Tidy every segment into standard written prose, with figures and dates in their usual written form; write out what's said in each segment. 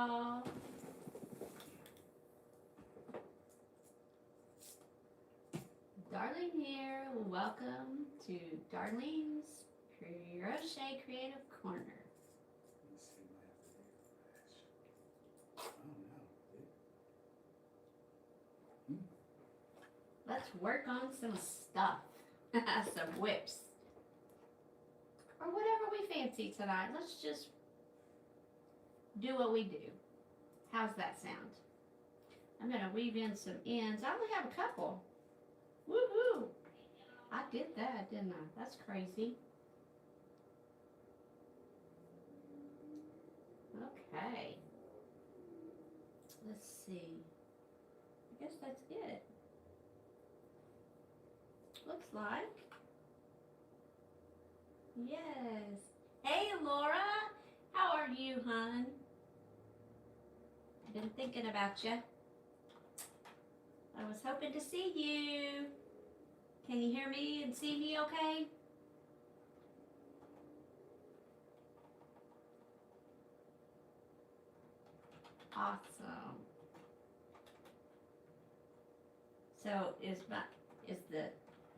y'all. Darlene here. Welcome to Darlene's Crochet Creative Corner. Let's see what I have to do. Oh no. Let's work on some stuff. Some whips. Or whatever we fancy tonight. Let's just do what we do. How's that sound? I'm going to weave in some ends. I only have a couple. Woohoo! I did that, didn't I? That's crazy. Okay. Let's see. I guess that's it. Looks like. Yes. Hey, Laura. How are you, hon? I've been thinking about you. I was hoping to see you. Can you hear me and see me okay? Awesome. So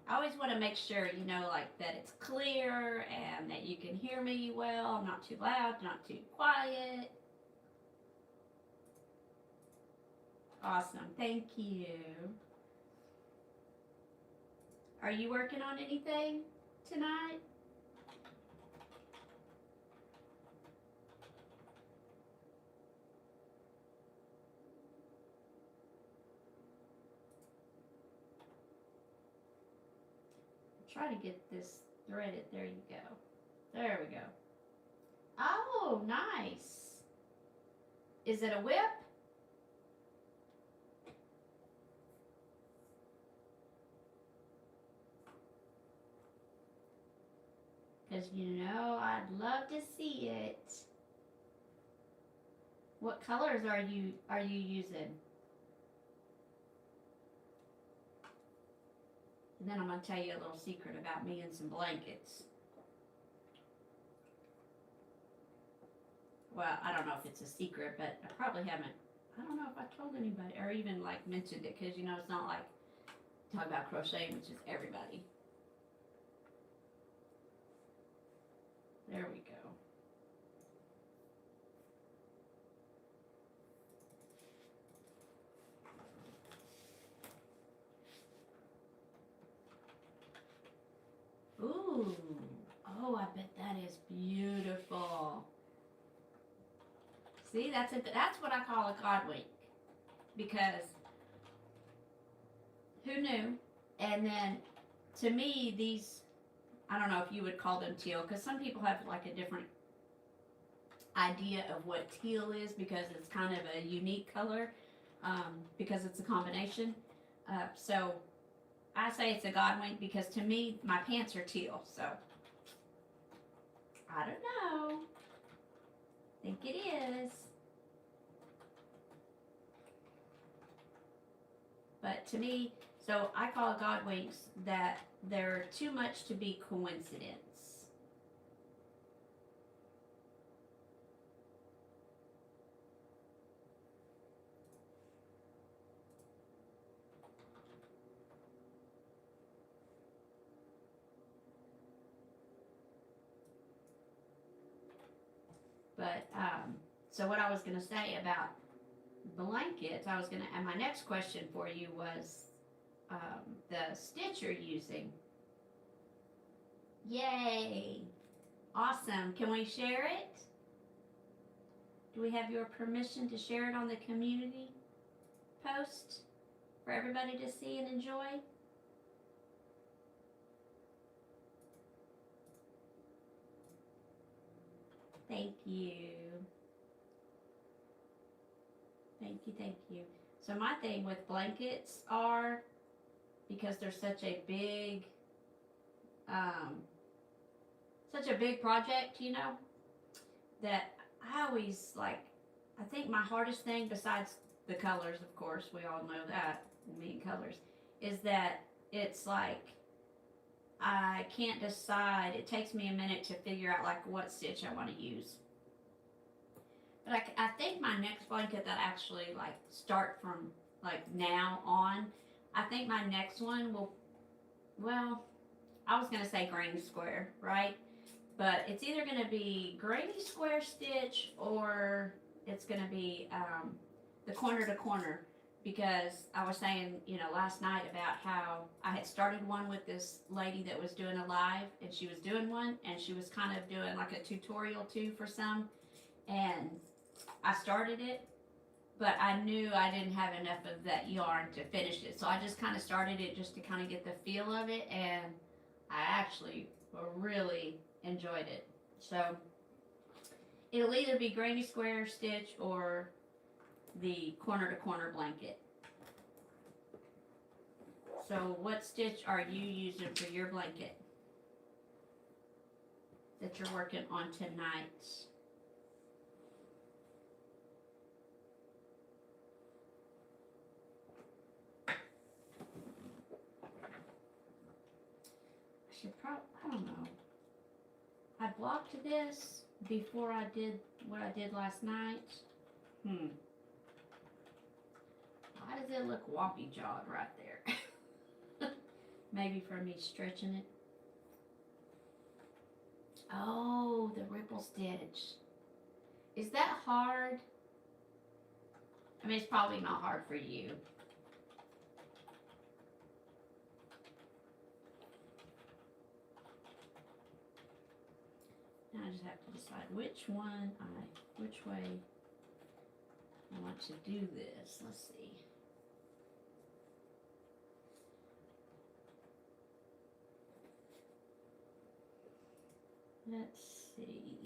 I always want to make sure, you know, like that it's clear and that you can hear me well, not too loud, not too quiet. Awesome, thank you. Are you working on anything tonight? Try to get this threaded. There you go. There we go. Oh, nice. Is it a whip? Because you know I'd love to see it. What colors are you using? And then I'm going to tell you a little secret about me and some blankets. Well, I don't know if it's a secret, but I probably haven't. I don't know if I told anybody or even like mentioned it because, you know, it's not like talk about crocheting, which is everybody. There we go. Ooh, oh, I bet that is beautiful. See, that's what I call a god wink, because who knew? And then, to me, these, I don't know if you would call them teal, because some people have like a different idea of what teal is, because it's kind of a unique color, because it's a combination. So I say it's a god wink because to me, my pants are teal, so I don't know. Think it is. But to me, so I call god winks that they're too much to be coincidence. But, so what I was going to say about blankets, and my next question for you was the stitch you're using. Yay! Awesome. Can we share it? Do we have your permission to share it on the community post for everybody to see and enjoy? Thank you. Thank you, thank you. So my thing with blankets are, because they're such a big project, you know, that I always like, I think my hardest thing besides the colors, of course, we all know that, me and colors, is that it's like, I can't decide. It takes me a minute to figure out like what stitch I want to use. But I think my next blanket that actually like start from like now on, I think my next one will, well, I was gonna say granny square, right? But it's either gonna be granny square stitch or it's gonna be the corner to corner, because I was saying, last night about how I had started one with this lady that was doing a live, and she was doing one, and she was kind of doing like a tutorial too for some, and I started it, but I knew I didn't have enough of that yarn to finish it, so I just kind of started it just to kind of get the feel of it, and I actually really enjoyed it. So it'll either be granny square stitch or the corner to corner blanket. So what stitch are you using for your blanket that you're working on tonight? I don't know. I blocked this before I did what I did last night. Why does it look wompy jawed right there? Maybe from me stretching it. Oh, the ripple stitch. Is that hard? I mean, it's probably not hard for you. Now I just have to decide which way I want to do this. Let's see. Let's see.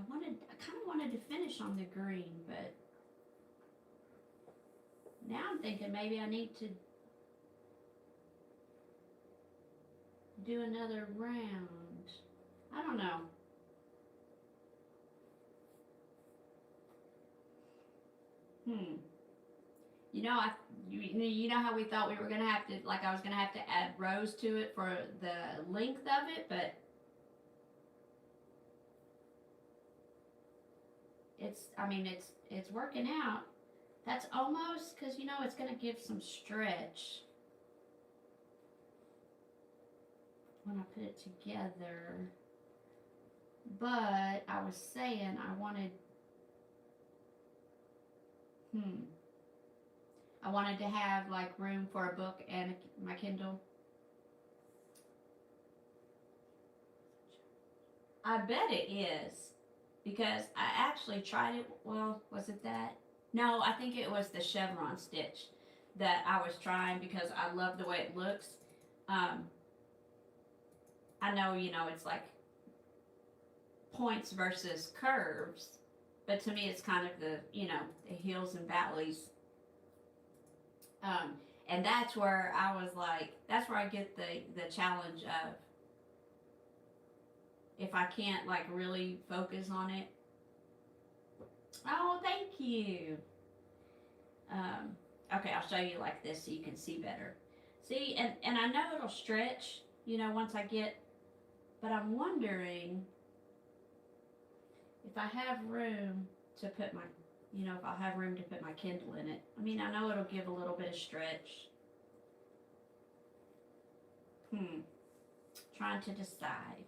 I kind of wanted to finish on the green, but now I'm thinking maybe I need to do another round. I don't know. You know how we thought we were gonna have to, like I was gonna have to add rows to it for the length of it, but it's working out. That's almost, because it's gonna give some stretch when I put it together. But I was saying I wanted to have like room for a book and my Kindle. I bet it is, because I actually tried it. Well, was it that? No, I think it was the chevron stitch that I was trying, because I love the way it looks. I know, it's like points versus curves, but to me it's kind of the hills and valleys. And that's where I was like, that's where I get the challenge of, if I can't like really focus on it. Oh, thank you. Okay, I'll show you like this so you can see better. See, and I know it'll stretch, once I get, but I'm wondering if I have room to put my, if I have room to put my Kindle in it. I mean, I know it'll give a little bit of stretch. Trying to decide.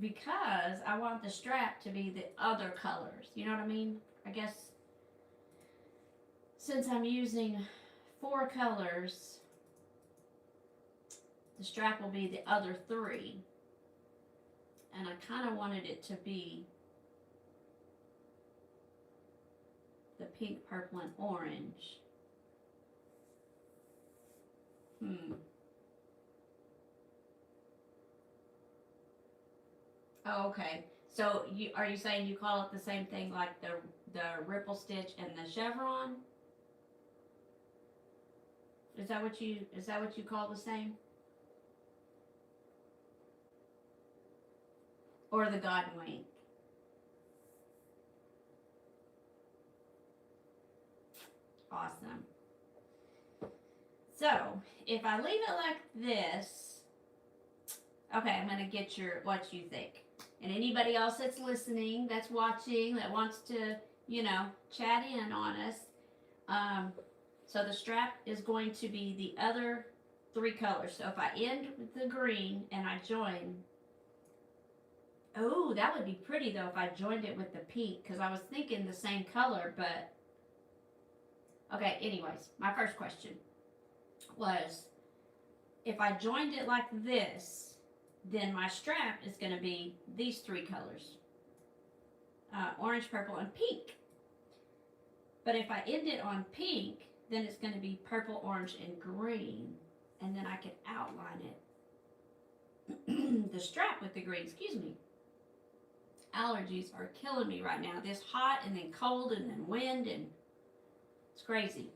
Because I want the strap to be the other colors. You know what I mean? I guess since I'm using 4 colors, the strap will be the other 3. And I kind of wanted it to be the pink, purple, and orange. Oh, okay. So are you saying you call it the same thing like the ripple stitch and the chevron? Is that what you call the same? Or the God wink? Awesome. So, if I leave it like this, okay, I'm going to get what you think. And anybody else that's listening, that's watching, that wants to, you know, chat in on us. So the strap is going to be the other 3 colors. So if I end with the green and I join, oh, that would be pretty though if I joined it with the pink, because I was thinking the same color, but okay, anyways, my first question was, if I joined it like this, then my strap is going to be these 3 colors, orange, purple, and pink. But if I end it on pink, then it's going to be purple, orange, and green, and then I can outline it. The strap with the green, excuse me. Allergies are killing me right now. This hot and then cold and then wind, and it's crazy.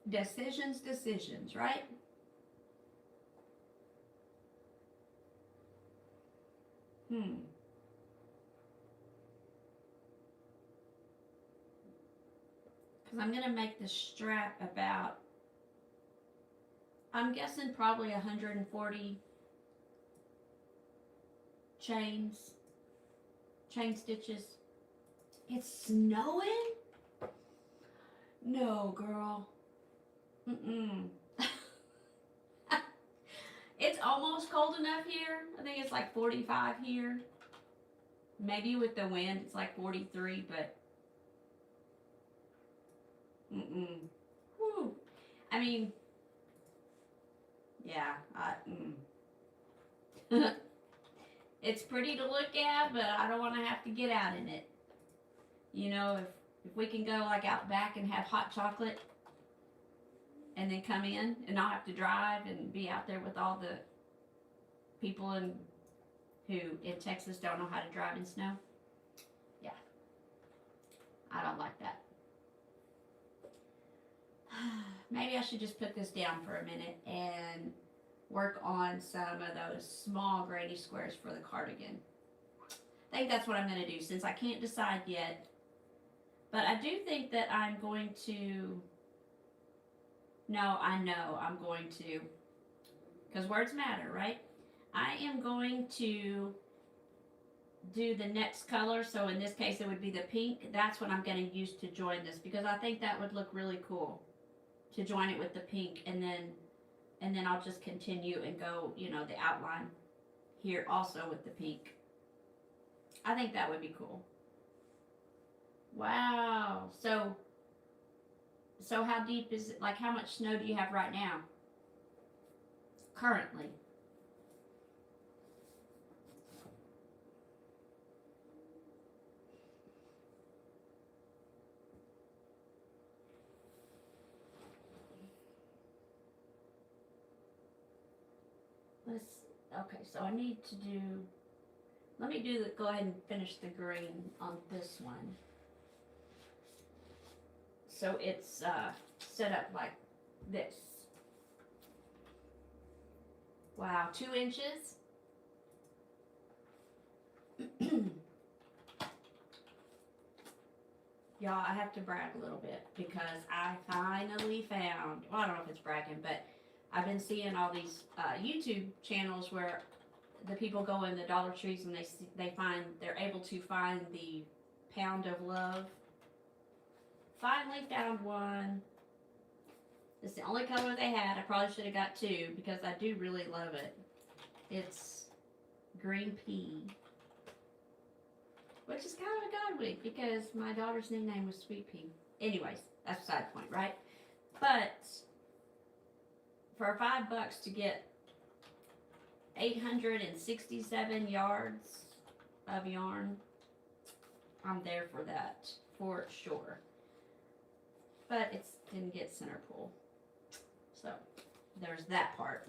Decisions, right? Because I'm going to make the strap about, I'm guessing probably 140 chain stitches. It's snowing? No, girl. It's almost cold enough here. I think it's like 45 here. Maybe with the wind it's like 43, but Whew. I mean, yeah, it's pretty to look at, but I don't want to have to get out in it. You know, if we can go like out back and have hot chocolate and then come in and not have to drive and be out there with all the people who in Texas don't know how to drive in snow. Yeah, I don't like that. Maybe I should just put this down for a minute and work on some of those small granny squares for the cardigan. I think that's what I'm going to do, since I can't decide yet. But I do think that I'm going to, no, I know I'm going to, because words matter, right? I am going to do the next color. So in this case, it would be the pink. That's what I'm going to use to join this, because I think that would look really cool to join it with the pink, and then I'll just continue and go, you know, the outline here also with the pink. I think that would be cool. Wow. So how deep is it? Like, how much snow do you have right now? Currently? Okay, so I need to do, let me go ahead and finish the green on this one. So it's set up like this. Wow, 2 inches. Y'all, I have to brag a little bit, because I finally found, well, I don't know if it's bragging, but I've been seeing all these YouTube channels where the people go in the Dollar Trees and they're able to find the pound of love. Finally found one. It's the only color they had. I probably should have got 2, because I do really love it. It's green pea, which is kind of a god week, because my daughter's new name was Sweet Pea. Anyways, that's beside the point, right? But for $5 to get 867 yards of yarn, I'm there for that, for sure. But it didn't get center pull. So there's that part.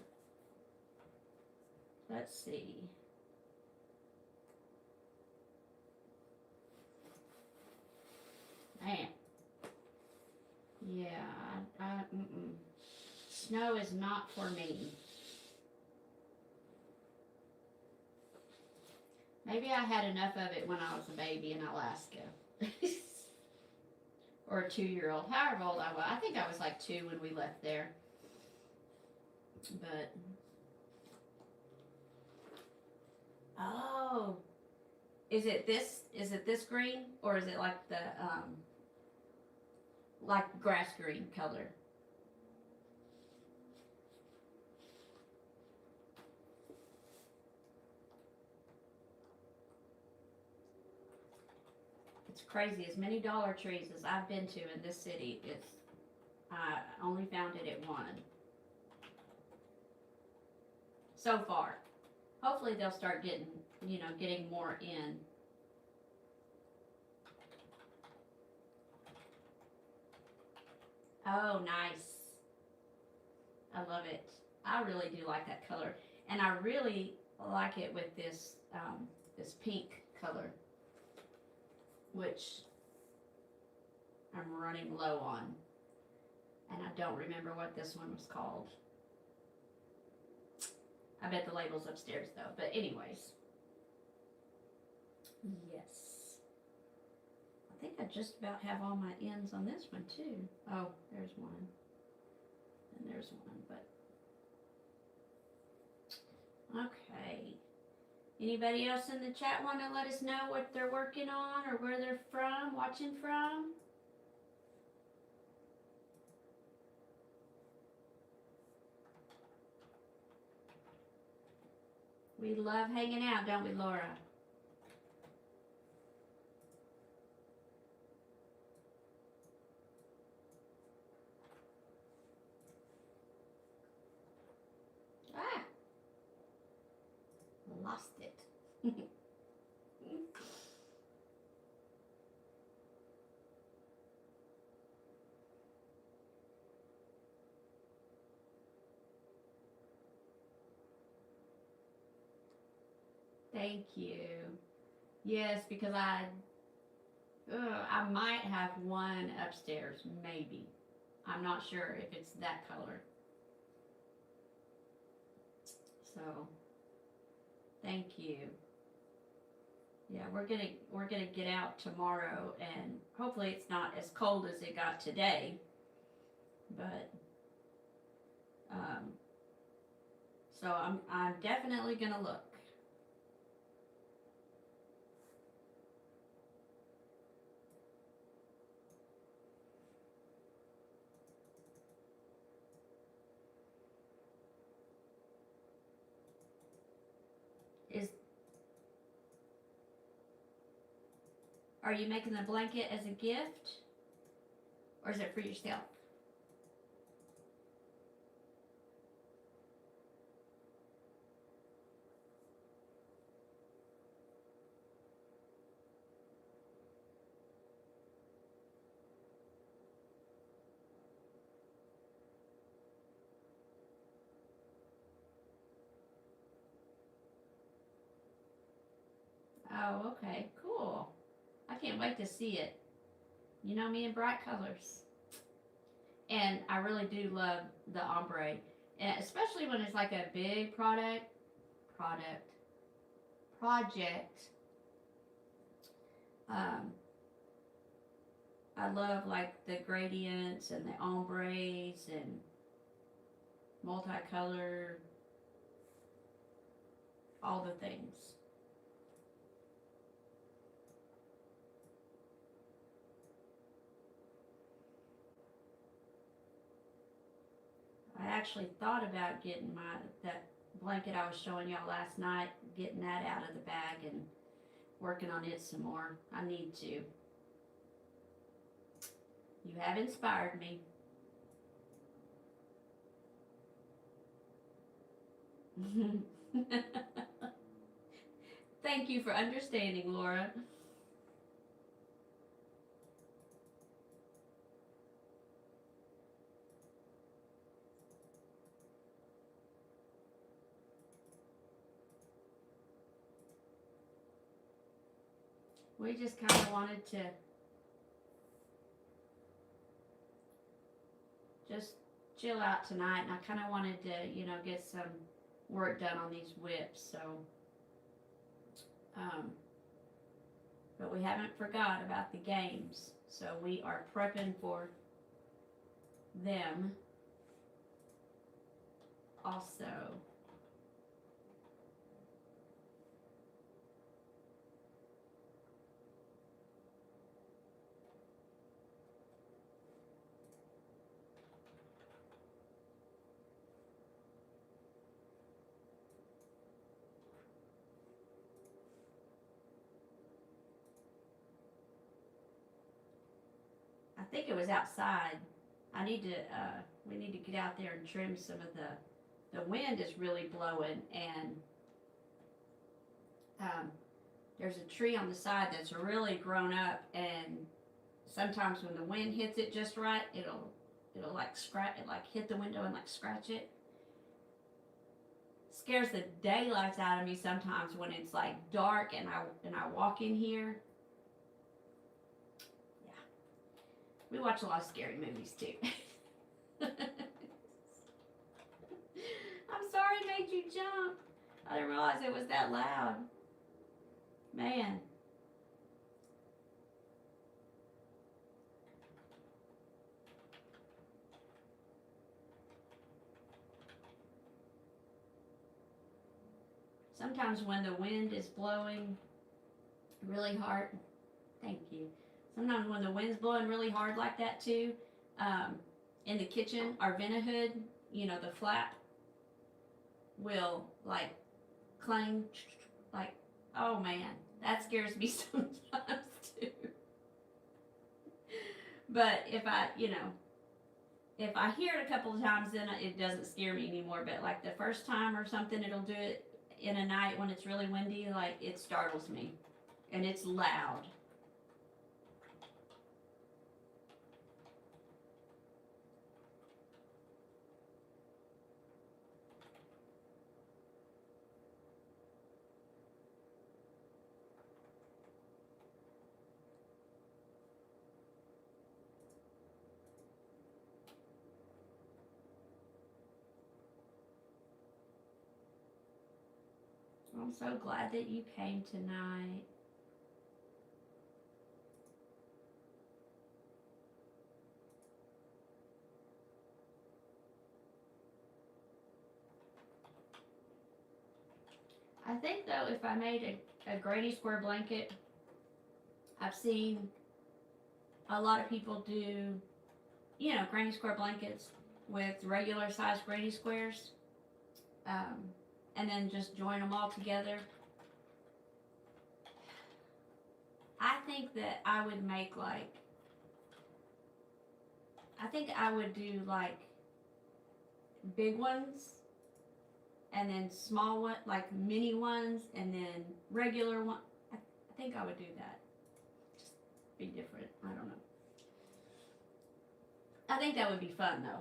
Let's see. Man. Yeah, Snow is not for me. Maybe I had enough of it when I was a baby in Alaska. Or a 2-year-old, however old I was. I think I was like 2 when we left there. But, oh, is it this green? Or is it like the, like grass green color? It's crazy. As many Dollar Trees as I've been to in this city, I only found it at one. So far. Hopefully they'll start getting more in. Oh, nice. I love it. I really do like that color. And I really like it with this, this pink color, which I'm running low on. And I don't remember what this one was called. I bet the label's upstairs though. But anyways. Yes. I think I just about have all my ends on this one too. Oh, there's one. And there's one, but. Okay. Anybody else in the chat want to let us know what they're working on or where they're from, watching from? We love hanging out, don't we, Laura? Ah! Lost it. Thank you. Yes, because I might have one upstairs, maybe. I'm not sure if it's that color. So, thank you. Yeah, we're gonna get out tomorrow, and hopefully it's not as cold as it got today. But so I'm definitely gonna look. Are you making the blanket as a gift? Or is it for yourself? Oh, okay, cool. I can't wait to see it. You know me in bright colors. And I really do love the ombre. And especially when it's like a big project. I love like the gradients and the ombres and multicolor, all the things. I actually thought about getting that blanket I was showing y'all last night, getting that out of the bag and working on it some more. I need to. You have inspired me. Thank you for understanding, Laura. We just kind of wanted to just chill out tonight, and I kind of wanted to, get some work done on these whips, so But we haven't forgot about the games, so we are prepping for them also. I think it was outside. I need to, we need to get out there and trim some of the wind is really blowing, and there's a tree on the side that's really grown up, and sometimes when the wind hits it just right, it'll like scratch it, like hit the window and like scratch it. Scares the daylights out of me sometimes when it's like dark and I walk in here. We watch a lot of scary movies too. I'm sorry it made you jump. I didn't realize it was that loud. Man. Sometimes when the wind is blowing really hard, thank you. Sometimes when the wind's blowing really hard like that too, in the kitchen, our vent hood, you know, the flap will like clang, like, oh man, that scares me sometimes too. But if I, you know, if I hear it a couple of times, then it doesn't scare me anymore. But like the first time or something, it'll do it in a night when it's really windy, like it startles me, and it's loud. I'm so glad that you came tonight. I think though, if I made a granny square blanket, I've seen a lot of people do, you know, granny square blankets with regular size granny squares, and then just join them all together. I think that I would make like, I think I would do like big ones, and then small one, like mini ones, and then regular one. I think I would do that. Just be different. I don't know. I think that would be fun though.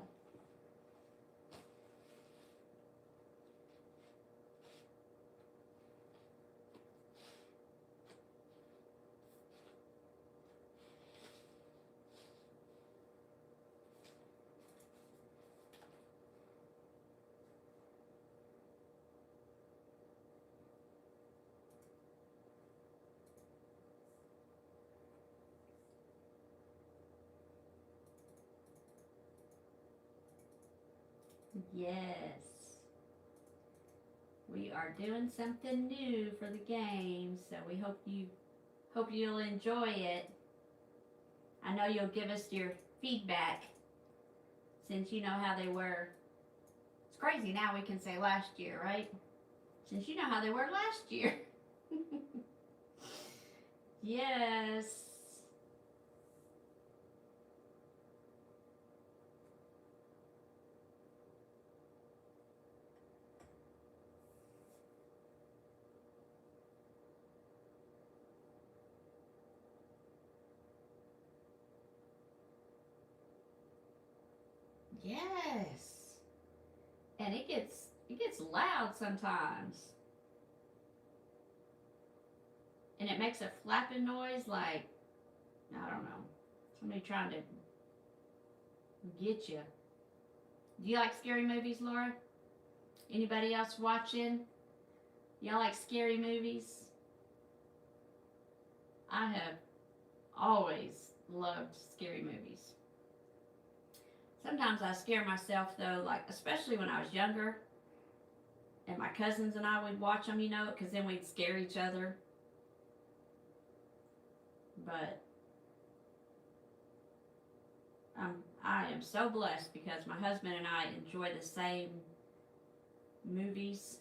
Yes. We are doing something new for the game, so we hope you'll enjoy it. I know you'll give us your feedback since you know how they were. It's crazy now we can say last year, right? Since you know how they were last year. Yes. Yes. And it gets loud sometimes. And it makes a flapping noise like, I don't know, somebody trying to get you. Do you like scary movies, Laura? Anybody else watching? Y'all like scary movies? I have always loved scary movies. Sometimes I scare myself though, like especially when I was younger, and my cousins and I would watch them, you know, because then we'd scare each other. But I am so blessed because my husband and I enjoy the same movies.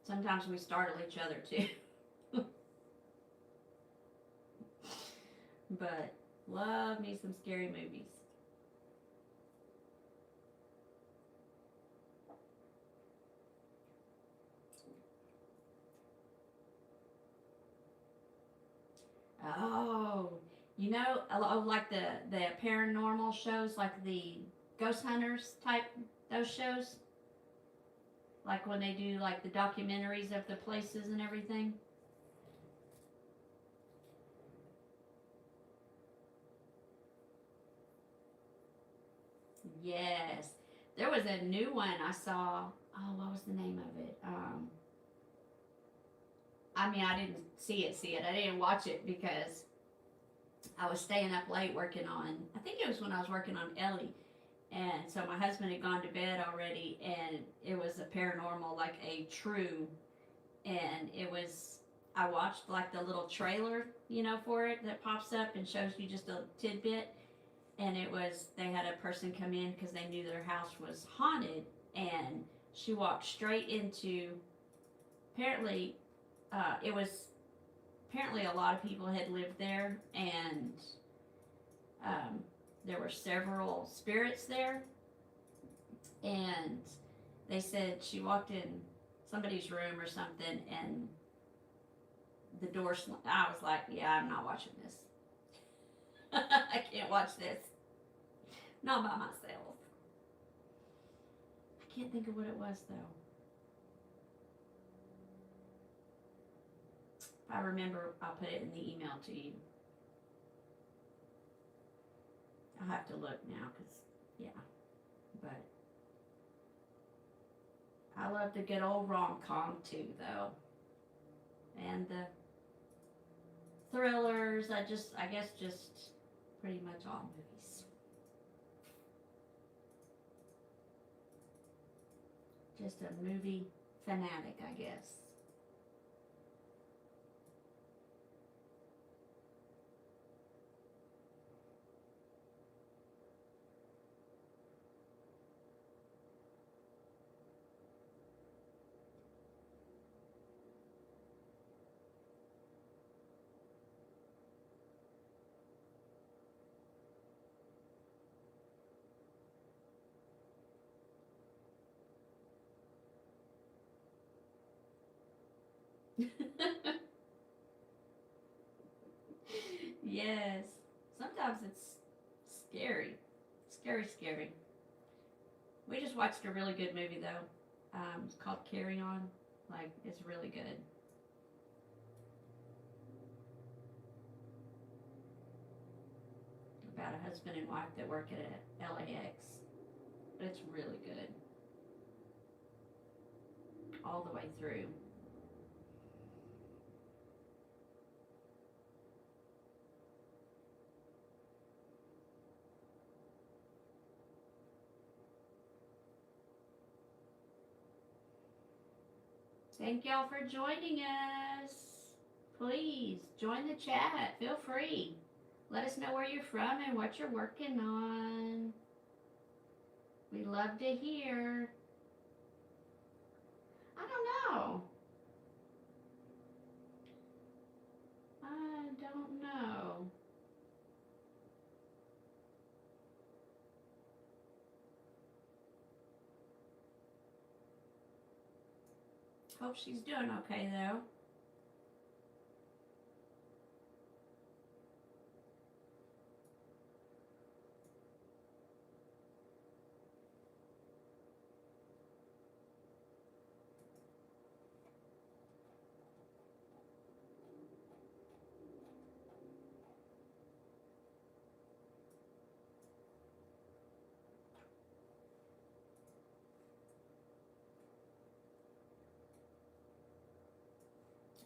Sometimes we startle each other too. But love me some scary movies. Oh, you know, like the paranormal shows, like the Ghost Hunters type, those shows, like when they do like the documentaries of the places and everything. Yes, there was a new one I saw. Oh, what was the name of it? I mean, I didn't see it. I didn't watch it because I was staying up late working on, I think it was when I was working on Ellie. And so my husband had gone to bed already, and it was a paranormal, like a true, and it was, I watched like the little trailer, you know, for it that pops up and shows you just a tidbit. And it was, they had a person come in because they knew their house was haunted, and she walked straight into, apparently, it was, apparently a lot of people had lived there, and there were several spirits there, and they said she walked in somebody's room or something, and the door I was like, yeah, I'm not watching this. I can't watch this. Not by myself. I can't think of what it was though. If I remember, I'll put it in the email to you. I'll have to look now because, yeah. But I love the good old rom-com too though. And the thrillers, I guess just pretty much all movies. Just a movie fanatic, I guess. Yes. Sometimes it's scary. Scary. We just watched a really good movie though. It's called Carry On. Like, it's really good. About a husband and wife that work at LAX. But it's really good. All the way through. Thank y'all for joining us. Please join the chat. Feel free. Let us know where you're from and what you're working on. We love to hear. I don't know. I don't know. Hope she's doing okay though.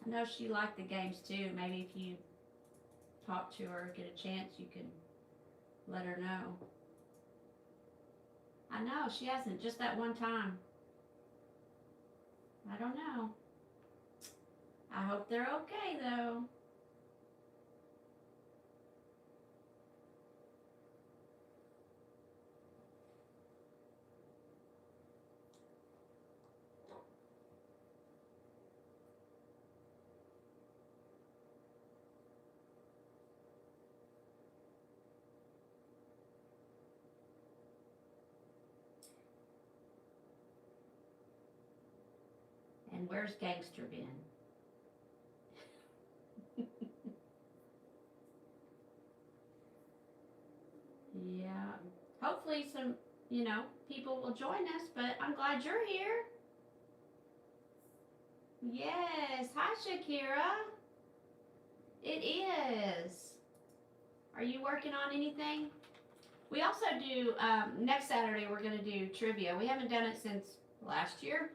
I know she liked the games too. Maybe if you talk to her, get a chance, you can let her know. I know, she hasn't, just that one time. I don't know. I hope they're okay though. And where's Gangster been? Yeah. Hopefully some, people will join us, but I'm glad you're here. Yes. Hi, Shakira. It is. Are you working on anything? We also do, next Saturday we're going to do trivia. We haven't done it since last year.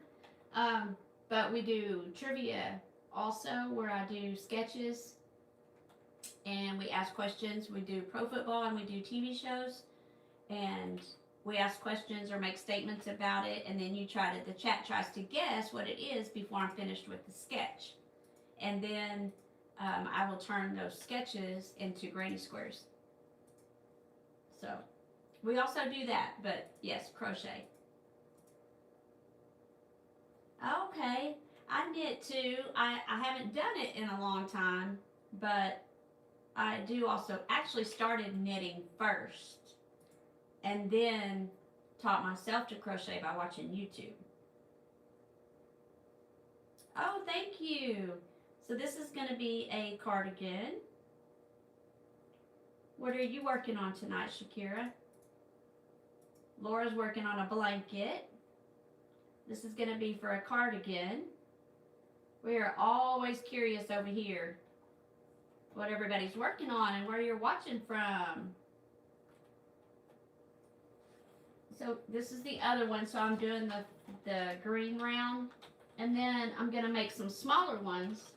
But we do trivia also, where I do sketches and we ask questions. We do pro football and we do TV shows, and we ask questions or make statements about it, and then the chat tries to guess what it is before I'm finished with the sketch. And then I will turn those sketches into granny squares. So we also do that, but yes, crochet. Okay, I knit too. I haven't done it in a long time, but I do also actually started knitting first and then taught myself to crochet by watching YouTube. Oh, thank you. So this is going to be a cardigan. What are you working on tonight, Shakira? Laura's working on a blanket. This is going to be for a cardigan. We are always curious over here what everybody's working on and where you're watching from. So this is the other one. So I'm doing the green round, and then I'm going to make some smaller ones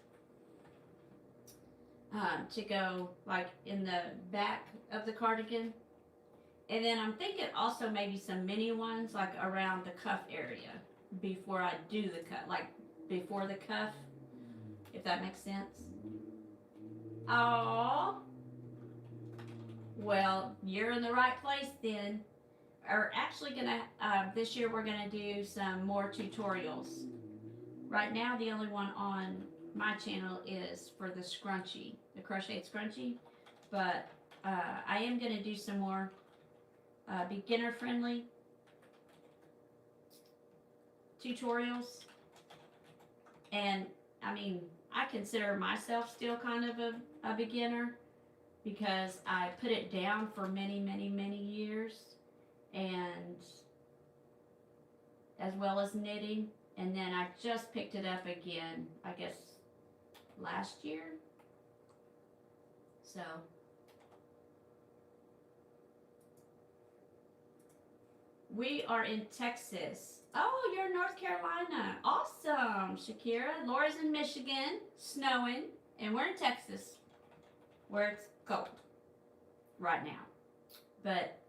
to go like in the back of the cardigan. And then I'm thinking also maybe some mini ones like around the cuff area before I do the cuff, like before the cuff, if that makes sense. Oh, well, you're in the right place then. Are actually gonna this year we're gonna do some more tutorials. Right now the only one on my channel is for the scrunchie, the crocheted scrunchie, but I am gonna do some more beginner friendly tutorials. And I mean, I consider myself still kind of a beginner because I put it down for many years, and as well as knitting, and then I just picked it up again, I guess last year. So we are in Texas. Oh, you're in North Carolina. Awesome, Shakira. Laura's in Michigan, snowing, and we're in Texas, where it's cold right now. But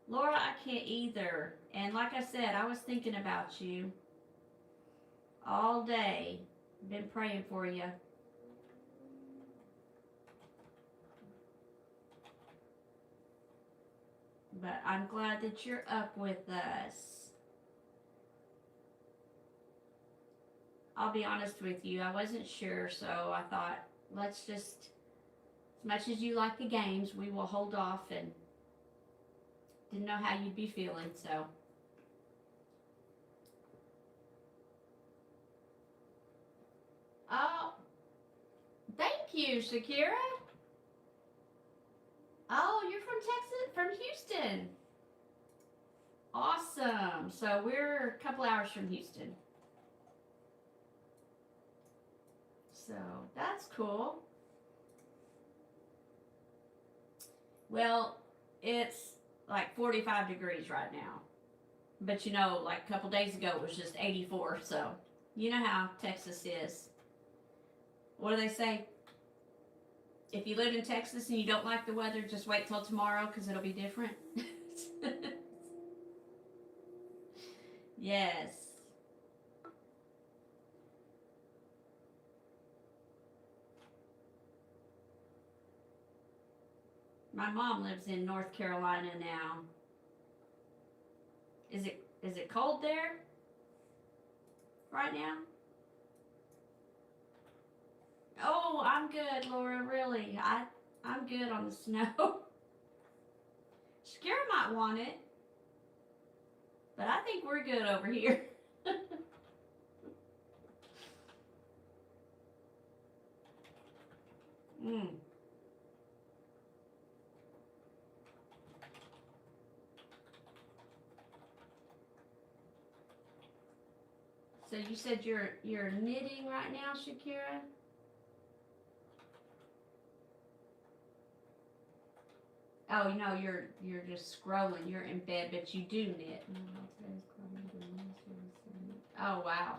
Laura, I can't either. And like I said, I was thinking about you all day. Been praying for you. But I'm glad that you're up with us. I'll be honest with you, I wasn't sure, so I thought, let's just, as much as you like the games, we will hold off, and didn't know how you'd be feeling, so. Oh, thank you, Shakira. Oh, you're from Texas, from Houston. Awesome. So we're a couple hours from Houston. So that's cool. Well, it's like 45 degrees right now. But like a couple days ago it was just 84. So you know how Texas is. what do they say? If you live in Texas and you don't like the weather, just wait till tomorrow because it'll be different. Yes. My mom lives in North Carolina now. Is it cold there right now? Oh, I'm good, Laura, really. I'm good on the snow. Shakira might want it, but I think we're good over here. Mm. So you said you're knitting right now, Shakira? Oh, you know, you're just scrolling. You're in bed, but you do knit. Oh, wow.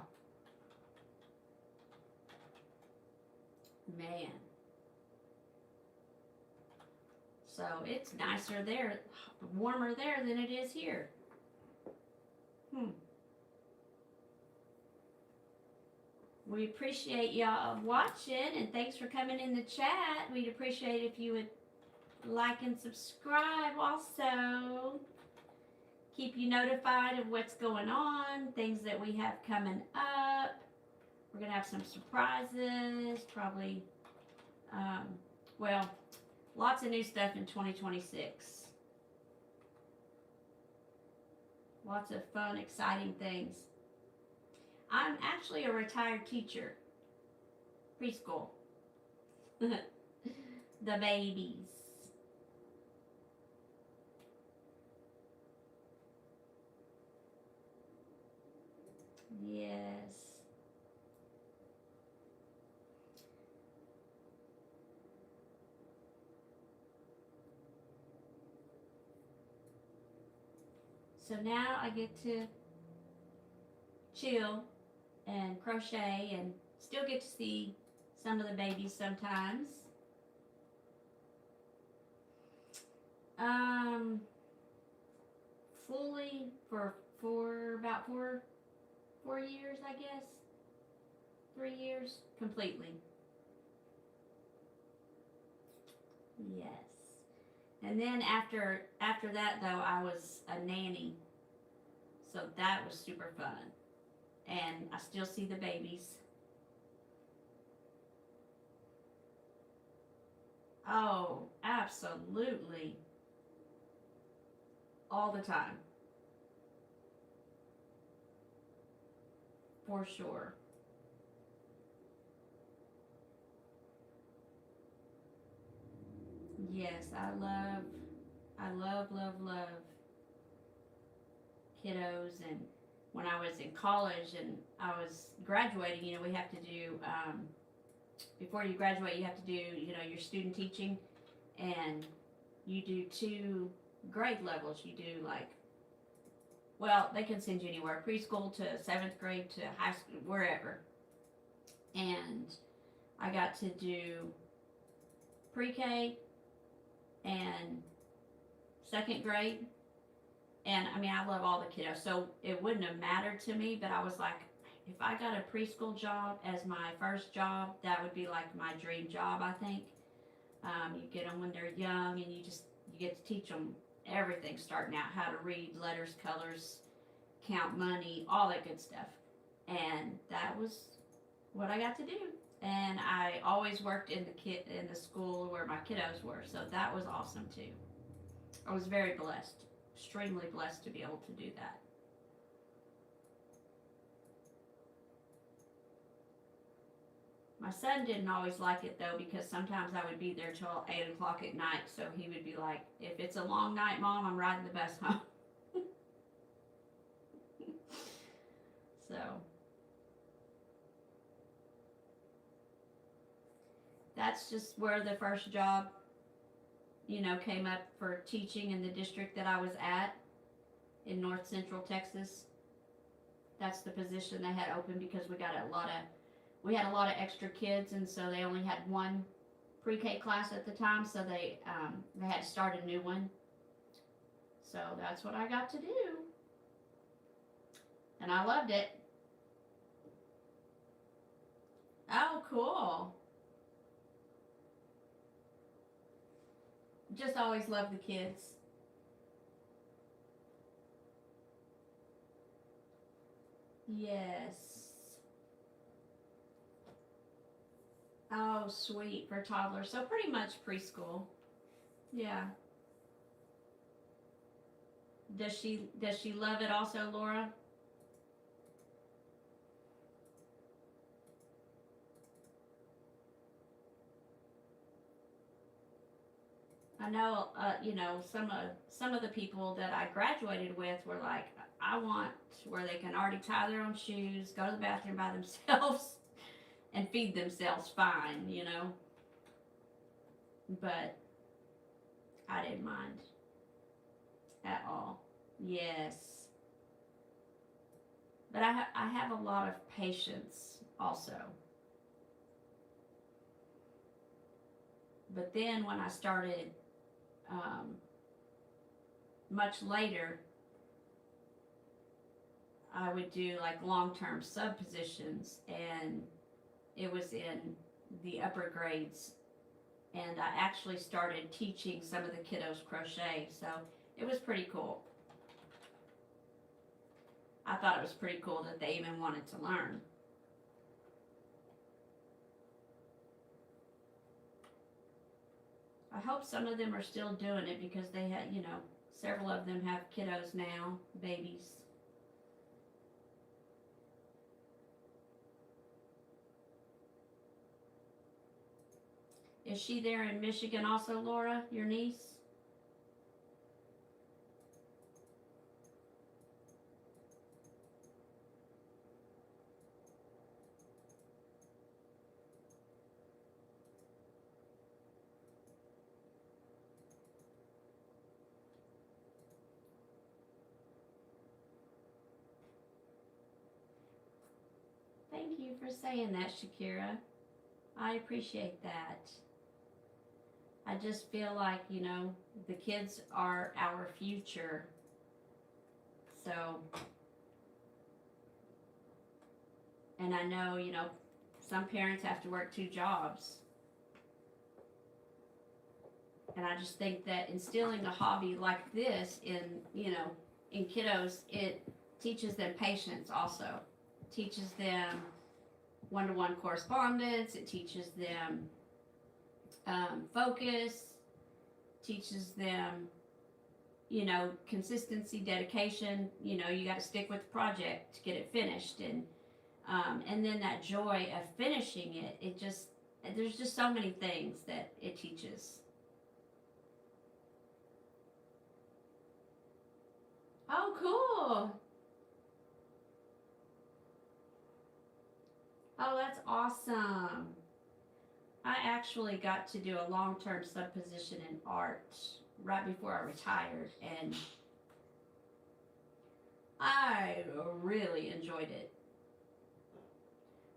Man. So it's nicer there, warmer there than it is here. We appreciate y'all watching, and thanks for coming in the chat. We'd appreciate if you would like and subscribe also. Keep you notified of what's going on, things that we have coming up. We're going to have some surprises, probably, well, lots of new stuff in 2026. Lots of fun, exciting things. I'm actually a retired teacher. Preschool. The babies. Yes. So now I get to chill and crochet and still get to see some of the babies sometimes. Fully for about four years, I guess. 3 years completely. Yes. And then after that though, I was a nanny. So that was super fun. And I still see the babies. Oh, absolutely. All the time. For sure. Yes, I love kiddos. And when I was in college and I was graduating, you know, we have to do, before you graduate, you have to do, you know, your student teaching, and you do 2 grade levels. You do like, well, they can send you anywhere, preschool to 7th grade to high school, wherever. And I got to do pre-K and 2nd grade. And I mean, I love all the kiddos, so it wouldn't have mattered to me, but I was like, if I got a preschool job as my first job, that would be like my dream job, I think. You get them when they're young, and you get to teach them everything starting out, how to read, letters, colors, count money, all that good stuff. And that was what I got to do. And I always worked in the school where my kiddos were, so that was awesome too. I was very blessed, extremely blessed to be able to do that. My son didn't always like it though, because sometimes I would be there till 8 o'clock at night, so he would be like, if it's a long night, Mom, I'm riding the bus home. So that's just where the first job, you know, came up for teaching in the district that I was at in North Central Texas. That's the position they had open because we got a lot of we had a lot of extra kids, and so they only had one pre-K class at the time, so they had to start a new one. So that's what I got to do, and I loved it. Oh, cool. Just always love the kids. Yes. Oh, sweet, for toddlers. So pretty much preschool. Yeah. Does she love it also, Laura? I know, some of the people that I graduated with were like, I want where they can already tie their own shoes, go to the bathroom by themselves, and feed themselves fine, But I didn't mind at all. Yes. But I have a lot of patience also. But then when I started much later, I would do like long-term sub positions, and it was in the upper grades, and I actually started teaching some of the kiddos crochet, so it was pretty cool. I thought it was pretty cool that they even wanted to learn. I hope some of them are still doing it, because they had, several of them have kiddos now, babies. Is she there in Michigan also, Laura, your niece? Thank you for saying that, Shakira. I appreciate that. I just feel like, the kids are our future. So, and I know, some parents have to work 2 jobs. And I just think that instilling a hobby like this in kiddos, it teaches them patience also. Teaches them one-to-one correspondence. It teaches them focus, teaches them, consistency, dedication. You got to stick with the project to get it finished, and then that joy of finishing it. There's just so many things that it teaches. Oh, cool. Oh, that's awesome. I actually got to do a long-term sub-position in art right before I retired, and I really enjoyed it.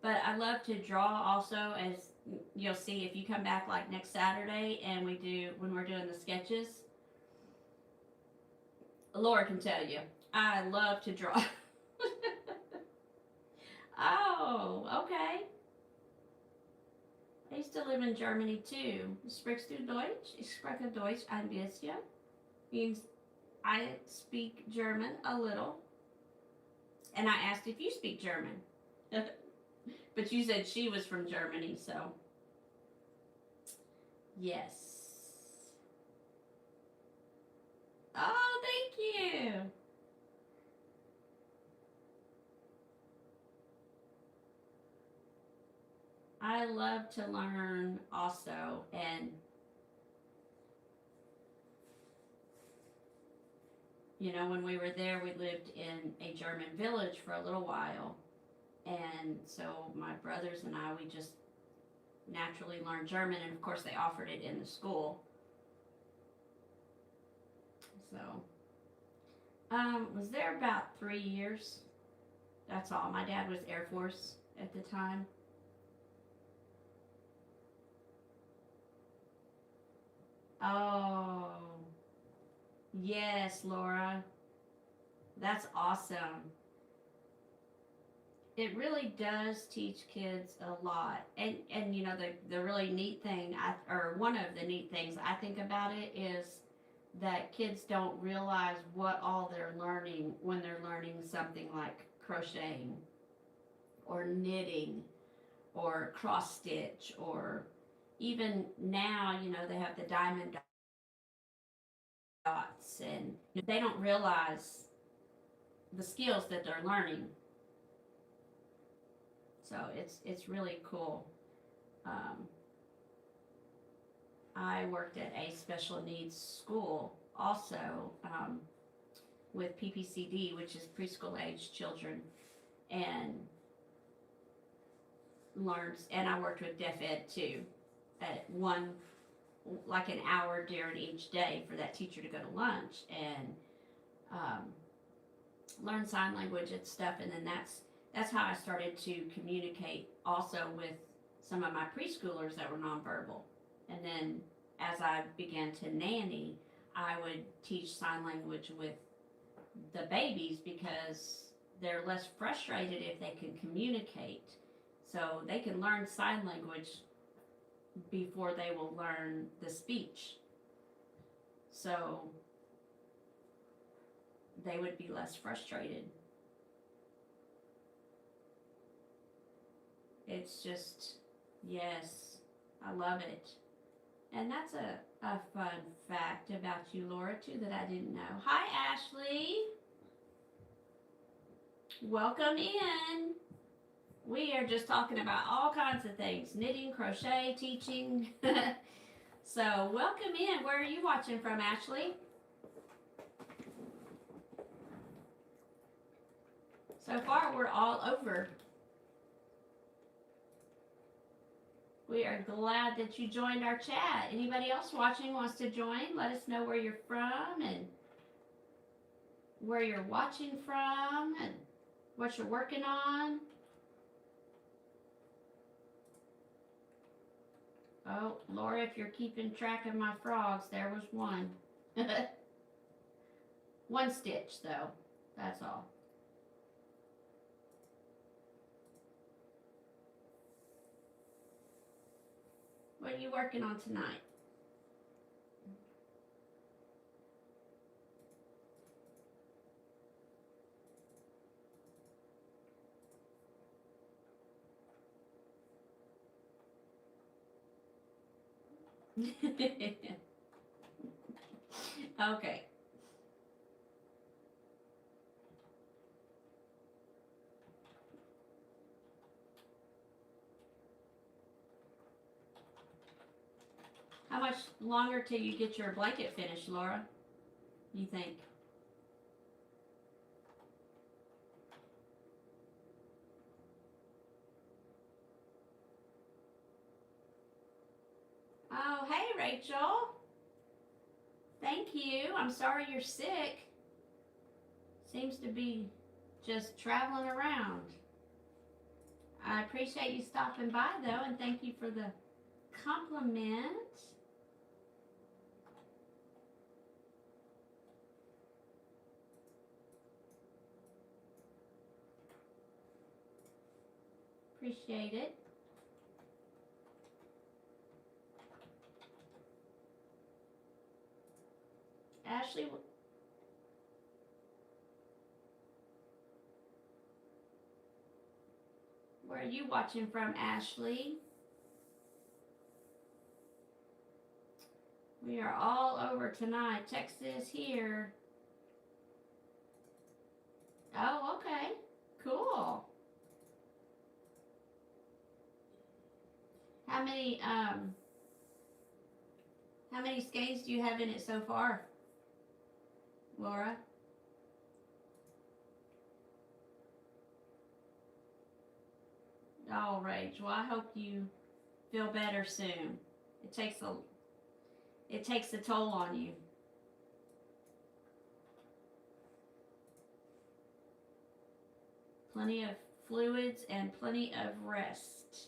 But I love to draw also, as you'll see if you come back like next Saturday and when we're doing the sketches. Laura can tell you, I love to draw. Oh, okay. I used to live in Germany too. Sprichst du Deutsch? Ich spreche Deutsch ein bisschen. Means I speak German a little. And I asked if you speak German. But you said she was from Germany, so. Yes. Oh, thank you. I love to learn also, and when we were there, we lived in a German village for a little while, and so my brothers and I, we just naturally learned German, and of course they offered it in the school. So, was there about 3 years. That's all. My dad was Air Force at the time. Oh, yes, Laura. That's awesome. It really does teach kids a lot. And you know, the really neat thing, or one of the neat things I think about it is that kids don't realize what all they're learning when they're learning something like crocheting or knitting or cross stitch, or even now, you know, they have the diamond dots, and they don't realize the skills that they're learning. So it's really cool. Um, I worked at a special needs school also, with PPCD, which is preschool age children, and and I worked with deaf ed too, at one, like an hour during each day for that teacher to go to lunch and um, learn sign language and stuff. And then that's how I started to communicate also with some of my preschoolers that were nonverbal. And then as I began to nanny, I would teach sign language with the babies because they're less frustrated if they can communicate. So they can learn sign language before they will learn the speech. So they would be less frustrated. It's just, yes, I love it. And that's a fun fact about you, Laura, too, that I didn't know. Hi, Ashley. Welcome in. We are just talking about all kinds of things, knitting, crochet, teaching. So welcome in. Where are you watching from, Ashley? So far, we're all over. We are glad that you joined our chat. Anybody else watching wants to join? Let us know where you're from and where you're watching from and what you're working on. Oh, Laura, if you're keeping track of my frogs, there was one. One stitch, though. That's all. What are you working on tonight? Okay. How much longer till you get your blanket finished, Laura? You think? Oh, hey, Rachel. Thank you. I'm sorry you're sick. Seems to be just traveling around. I appreciate you stopping by, though, and thank you for the compliment. Appreciate it. Ashley, where are you watching from, Ashley? We are all over tonight. Texas here. Oh, okay. Cool. How many skeins do you have in it so far, Laura? Oh, Rach. Well, I hope you feel better soon. It takes a toll on you. Plenty of fluids and plenty of rest.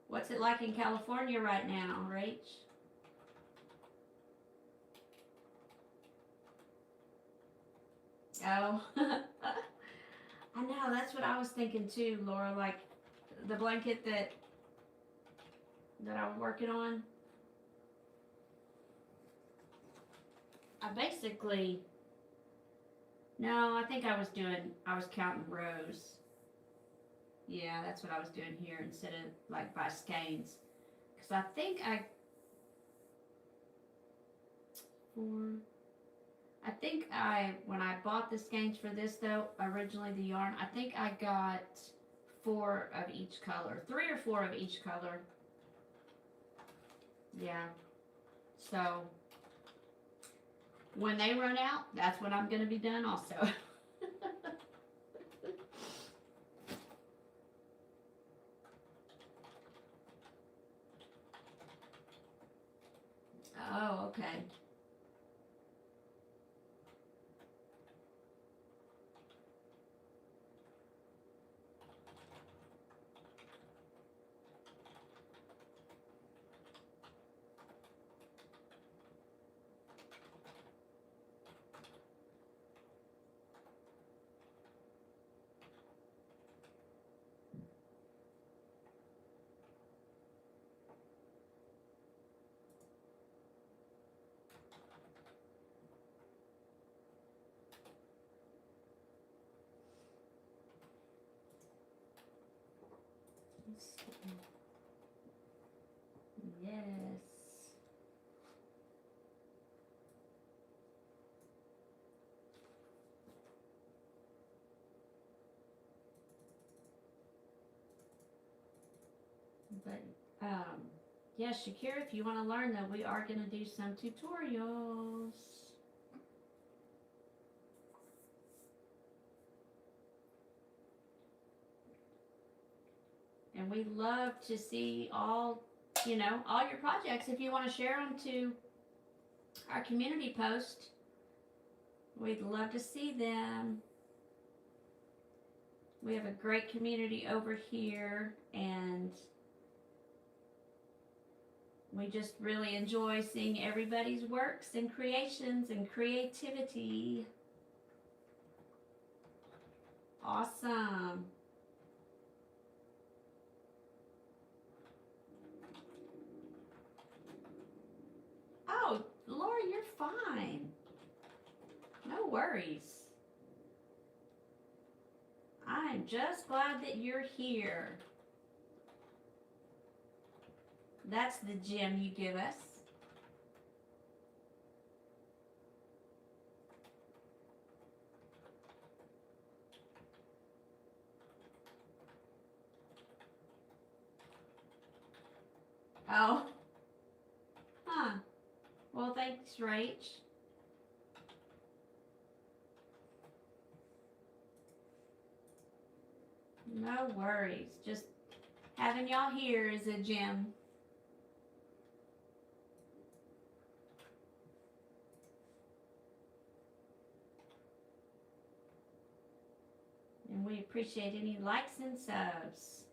What's it like in California right now, Rach? Oh, I know, that's what I was thinking too, Laura, like the blanket that I'm working on. I basically, no, I think I was counting rows. Yeah, that's what I was doing here instead of like by skeins. Because I think when I bought the skeins for this though, originally the yarn, I think I got 4 of each color. 3 or 4 of each color. Yeah. So, when they run out, that's when I'm going to be done also. Oh, okay. Yes. But, yes, Shakira, if you want to learn though, we are going to do some tutorials. And we love to see all your projects. If you want to share them to our community post, we'd love to see them. We have a great community over here, and we just really enjoy seeing everybody's works and creations and creativity. Awesome. Oh, Laura, you're fine. No worries. I'm just glad that you're here. That's the gem you give us. Oh. Huh. Well, thanks, Rach. No worries. Just having y'all here is a gem. And we appreciate any likes and subs.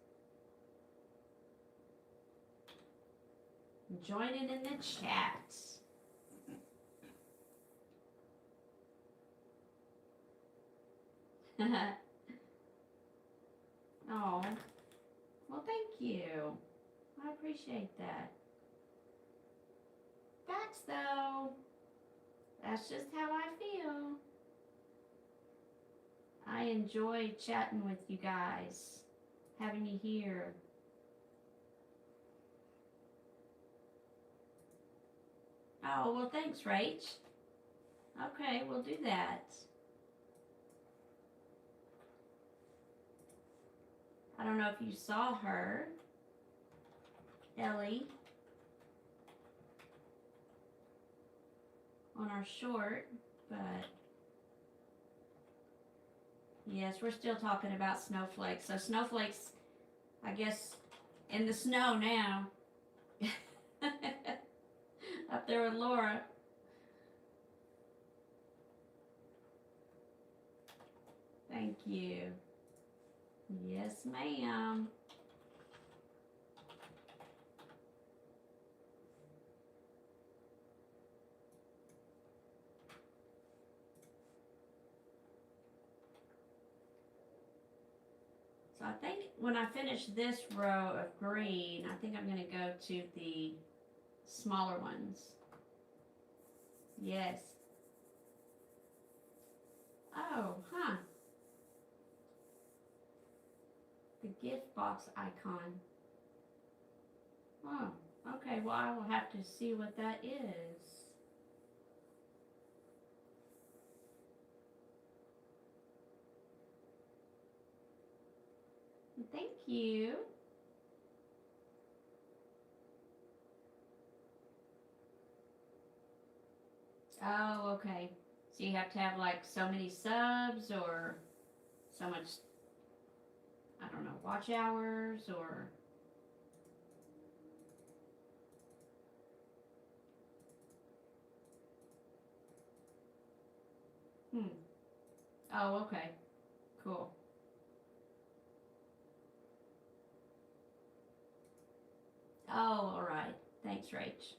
Joining in the chat. Oh, well, thank you. I appreciate that. Facts, though. That's just how I feel. I enjoy chatting with you guys, having you here. Oh, well, thanks, Rach. Okay, we'll do that. I don't know if you saw her, Ellie, on our short, but yes, we're still talking about snowflakes. So snowflakes, I guess, in the snow now. Up there with Laura. Thank you. Yes, ma'am. I think when I finish this row of green, I think I'm going to go to the smaller ones. Yes. Oh, huh. The gift box icon. Oh, okay. Well, I will have to see what that is. Thank you. Oh, okay. So you have to have like so many subs or so much, I don't know, watch hours or... Oh, okay. Cool. Oh, all right. Thanks, Rach.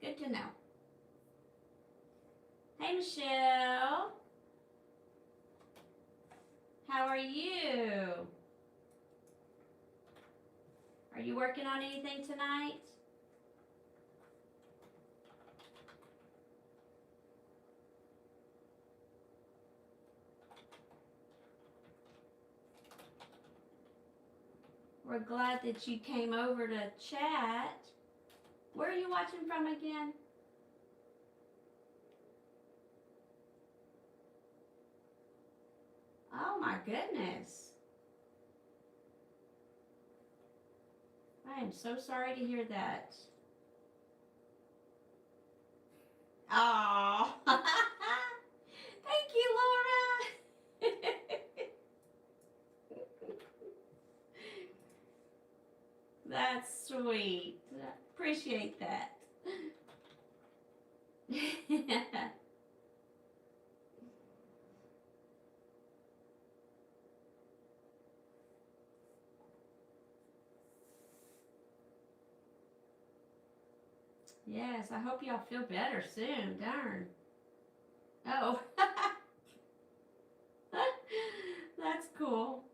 Good to know. Hey, Michelle. How are you? Are you working on anything tonight? We're glad that you came over to chat. Where are you watching from again? Oh my goodness. I am so sorry to hear that. Oh, thank you, Laura. That's sweet. Appreciate that. Yes, I hope y'all feel better soon. Darn. Oh. That's cool.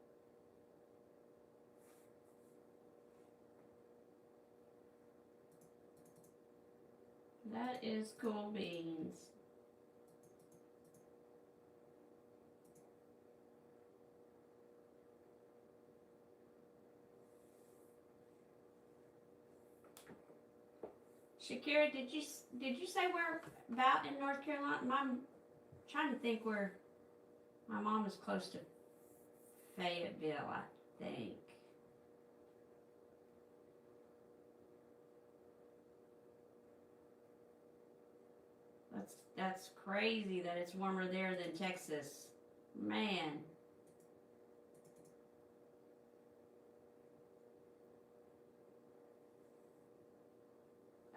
That is cool beans. Shakira, did you say where about in North Carolina? I'm trying to think where my mom is close to Fayetteville, I think. That's crazy that it's warmer there than Texas. Man.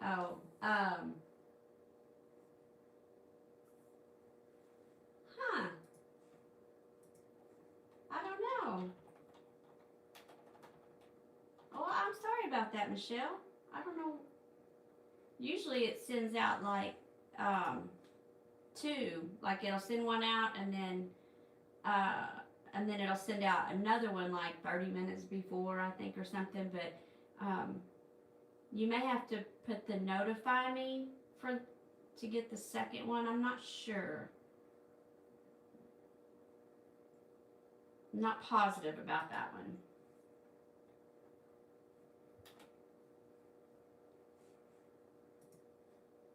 Oh, huh. I don't know. Oh, I'm sorry about that, Michelle. I don't know. Usually it sends out like two, like it'll send one out and then it'll send out another one like 30 minutes before, I think, or something. But you may have to put the notify me to get the second one. I'm not sure. I'm not positive about that one.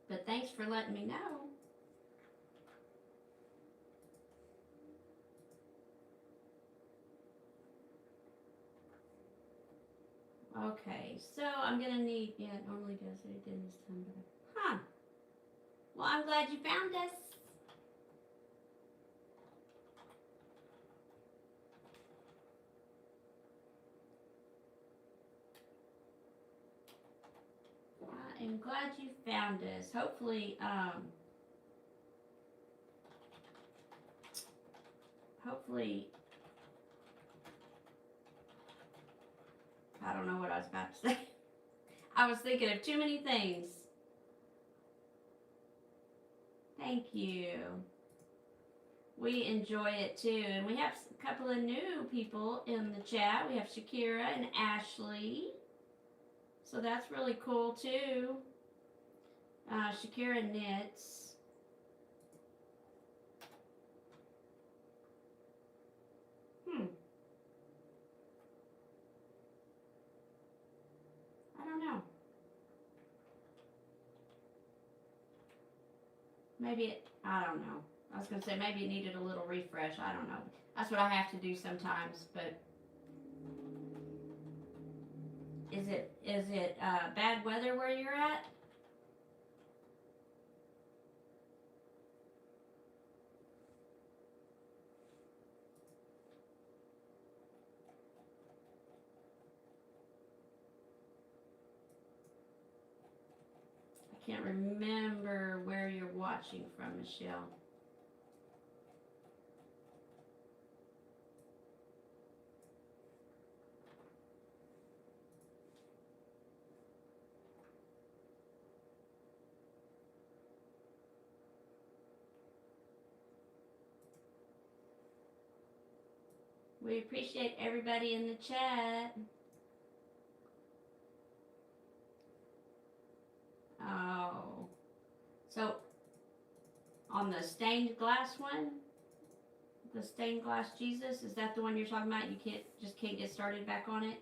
But thanks for letting me know. Okay, so I'm gonna need, yeah, it normally does it. It didn't this time, but, huh. Well, I'm glad you found us. I am glad you found us. Hopefully, I don't know what I was about to say. I was thinking of too many things. Thank you. We enjoy it too. And we have a couple of new people in the chat. We have Shakira and Ashley. So that's really cool too. Shakira knits. I don't know. I don't know. I was going to say maybe it needed a little refresh. I don't know. That's what I have to do sometimes, but is it bad weather where you're at? I can't remember where you're watching from, Michelle. We appreciate everybody in the chat. Oh. So, on the stained glass one, the stained glass Jesus, is that the one you're talking about? You can't get started back on it?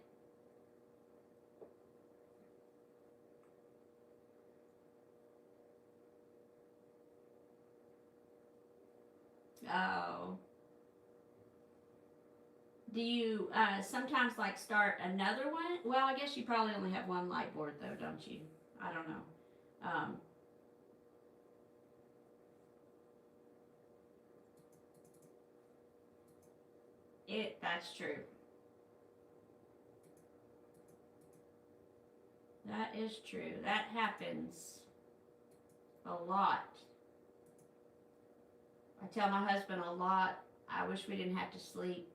Oh. Do you sometimes like start another one? Well, I guess you probably only have one light board though, don't you? I don't know. That's true. That is true. That happens a lot. I tell my husband a lot, I wish we didn't have to sleep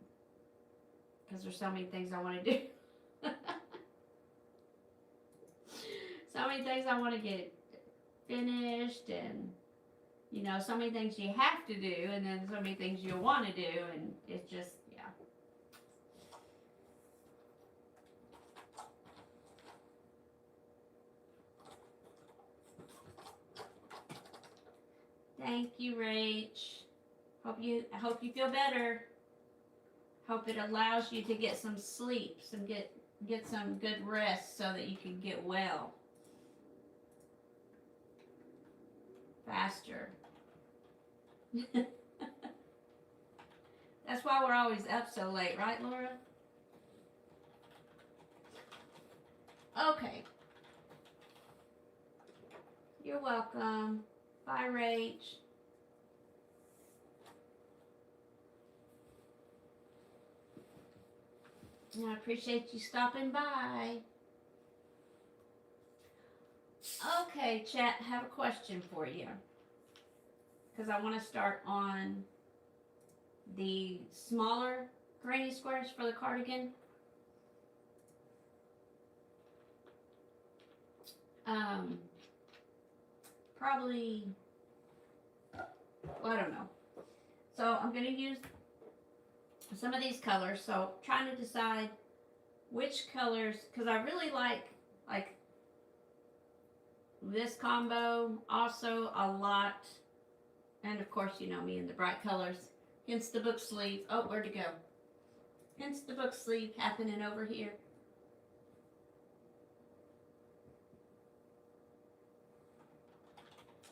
because there's so many things I want to do. So many things I want to get finished, and you know, so many things you have to do, and then so many things you want to do, and it's just, yeah. Thank you, Rach. I hope you feel better. Hope it allows you to get some sleep, get some good rest so that you can get well faster. That's why we're always up so late, right, Laura? Okay. You're welcome. Bye, Rach. And I appreciate you stopping by. Okay, chat, I have a question for you. Because I want to start on the smaller granny squares for the cardigan. Probably, well, I don't know. So I'm going to use some of these colors. So trying to decide which colors, because I really like this combo also a lot. And of course, you know me and the bright colors. Hence the book sleeve. Oh, where'd it go? Hence the book sleeve happening over here.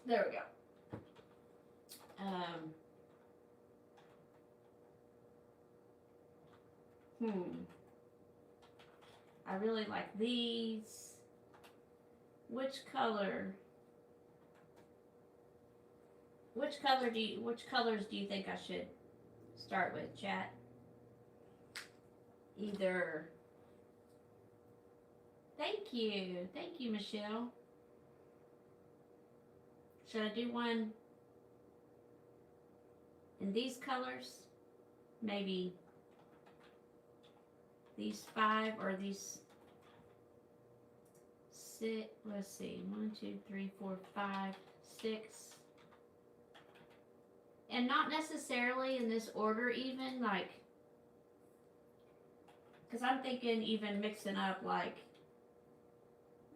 There we go. I really like these. Which colors do you think I should start with, chat? Either. Thank you, Michelle. Should I do one in these colors? Maybe these 5 or these 6. Let's see. 1, 2, 3, 4, 5, 6, and not necessarily in this order even, like, because I'm thinking even mixing up like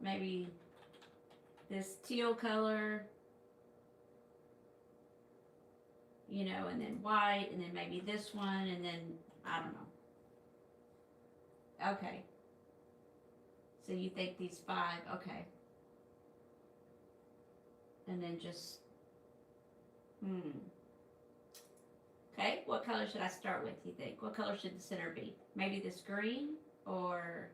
maybe this teal color, you know, and then white, and then maybe this one, and then I don't know. Okay. So you think these 5, okay. And then just, Okay, what color should I start with, you think? What color should the center be? Maybe this green, or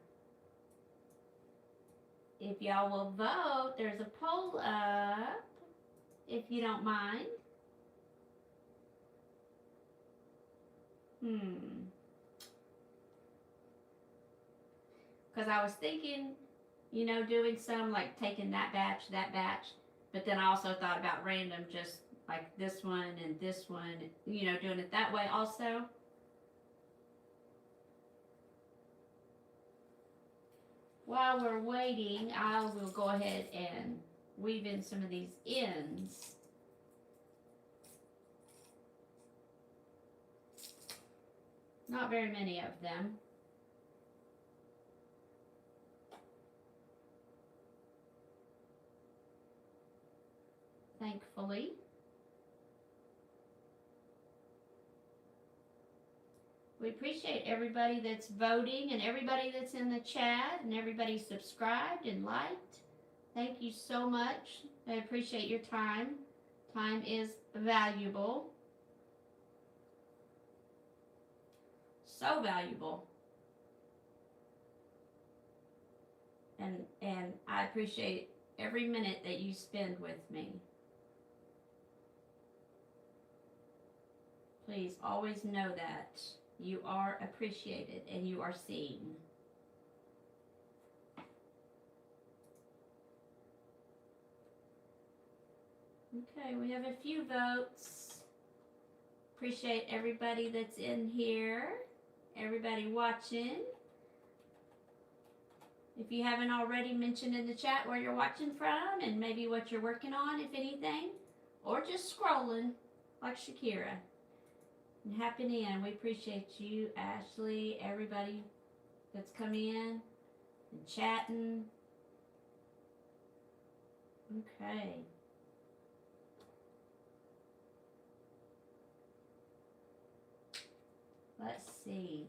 if y'all will vote, there's a poll up, if you don't mind. Because I was thinking, you know, doing some, like taking that batch, but then I also thought about random, just like this one and this one, you know, doing it that way also. While we're waiting, I will go ahead and weave in some of these ends. Not very many of them. Thankfully. We appreciate everybody that's voting and everybody that's in the chat and everybody subscribed and liked. Thank you so much. I appreciate your time. Time is valuable. So valuable. And I appreciate every minute that you spend with me. Please always know that you are appreciated and you are seen. Okay, we have a few votes. Appreciate everybody that's in here, everybody watching. If you haven't already, mentioned in the chat where you're watching from and maybe what you're working on, if anything, or just scrolling like Shakira. And hopping in, we appreciate you, Ashley, everybody that's come in and chatting. Okay. Let's see.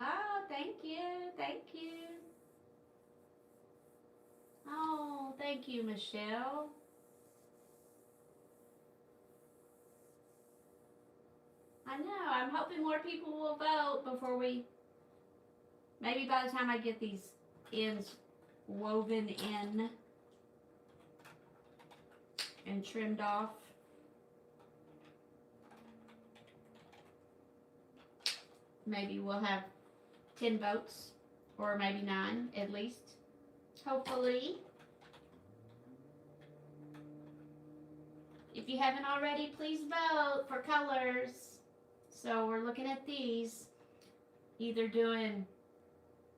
Oh, thank you, thank you. Oh, thank you, Michelle. I know, I'm hoping more people will vote before we, maybe by the time I get these ends woven in and trimmed off. Maybe we'll have 10 votes, or maybe 9 at least. Hopefully. If you haven't already, please vote for colors. So we're looking at these. Either doing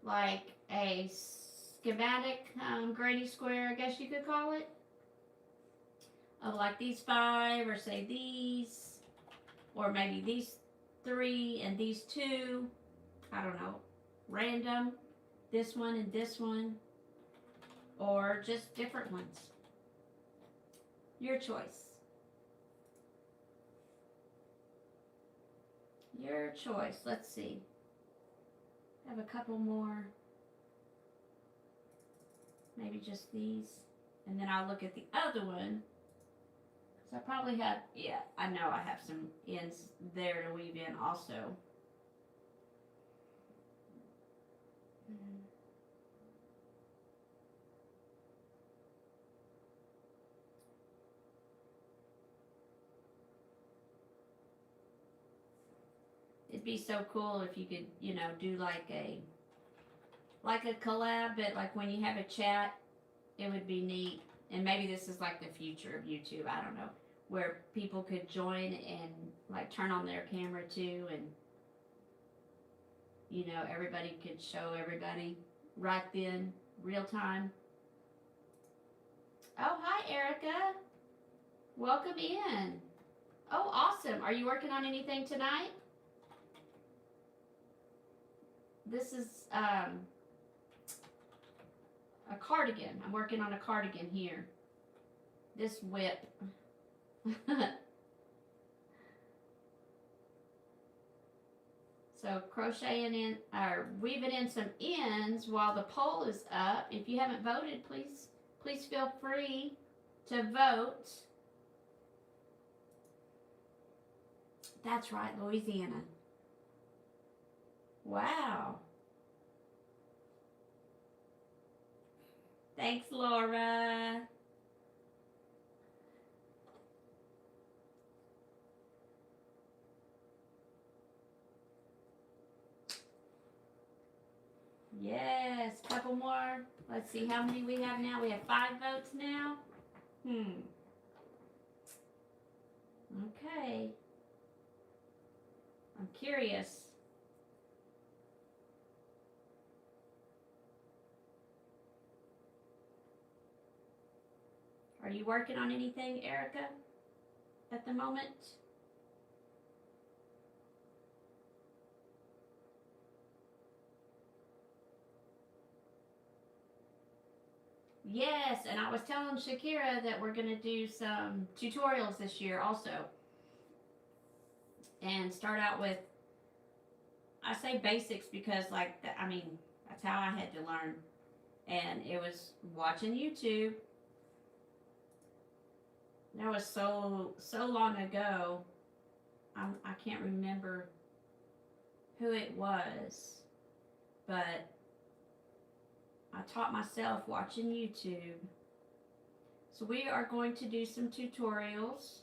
like a schematic granny square, I guess you could call it. Of like these 5, or say these. Or maybe these 3 and these 2. I don't know. Random. This one and this one. Or just different ones. Your choice. Your choice. Let's see. I have a couple more. Maybe just these. And then I'll look at the other one. Because I probably have, yeah, I know I have some ends there to weave in also. It'd be so cool if you could, you know, do like a collab, but like when you have a chat, it would be neat. And maybe this is like the future of YouTube, I don't know, where people could join and like turn on their camera too, and you know, everybody could show everybody right then real time. Oh, hi, Erica. Welcome in. Oh, awesome. Are you working on anything tonight? This is a cardigan. I'm working on a cardigan here. This whip. So crocheting in, or weaving in some ends while the poll is up. If you haven't voted, please feel free to vote. That's right, Louisiana. Wow. Thanks, Laura. Yes, couple more. Let's see how many we have now. We have 5 votes now. Okay. I'm curious. Are you working on anything, Erica, at the moment? Yes, and I was telling Shakira that we're going to do some tutorials this year also. And start out with, I say basics because I mean, that's how I had to learn. And it was watching YouTube. That was so long ago. I can't remember who it was, but I taught myself watching YouTube. So we are going to do some tutorials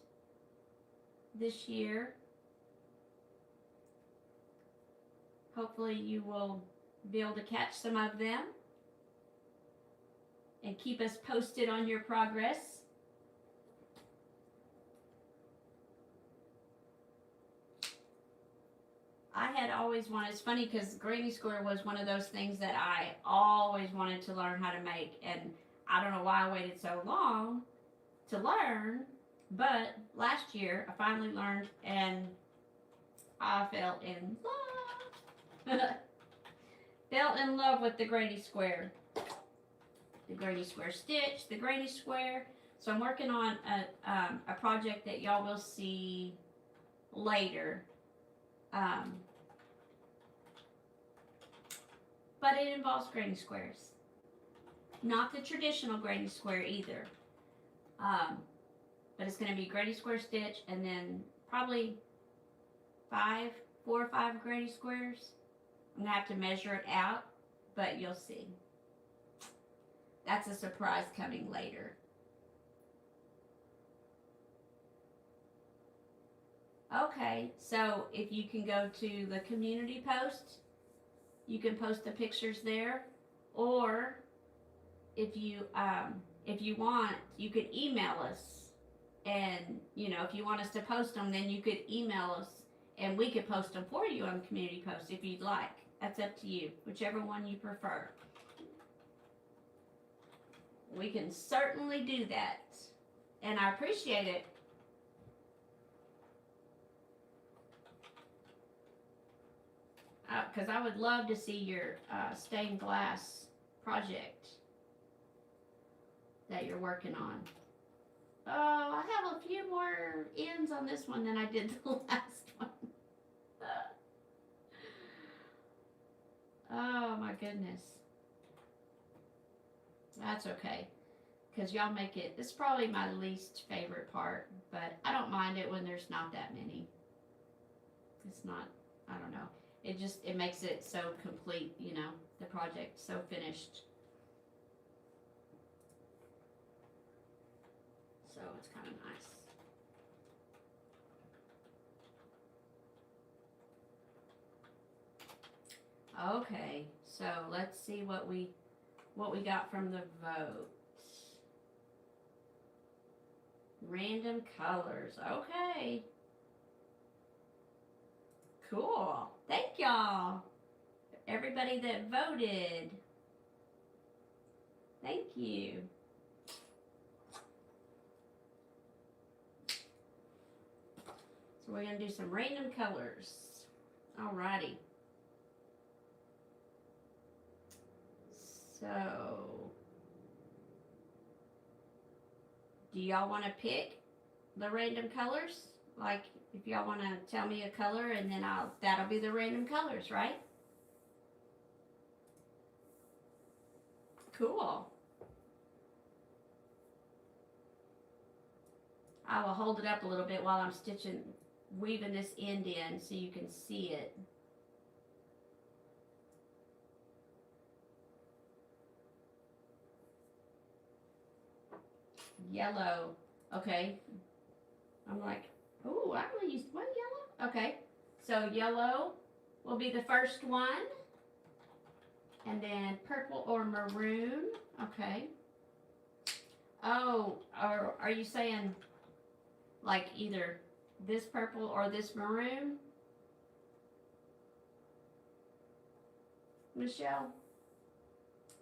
this year. Hopefully you will be able to catch some of them and keep us posted on your progress. I had always wanted, it's funny because granny square was one of those things that I always wanted to learn how to make, and I don't know why I waited so long to learn, but last year I finally learned and I fell in love. Fell in love with the granny square. The granny square stitch, the granny square. So I'm working on a project that y'all will see later. But it involves granny squares. Not the traditional granny square either. But it's going to be granny square stitch and then probably 4 or 5 granny squares. I'm going to have to measure it out, but you'll see. That's a surprise coming later. Okay, so if you can go to the community post, you can post the pictures there, or if you want, you could email us, and if you want us to post them, then you could email us, and we could post them for you on community post if you'd like. That's up to you, whichever one you prefer. We can certainly do that, and I appreciate it. Because I would love to see your stained glass project that you're working on. Oh, I have a few more ends on this one than I did the last one. Oh my goodness. That's okay. Because y'all make it, it's probably my least favorite part, but I don't mind it when there's not that many. It's not, I don't know. It makes it so complete, the project so finished. So it's kind of nice. Okay, so let's see what we got from the vote. Random colors. Okay. Cool. Thank y'all. Everybody that voted. Thank you. So we're going to do some random colors. Alrighty. So, do y'all want to pick the random colors? Like, if y'all want to tell me a color and then that'll be the random colors, right? Cool. I will hold it up a little bit while I'm weaving this end in so you can see it. Yellow. Okay. I'm like, oh, I really used what, yellow? Okay. So yellow will be the first one. And then purple or maroon. Okay. Oh, are you saying like either this purple or this maroon? Michelle?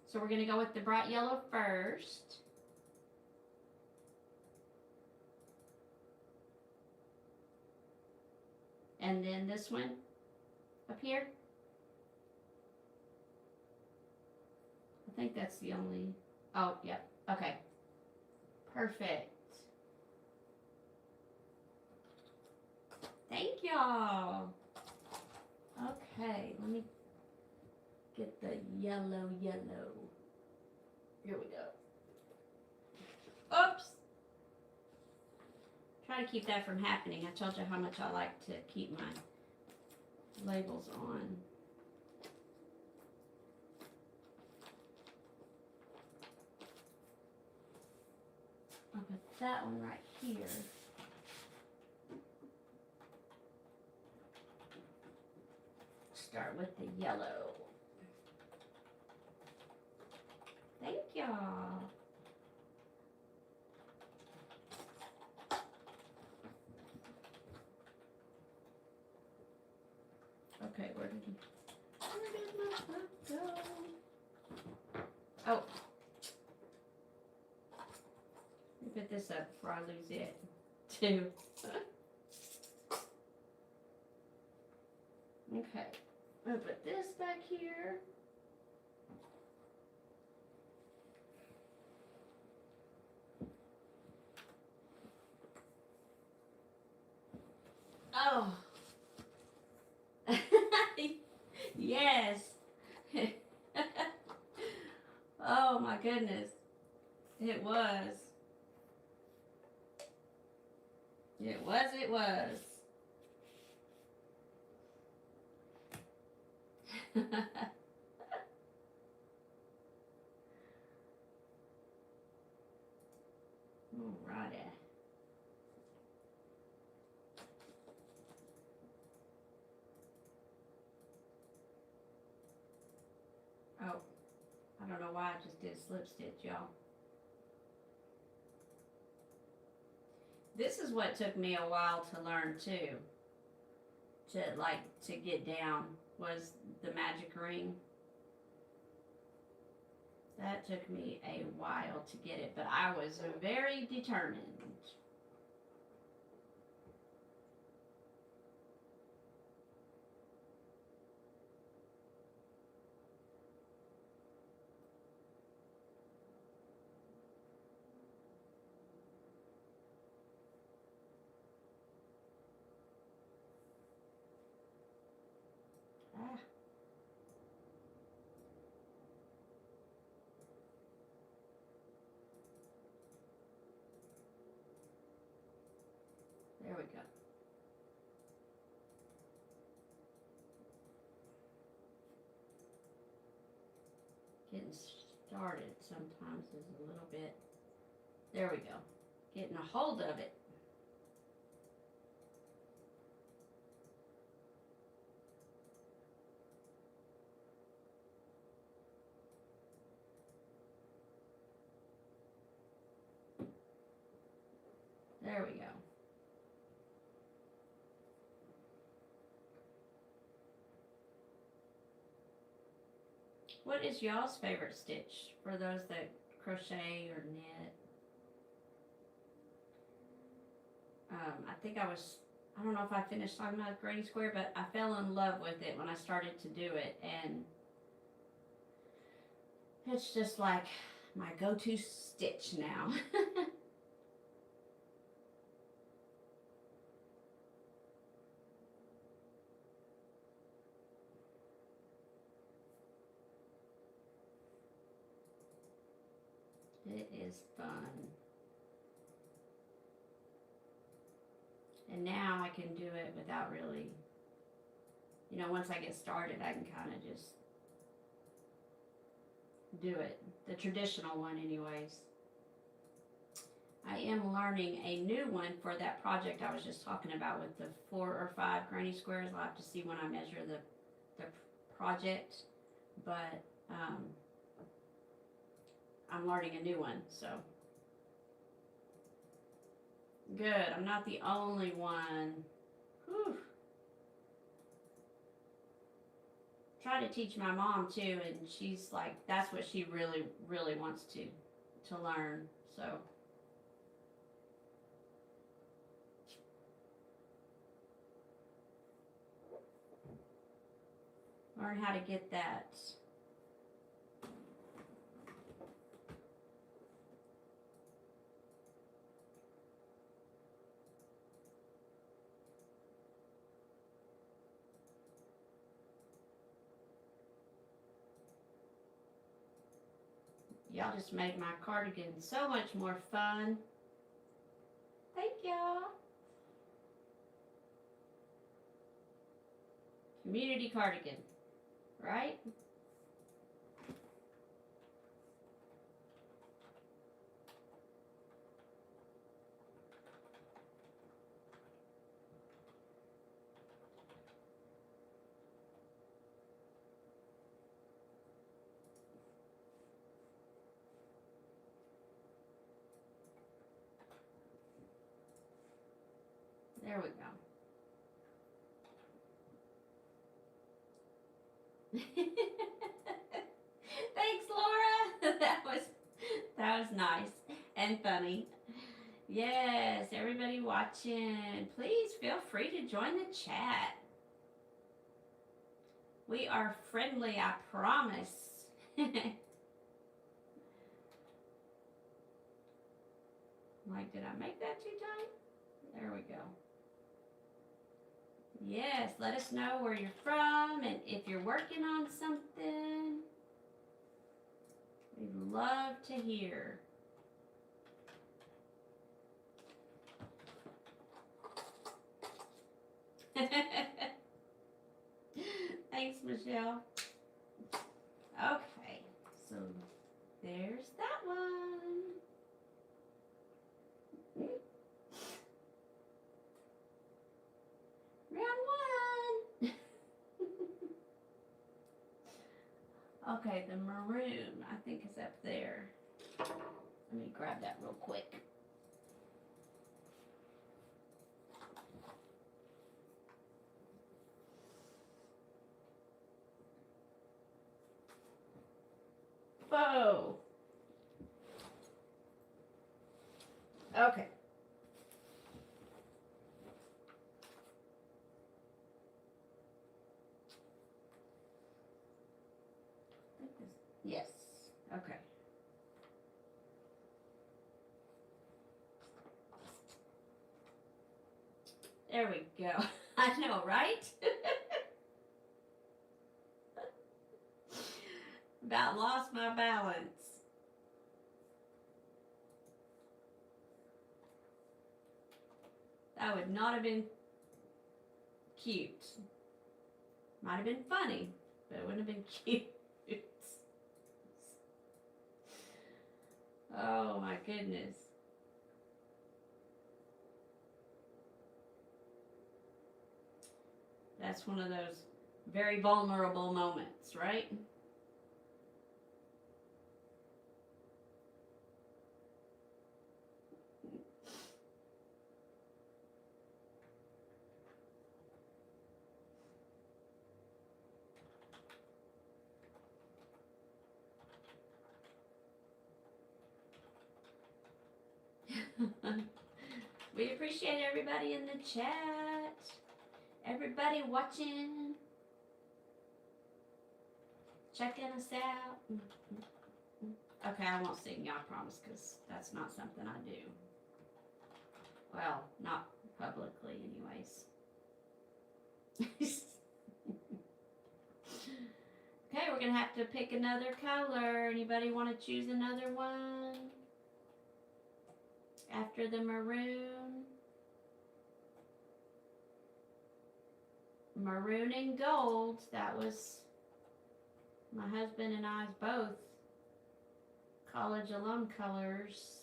So we're going to go with the bright yellow first. And then this one up here. I think that's the only, oh, yep, okay. Perfect. Thank y'all. Okay, let me get the yellow. Here we go. Oops. Try to keep that from happening. I told you how much I like to keep my labels on. I'll put that one right here. Start with the yellow. Thank y'all. Okay, where did my book go? Oh. Let me put this up before I lose it, too. Okay. I'm gonna put this back here. Oh. Yes. Oh my goodness. It was. It was. Alrighty. Oh, I don't know why I just did a slip stitch, y'all. This is what took me a while to learn too. To get down was the magic ring. That took me a while to get it, but I was very determined. Ah. There we go. Getting started sometimes is a little bit, there we go. Getting a hold of it. There we go. What is y'all's favorite stitch for those that crochet or knit. I don't know if I finished talking about Granny Square, but I fell in love with it when I started to do it, and it's just like my go-to stitch now. It is fun. And now I can do it without really, you know, once I get started, I can kind of just do it. The traditional one anyways. I am learning a new one for that project I was just talking about with the 4 or 5 granny squares. I'll have to see when I measure the project, but I'm learning a new one, so good. I'm not the only one. Whew. Try to teach my mom too, and she's like, that's what she really, really wants to learn. So learn how to get that. Y'all just made my cardigan so much more fun. Thank y'all. Community Cardigan, right? There we go. Thanks, Laura. That was nice and funny. Yes, everybody watching, please feel free to join the chat. We are friendly, I promise. Like, did I make that too tight? There we go. Yes, let us know where you're from and if you're working on something. We'd love to hear. Thanks, Michelle. Okay, so there's that one. Round 1. Okay, the maroon, I think, is up there. Let me grab that real quick. Whoa. Okay. Yes. Okay. There we go. I know, right? About lost my balance. That would not have been cute. Might have been funny, but it wouldn't have been cute. Oh my goodness. That's one of those very vulnerable moments, right? We appreciate everybody in the chat. Everybody watching. Checking us out. Okay, I won't sing y'all, I promise, because that's not something I do. Well, not publicly anyways. Okay, we're going to have to pick another color. Anybody want to choose another one? After the maroon. Maroon and gold. That was my husband and I's both college alum colors.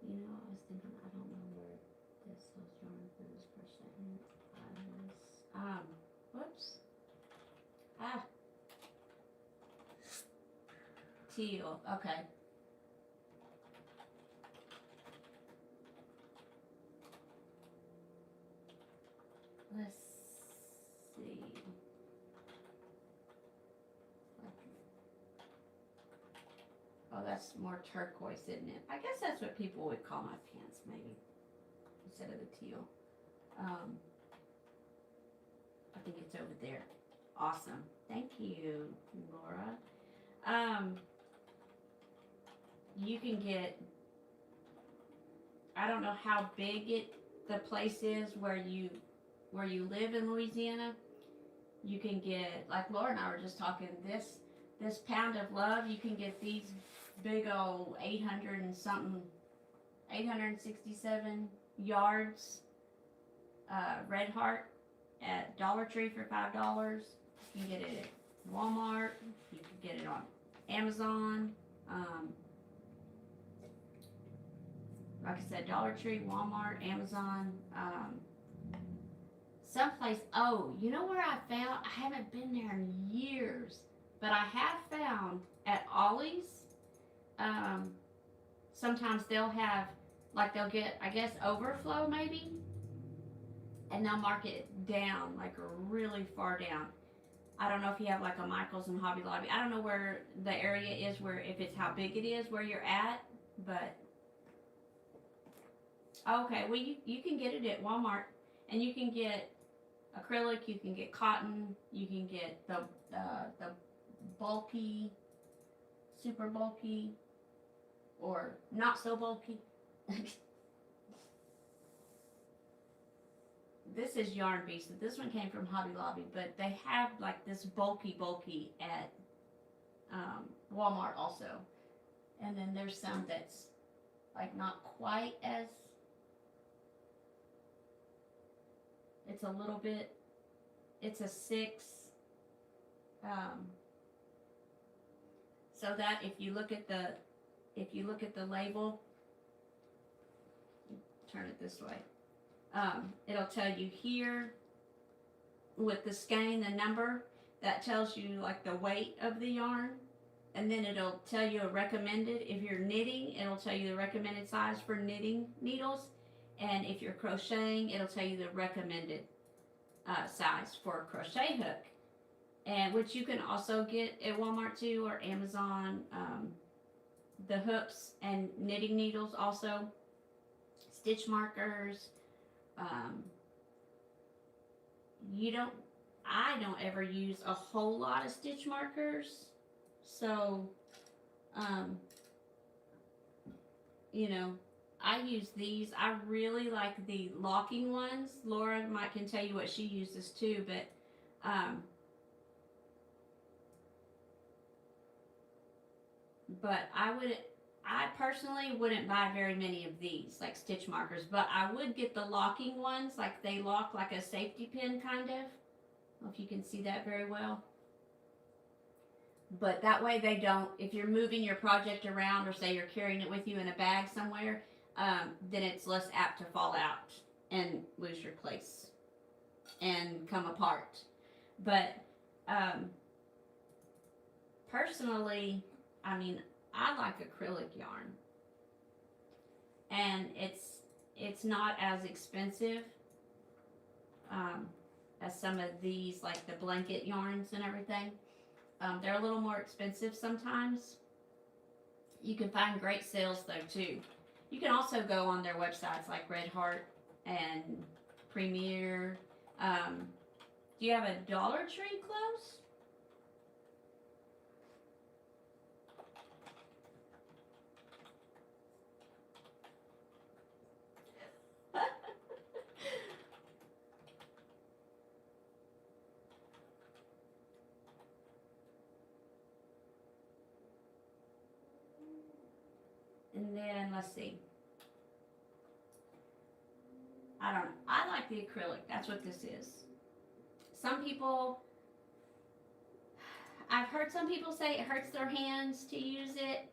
You know, I was thinking, I don't know where this was yarn for this person. Whoops. Teal, okay. Let's see. Oh, that's more turquoise, isn't it? I guess that's what people would call my pants, maybe, instead of the teal. I think it's over there. Awesome. Thank you, Laura. You can get, I don't know how big the place is where you live in Louisiana. You can get, like Laura and I were just talking, this pound of love, you can get these big old 867 yards red heart at Dollar Tree for $5. You can get it at Walmart. You can get it on Amazon. Like I said, Dollar Tree, Walmart, Amazon. Someplace, oh, you know where I found, I haven't been there in years, but I have found at Ollie's, sometimes they'll have, like they'll get, I guess, overflow maybe, and they'll mark it down, like really far down. I don't know if you have like a Michael's and Hobby Lobby. I don't know where the area is, where if it's how big it is where you're at, but okay, well you can get it at Walmart, and you can get acrylic, you can get cotton, you can get the bulky, super bulky, or not so bulky. This is Yarn Beast. This one came from Hobby Lobby, but they have like this bulky at Walmart also. And then there's some that's like not quite as, it's a little bit, it's a 6. So that if you look at the label, turn it this way. It'll tell you here with the skein, the number, that tells you like the weight of the yarn. And then it'll tell you a recommended, if you're knitting, it'll tell you the recommended size for knitting needles. And if you're crocheting, it'll tell you the recommended size for a crochet hook. And which you can also get at Walmart too, or Amazon. The hooks and knitting needles also. Stitch markers. I don't ever use a whole lot of stitch markers, so you know, I use these. I really like the locking ones. Laura can tell you what she uses too, but I personally wouldn't buy very many of these, like stitch markers, but I would get the locking ones, like they lock like a safety pin kind of. I don't know if you can see that very well. But that way they don't, if you're moving your project around, or say you're carrying it with you in a bag somewhere, then it's less apt to fall out and lose your place and come apart. But personally, I mean, I like acrylic yarn, and it's not as expensive as some of these, like the blanket yarns and everything. They're a little more expensive sometimes. You can find great sales though too. You can also go on their websites like Red Heart and Premier. Do you have a Dollar Tree close? And then let's see. I don't know. I like the acrylic. That's what this is. Some people, I've heard some people say it hurts their hands to use it.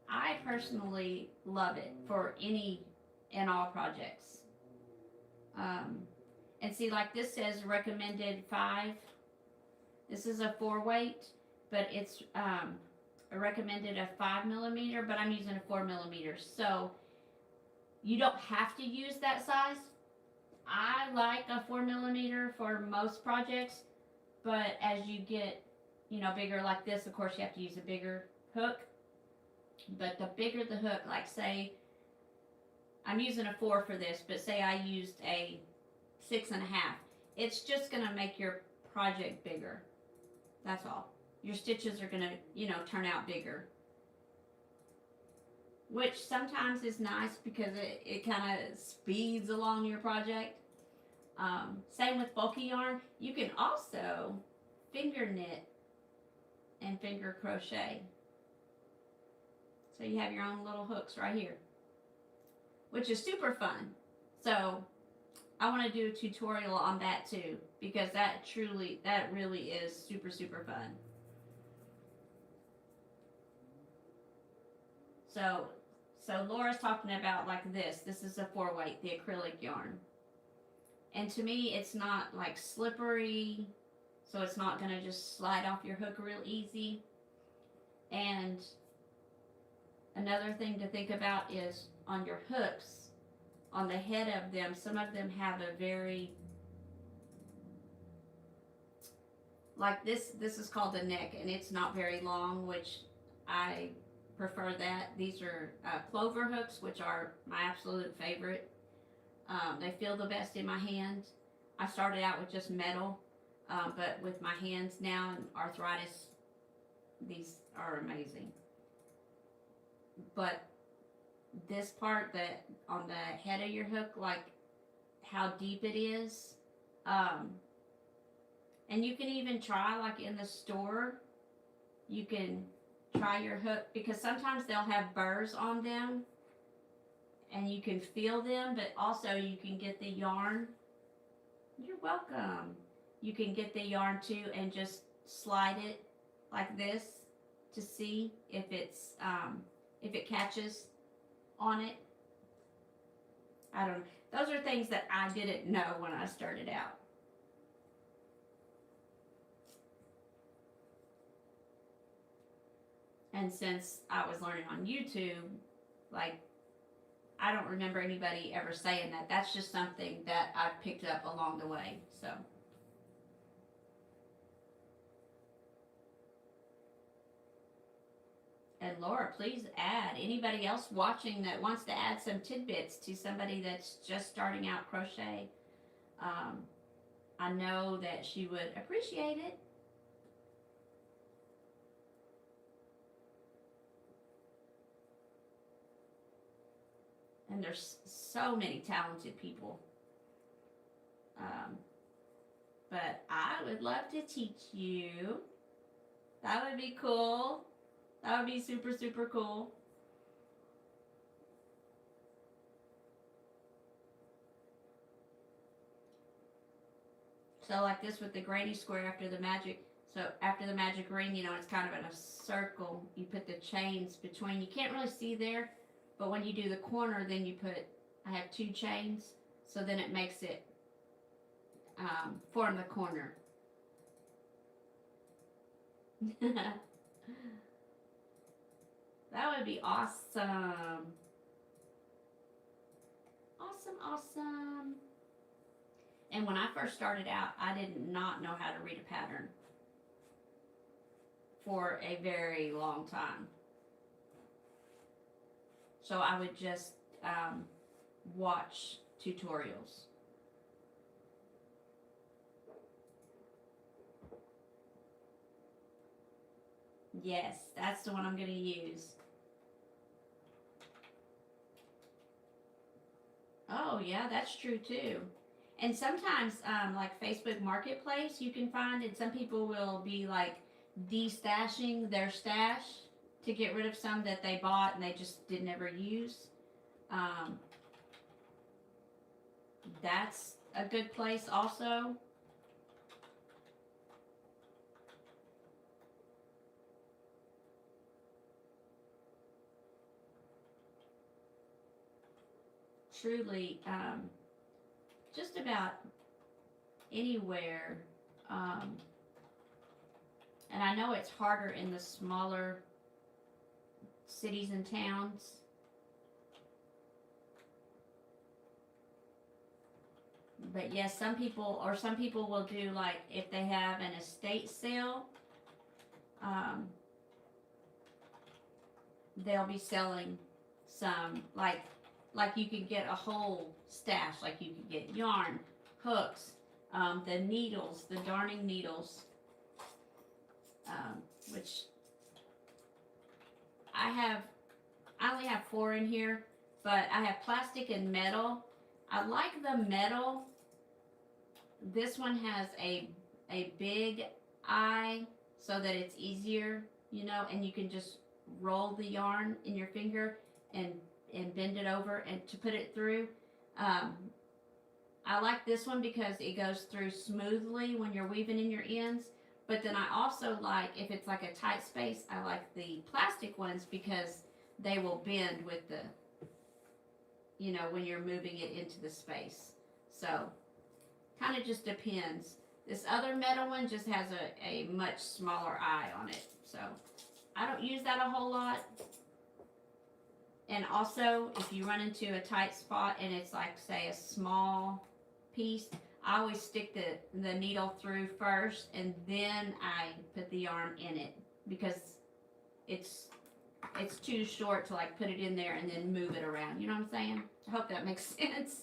I personally love it for any and all projects. And see, like this says recommended 5. This is a 4 weight, but it's recommended a 5 millimeter, but I'm using a 4 millimeter. So you don't have to use that size. I like a 4 millimeter for most projects, but as you get, you know, bigger like this, of course you have to use a bigger hook. But the bigger the hook, like say, I'm using a 4 for this, but say I used a 6.5, it's just gonna make your project bigger. That's all. Your stitches are gonna, you know, turn out bigger. Which sometimes is nice because it kind of speeds along your project. Same with bulky yarn. You can also finger knit and finger crochet. So you have your own little hooks right here, which is super fun. So I want to do a tutorial on that too, because that really is super, super fun. So Laura's talking about like this. This is a 4 weight, the acrylic yarn. And to me, it's not like slippery, so it's not gonna just slide off your hook real easy. And another thing to think about is on your hooks, on the head of them, some of them have a very, like this is called the neck, and it's not very long, which I prefer that. These are clover hooks, which are my absolute favorite. They feel the best in my hand. I started out with just metal, but with my hands now and arthritis, these are amazing. But this part that on the head of your hook, like how deep it is, and you can even try, like in the store, you can try your hook, because sometimes they'll have burrs on them and you can feel them, but also you can get the yarn. You're welcome. You can get the yarn too and just slide it like this to see if it's if it catches on it. I don't know. Those are things that I didn't know when I started out. And since I was learning on YouTube, like, I don't remember anybody ever saying that. That's just something that I've picked up along the way, so. And Laura, please add anybody else watching that wants to add some tidbits to somebody that's just starting out crochet. I know that she would appreciate it. And there's so many talented people. But I would love to teach you. That would be cool. That would be super, super cool. So like this with the granny square after the magic. So after the magic ring, you know, it's kind of in a circle. You put the chains between. You can't really see there, but when you do the corner, then you put, I have 2 chains. So then it makes it form the corner. That would be awesome. Awesome, awesome. And when I first started out, I did not know how to read a pattern for a very long time. So I would just watch tutorials. Yes, that's the one I'm going to use. Oh, yeah, that's true too. And sometimes, like Facebook Marketplace, you can find, and some people will be like destashing their stash to get rid of some that they bought and they just didn't ever use. That's a good place also. Truly, just about anywhere. And I know it's harder in the smaller cities and towns. But yes, some people will do, like, if they have an estate sale, they'll be selling some, like you could get a whole stash, like you could get yarn, hooks, the needles, the darning needles, which I only have 4 in here, but I have plastic and metal. I like the metal. This one has a big eye so that it's easier, you know, and you can just roll the yarn in your finger and bend it over and to put it through. I like this one because it goes through smoothly when you're weaving in your ends. But then I also like, if it's like a tight space, I like the plastic ones because they will bend with the, you know, when you're moving it into the space. So, kind of just depends. This other metal one just has a much smaller eye on it. So, I don't use that a whole lot. And also, if you run into a tight spot and it's like, say, a small piece, I always stick the needle through first and then I put the yarn in it because it's too short to like put it in there and then move it around. You know what I'm saying? I hope that makes sense.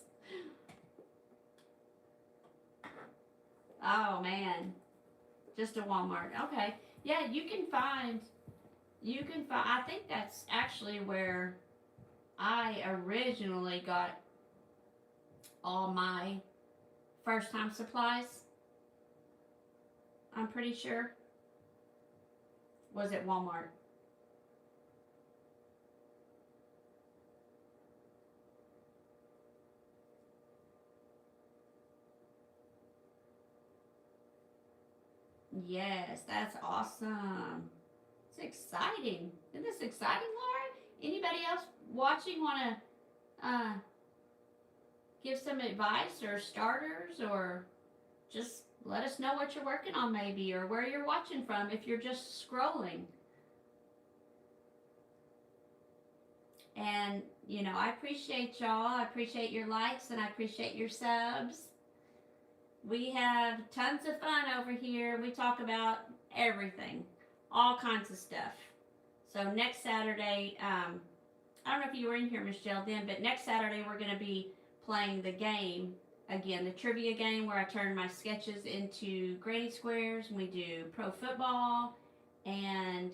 Oh man, just a Walmart. Okay, yeah, you can find. I think that's actually where I originally got all my first time supplies. I'm pretty sure. Was it Walmart? Yes, that's awesome. It's exciting. Isn't this exciting, Laura? Anybody else watching want to give some advice or starters, or just let us know what you're working on maybe, or where you're watching from if you're just scrolling. And, you know, I appreciate y'all. I appreciate your likes and I appreciate your subs. We have tons of fun over here. We talk about everything, all kinds of stuff. So next Saturday, I don't know if you were in here, Michelle, then, but next Saturday we're going to be playing the game again, the trivia game where I turn my sketches into granny squares, and we do pro football and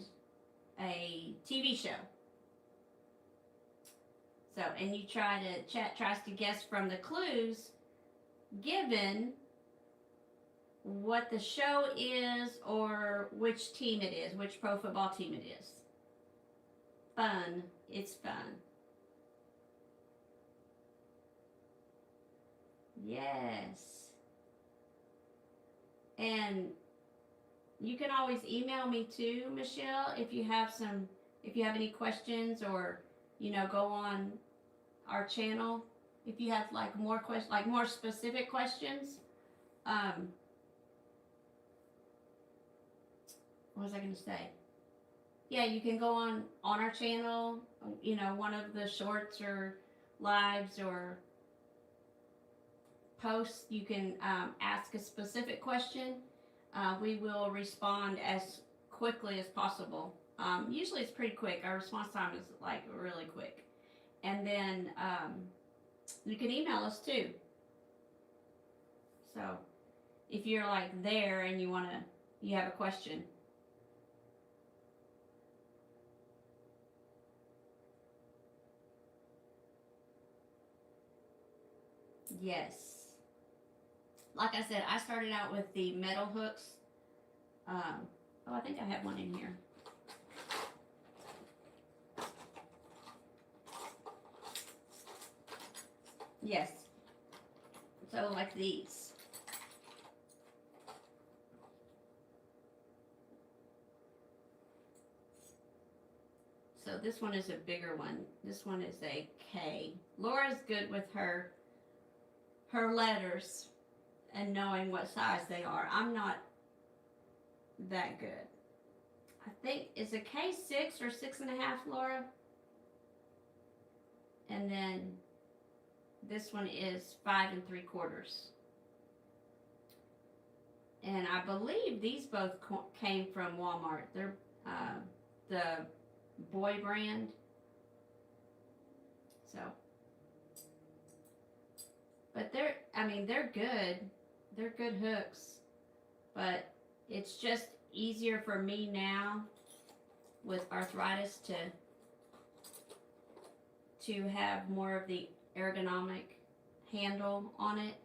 a TV show. So, and you chat tries to guess from the clues given what the show is or which team it is, which pro football team it is. Fun. It's fun. Yes. And you can always email me too, Michelle, if you have any questions, or, you know, go on our channel if you have like more questions, like more specific questions. What was I going to say? yeah, you can go on our channel, you know, one of the shorts or lives or posts. You can ask a specific question. We will respond as quickly as possible. Usually it's pretty quick. Our response time is like really quick. And then you can email us too. So if you're like there and you have a question. Yes. Like I said, I started out with the metal hooks. Oh, I think I have one in here. Yes. So like these. So this one is a bigger one. This one is a K. Laura's good with her letters and knowing what size they are. I'm not that good. I think it's a K6 or 6.5, Laura. And then this one is 5 3/4. And I believe these both came from Walmart. They're the Boy brand. So, but they're good. They're good hooks. But it's just easier for me now with arthritis to have more of the ergonomic handle on it.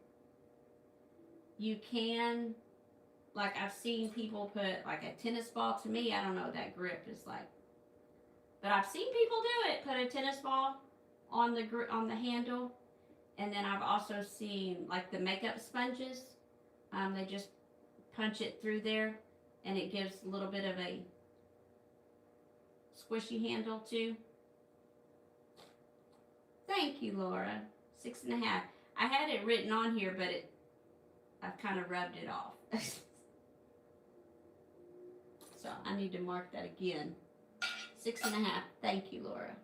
You can, like I've seen people put like a tennis ball. To me, I don't know, that grip is like, but I've seen people do it, put a tennis ball on the handle. And then I've also seen like the makeup sponges. They just punch it through there and it gives a little bit of a squishy handle too. Thank you, Laura. 6.5. I had it written on here, but I've kind of rubbed it off. So I need to mark that again. 6.5. Thank you, Laura.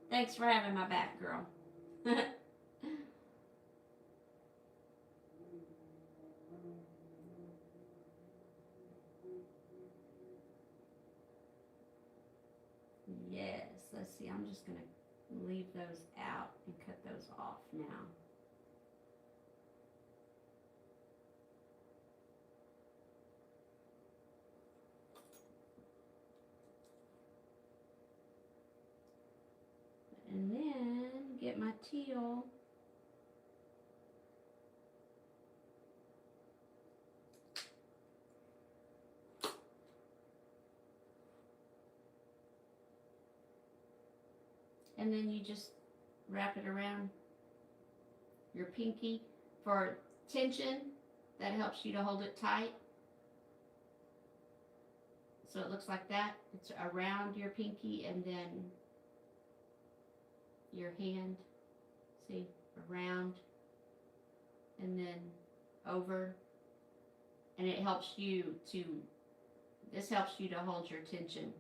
Thanks for having my back, girl. Yes, let's see. I'm just going to leave those out and cut those off now. And then get my teal. And then you just wrap it around your pinky for tension. That helps you to hold it tight. So it looks like that. It's around your pinky and then your hand. See, around and then over. And it helps you this helps you to hold your tension.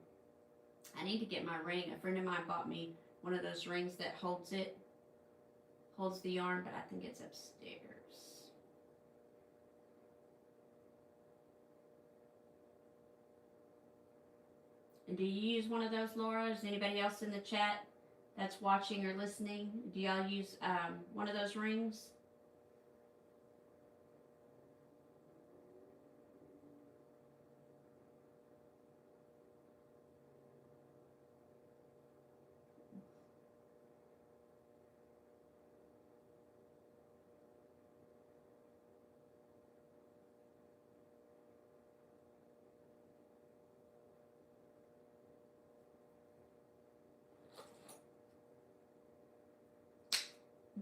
I need to get my ring. A friend of mine bought me one of those rings that holds the yarn, but I think it's upstairs. And do you use one of those, Laura? Is anybody else in the chat that's watching or listening? Do y'all use one of those rings?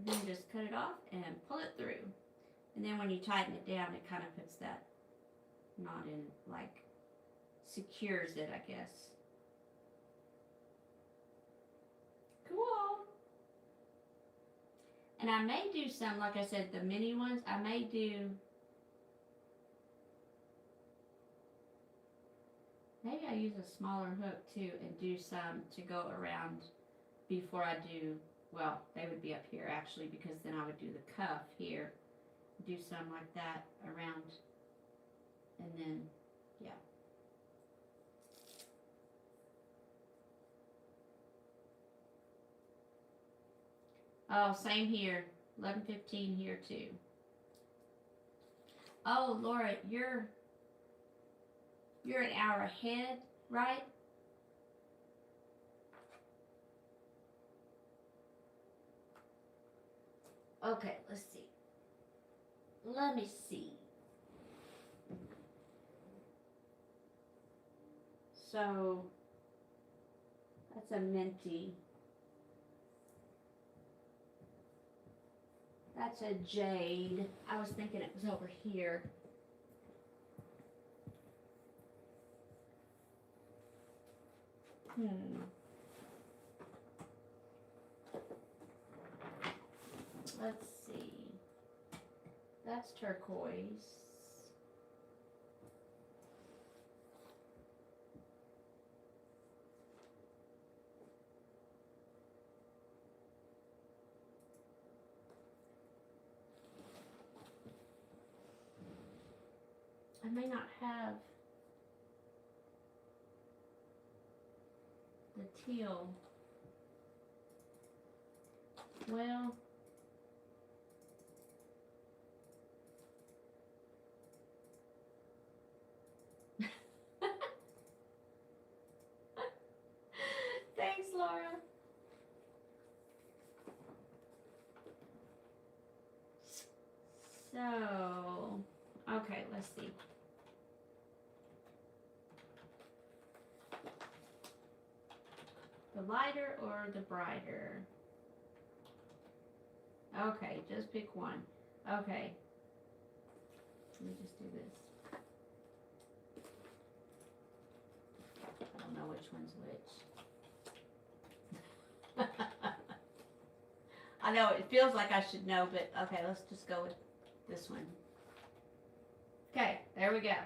Then just cut it off and pull it through. And then when you tighten it down, it kind of puts that knot in, like secures it, I guess. Cool. And I may do some, like I said, the mini ones, I may do, maybe I use a smaller hook too and do some to go around before I do, well, they would be up here actually, because then I would do the cuff here, do some like that around, and then, yeah. Oh, same here, 11:15 here too. Oh, Laura, you're an hour ahead, right? Okay, let's see. Let me see. So, that's a minty. That's a jade. I was thinking it was over here. Let's see. That's turquoise. I may not have the teal. Well, thanks, Laura. So, okay, let's see. The lighter or the brighter? Okay, just pick one. Okay. Let me just do this. I don't know which one's which. I know, it feels like I should know, but okay, let's just go with this one. Okay, there we go.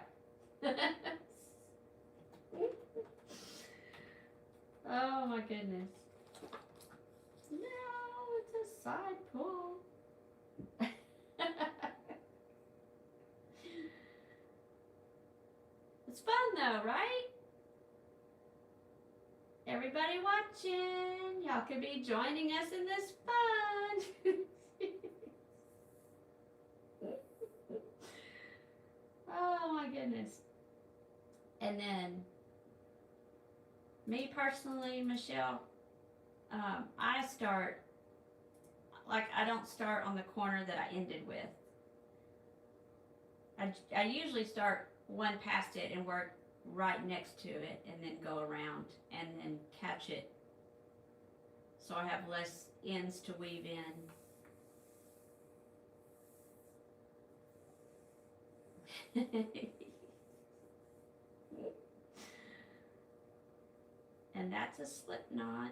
Oh my goodness. No, it's a side pull. It's fun though, right? Everybody watching, y'all could be joining us in this fun. Oh my goodness. And then me personally, Michelle, I start, like I don't start on the corner that I ended with. I usually start one past it and work right next to it and then go around and then catch it. So I have less ends to weave in. And that's a slip knot.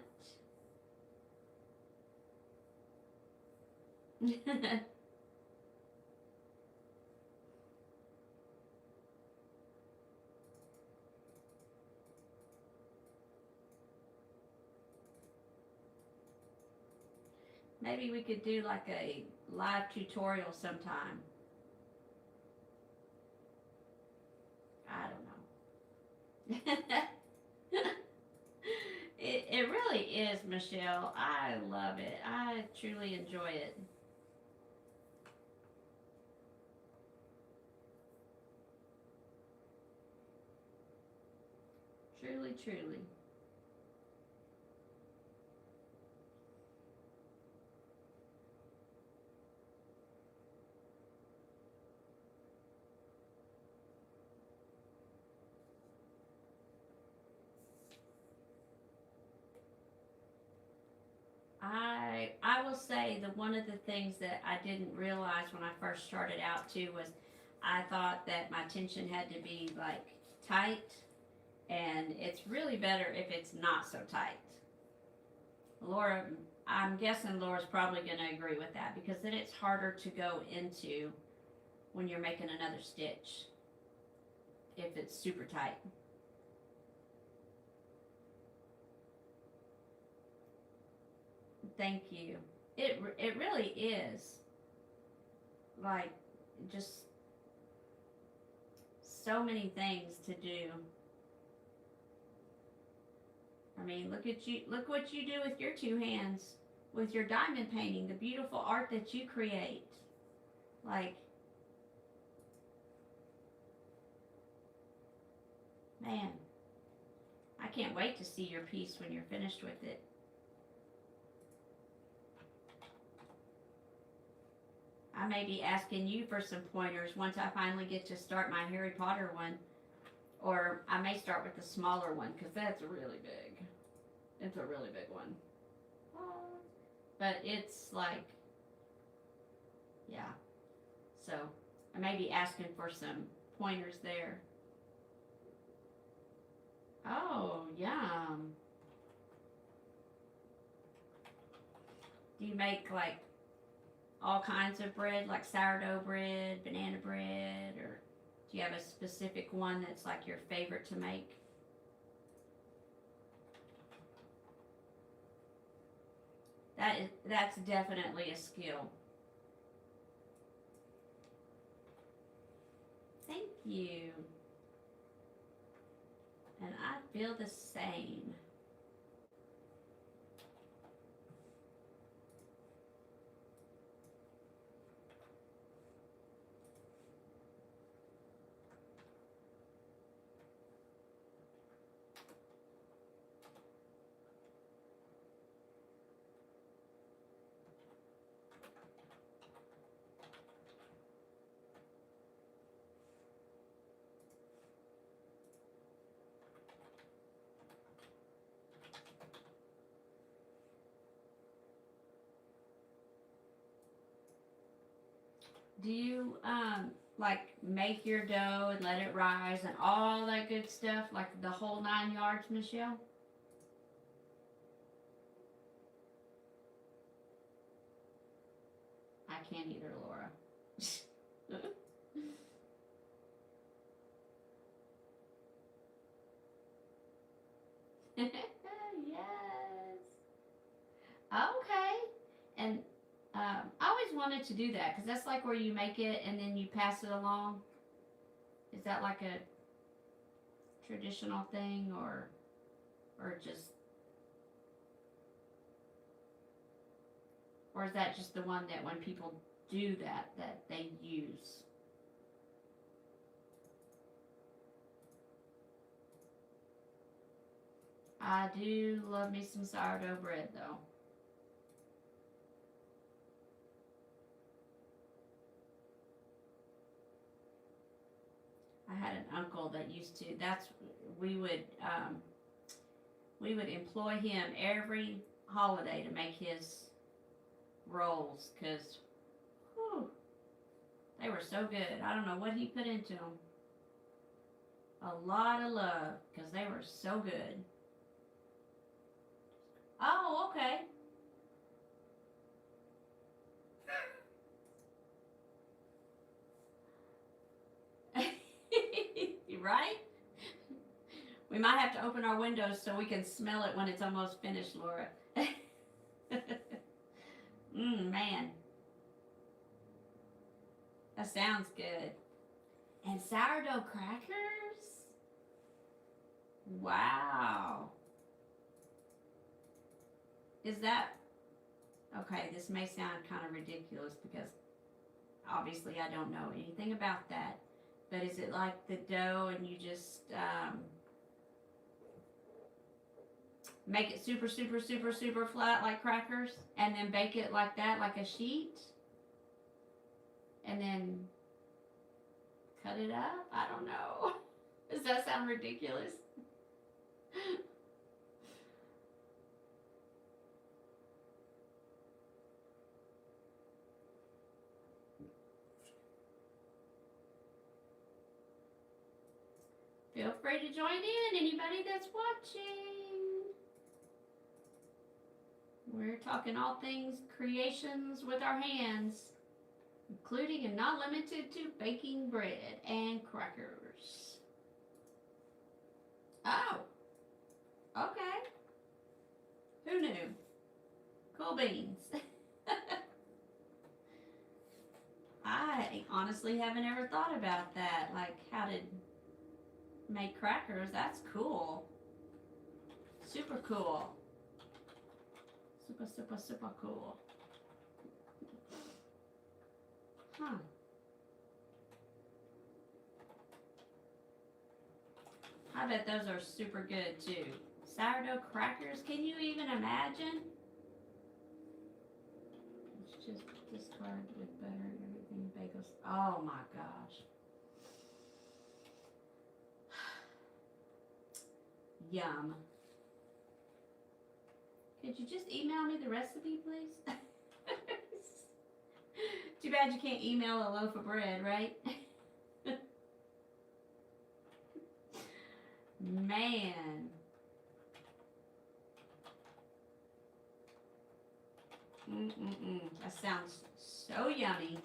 Maybe we could do like a live tutorial sometime. I don't know. It really is, Michelle. I love it. I truly enjoy it. Truly, truly. I will say that one of the things that I didn't realize when I first started out too was I thought that my tension had to be like tight, and it's really better if it's not so tight. Laura, I'm guessing Laura's probably going to agree with that, because then it's harder to go into when you're making another stitch if it's super tight. Thank you. It really is. Like, just so many things to do. I mean, look at you. Look what you do with your two hands, with your diamond painting, the beautiful art that you create. Like, man, I can't wait to see your piece when you're finished with it. I may be asking you for some pointers once I finally get to start my Harry Potter one. Or I may start with the smaller one because that's really big. It's a really big one. But it's like, yeah. So I may be asking for some pointers there. Oh, yum. Do you make like all kinds of bread, like sourdough bread, banana bread, or do you have a specific one that's like your favorite to make? That's definitely a skill. Thank you. And I feel the same. Do you like make your dough and let it rise and all that good stuff, like the whole 9 yards, Michelle? I can't either, Laura. Yes. Okay. And I always wanted to do that because that's like where you make it and then you pass it along. Is that like a traditional thing or just, or is that just the one that when people do that they use? I do love me some sourdough bread though. I had an uncle that used to, we would employ him every holiday to make his rolls because they were so good. I don't know what he put into them. A lot of love because they were so good. Oh, okay. Right? We might have to open our windows so we can smell it when it's almost finished, Laura. Man. That sounds good. And sourdough crackers? Wow. Is that, okay, this may sound kind of ridiculous because obviously I don't know anything about that. But is it like the dough and you just make it super, super, super, super flat like crackers and then bake it like that, like a sheet? And then cut it up? I don't know. Does that sound ridiculous? Feel free to join in, anybody that's watching. We're talking all things creations with our hands, including and not limited to baking bread and crackers. Oh, okay. Who knew? Cool beans. I honestly haven't ever thought about that. Like how to make crackers. That's cool. Super cool. Super, super, super cool. Huh. I bet those are super good too. Sourdough crackers, can you even imagine? It's just discard with butter and everything, bagels. Oh my gosh. Yum. Could you just email me the recipe, please? Too bad you can't email a loaf of bread, right? Man. That sounds so yummy.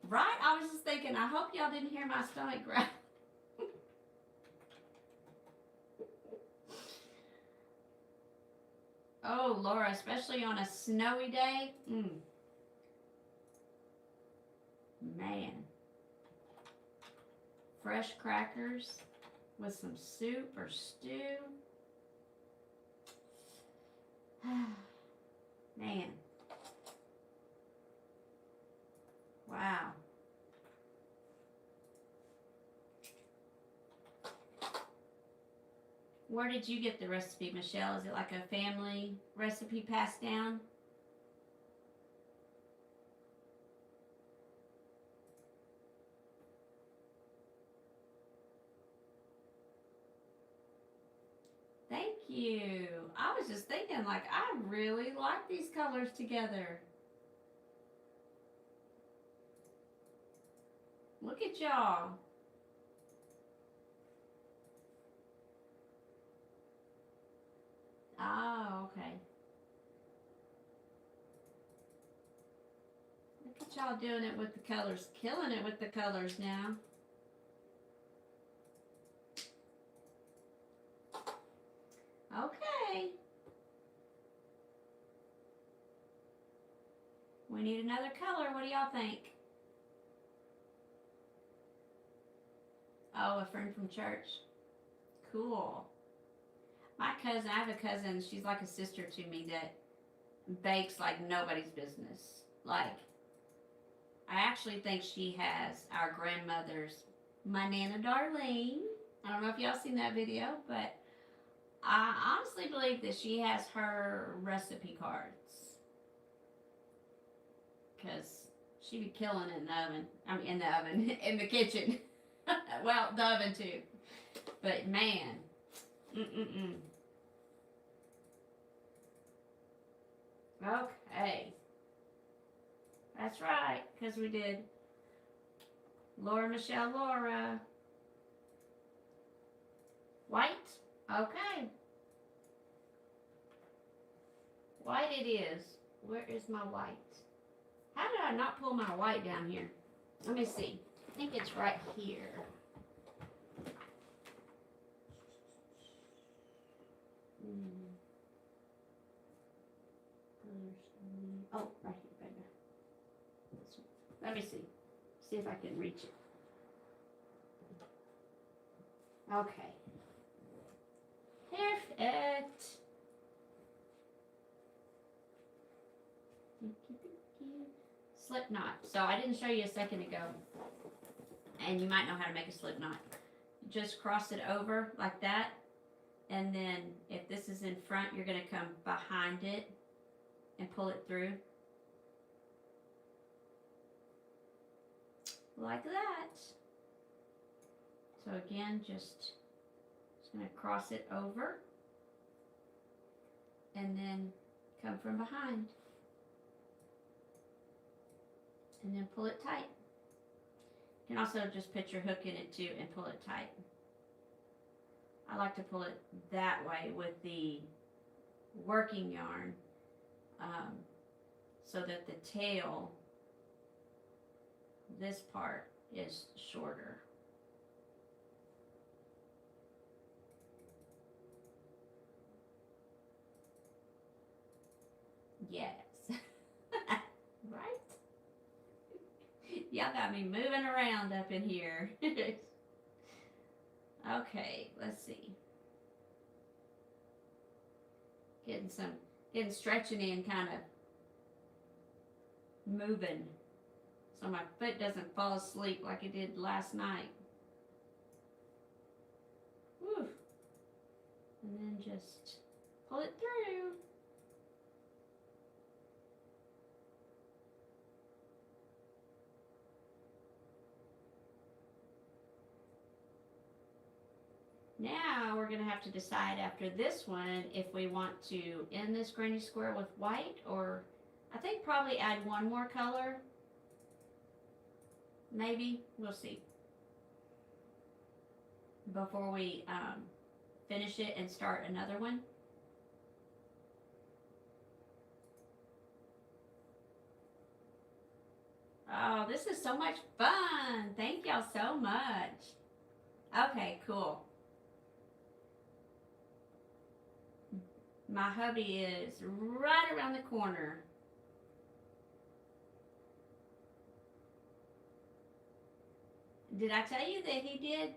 Right? I was just thinking, I hope y'all didn't hear my stomach growl. Oh, Laura, especially on a snowy day. Man. Fresh crackers with some soup or stew. Man. Wow. Where did you get the recipe, Michelle? Is it like a family recipe passed down? Thank you. I was just thinking, like, I really like these colors together. Look at y'all. Oh, okay. Look at y'all doing it with the colors. Killing it with the colors now. Okay. We need another color. What do y'all think? Oh, a friend from church. Cool. My cousin, I have a cousin, she's like a sister to me that bakes like nobody's business. Like, I actually think she has our grandmother's, my Nana Darlene. I don't know if y'all seen that video, but I honestly believe that she has her recipe cards. Because she be killing it in the oven. I mean, in the oven, in the kitchen. Well, the oven too. But man, Okay. That's right, because we did Laura, Michelle, Laura. White? Okay. White it is. Where is my white? How did I not pull my white down here? Let me see. I think it's right here. Oh, right here, baby. Let me see. See if I can reach it. Okay. Perfect. Slip knot. So I didn't show you a second ago. And you might know how to make a slip knot. Just cross it over like that. And then if this is in front, you're going to come behind it and pull it through. Like that. So again, just going to cross it over. And then come from behind. And then pull it tight. You can also just put your hook in it too and pull it tight. I like to pull it that way with the working yarn so that the tail, this part, is shorter. Yes. Right? Y'all got me moving around up in here. Okay, let's see. Getting stretching in, kind of moving, so my foot doesn't fall asleep like it did last night. Whew. And then just pull it through. Now we're going to have to decide after this one if we want to end this granny square with white, or I think probably add one more color. Maybe. We'll see. Before we finish it and start another one. Oh, this is so much fun. Thank y'all so much. Okay, cool. My hubby is right around the corner. Did I tell you that he did?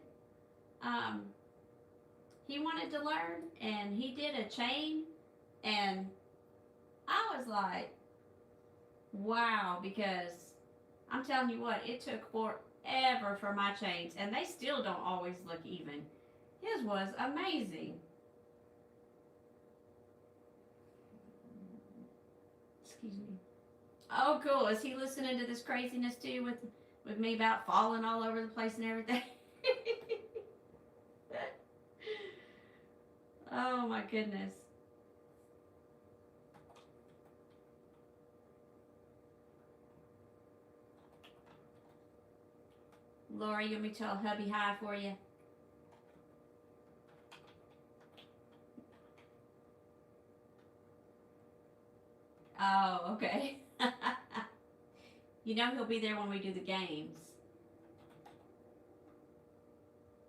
He wanted to learn, and he did a chain, and I was like, wow, because I'm telling you what, it took forever for my chains, and they still don't always look even. His was amazing. Excuse me. Oh, cool. Is he listening to this craziness too with me about falling all over the place and everything? Oh my goodness. Laura, you want me to tell hubby hi for you? Oh, okay. You know he'll be there when we do the games.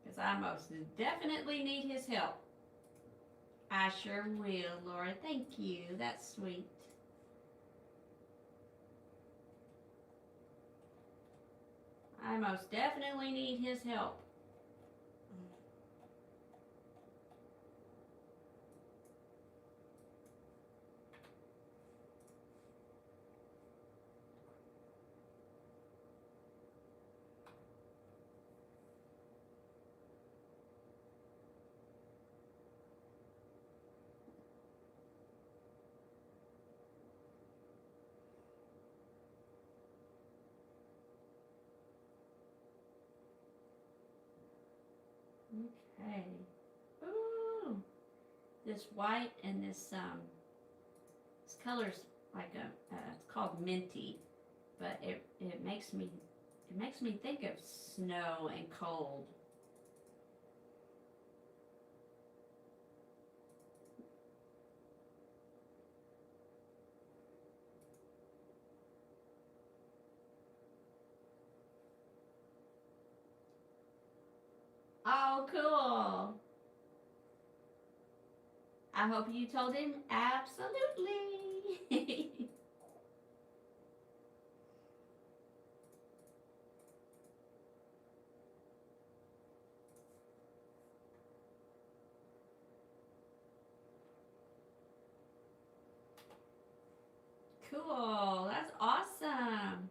Because I most definitely need his help. I sure will, Laura. Thank you. That's sweet. I most definitely need his help. Okay. Ooh. This white and this color's like it's called minty, but it makes me think of snow and cold. Oh, cool. I hope you told him absolutely. Cool. That's awesome.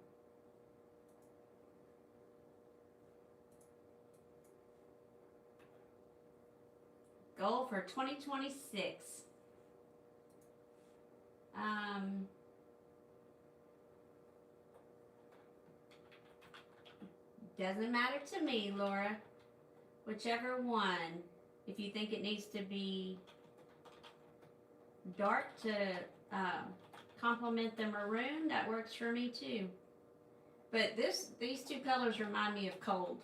Goal for 2026. Doesn't matter to me, Laura. Whichever one. If you think it needs to be dark to complement the maroon, that works for me too. But these two colors remind me of cold.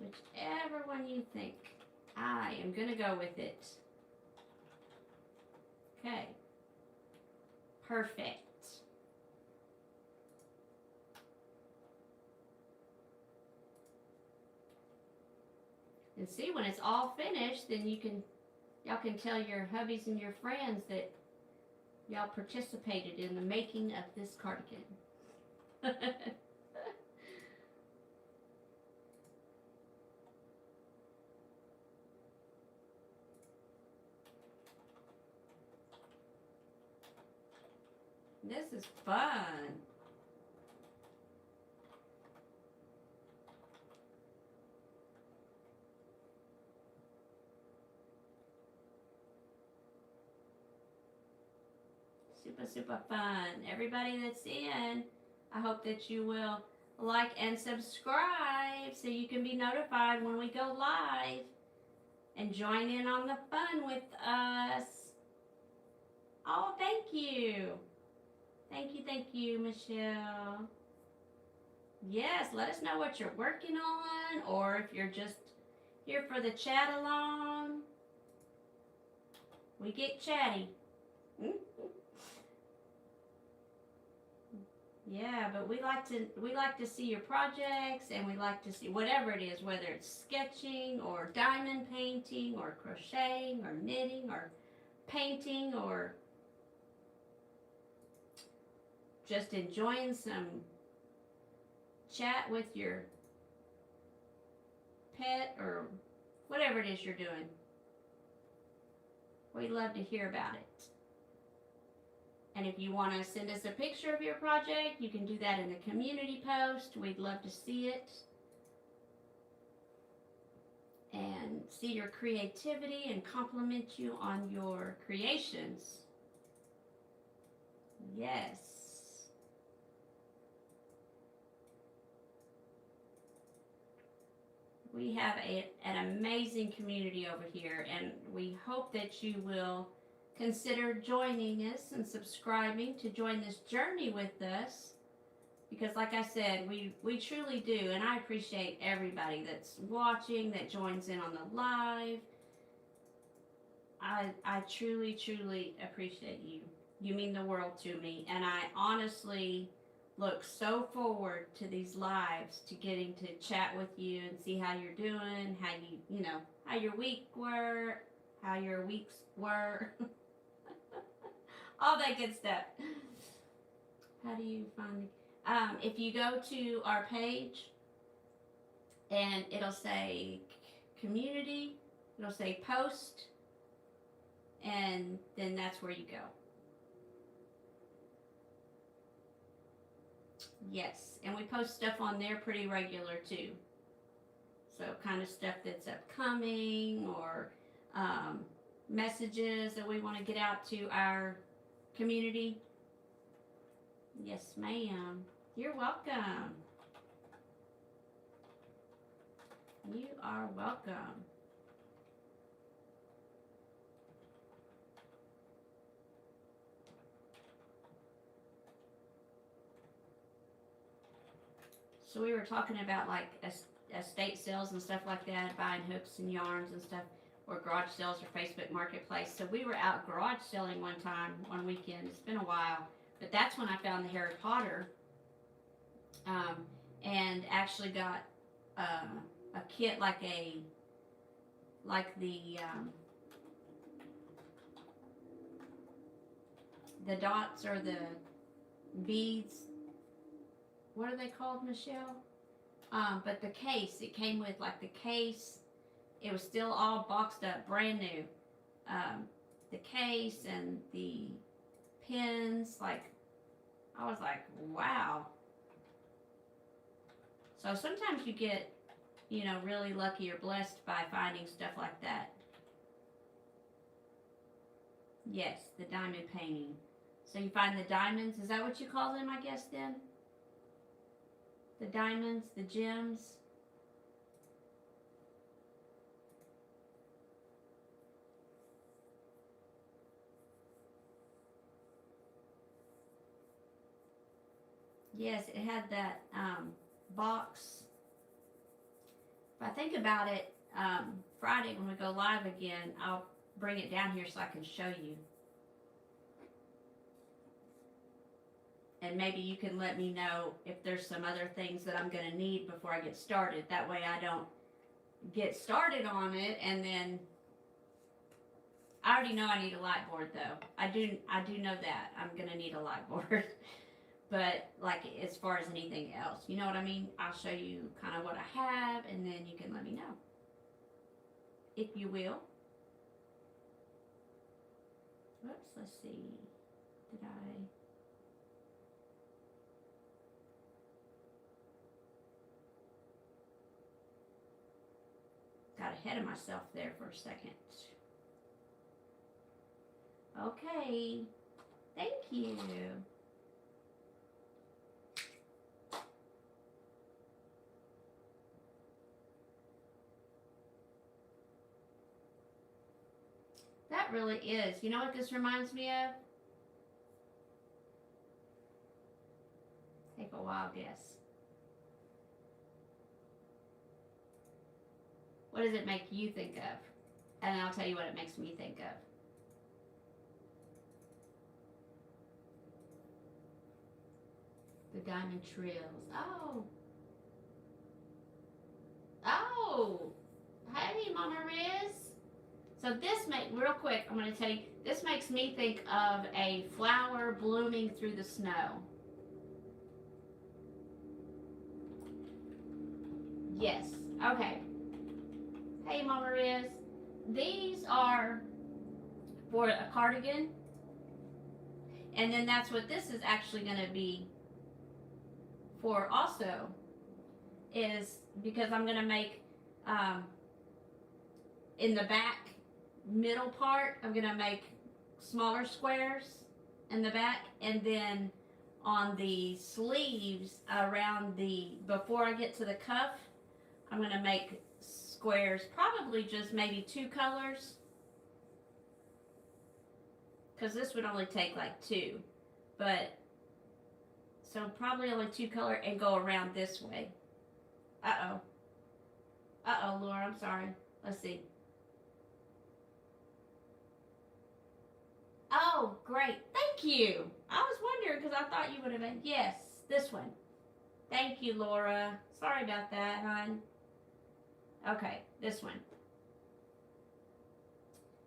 Whichever one you think. I am going to go with it. Okay. Perfect. And see, when it's all finished, then y'all can tell your hubbies and your friends that y'all participated in the making of this cardigan. This is fun. Super fun. Everybody that's in, I hope that you will like and subscribe so you can be notified when we go live and join in on the fun with us. Oh, thank you. Thank you, Michelle. Yes, let us know what you're working on, or if you're just here for the chat along. We get chatty. Yeah, but we like to see your projects, and we like to see whatever it is, whether it's sketching or diamond painting or crocheting or knitting or painting or just enjoying some chat with your pet or whatever it is you're doing. We'd love to hear about it. And if you want to send us a picture of your project, you can do that in the community post. We'd love to see it and see your creativity and compliment you on your creations. Yes. We have an amazing community over here, and we hope that you will consider joining us and subscribing to join this journey with us, because like I said, we truly do, and I appreciate everybody that's watching, that joins in on the live. I truly appreciate you. You mean the world to me, and I honestly look so forward to these lives, to getting to chat with you and see how you're doing, how how your weeks were, all that good stuff. How do you find if you go to our page and it'll say community, it'll say post, and then that's where you go. Yes, and we post stuff on there pretty regular too. So kind of stuff that's upcoming, or messages that we want to get out to our community. Yes, ma'am. You're welcome. You are welcome. So we were talking about like estate sales and stuff like that, buying hooks and yarns and stuff, or garage sales or Facebook Marketplace. So we were out garage selling one weekend. It's been a while, but that's when I found the Harry Potter, and actually got a kit like the dots or the beads. What are they called, Michelle? But the case, it came with like the case. It was still all boxed up, brand new. The case and the pins, like, I was like, wow. So sometimes you get, really lucky or blessed by finding stuff like that. Yes, the diamond painting. So you find the diamonds, is that what you call them, I guess, then? The diamonds, the gems. Yes, it had that box. If I think about it, Friday when we go live again, I'll bring it down here so I can show you. And maybe you can let me know if there's some other things that I'm going to need before I get started. That way I don't get started on it and then I already know I need a light board though. I do know that I'm going to need a light board. But like as far as anything else, you know what I mean? I'll show you kind of what I have and then you can let me know. If you will. Whoops, let's see. Did I? Got ahead of myself there for a second. Okay. Thank you. That really is. You know what this reminds me of? Take a wild guess. What does it make you think of? And then I'll tell you what it makes me think of. The Diamond Trills. Oh. Oh. Hey, Mama Riz. So this real quick, I'm going to tell you, this makes me think of a flower blooming through the snow. Yes. Okay. Hey, Mama Riz. These are for a cardigan. And then that's what this is actually going to be for also. Is because I'm going to make, in the back middle part, I'm going to make smaller squares in the back. And then on the sleeves around before I get to the cuff, I'm going to make squares, probably just maybe 2 colors. Because this would only take like 2. But, so probably only 2 color and go around this way. Uh-oh. Uh-oh, Laura, I'm sorry. Let's see. Oh, great. Thank you. I was wondering because I thought you would have been. Yes, this one. Thank you, Laura. Sorry about that, hon. Okay, this one.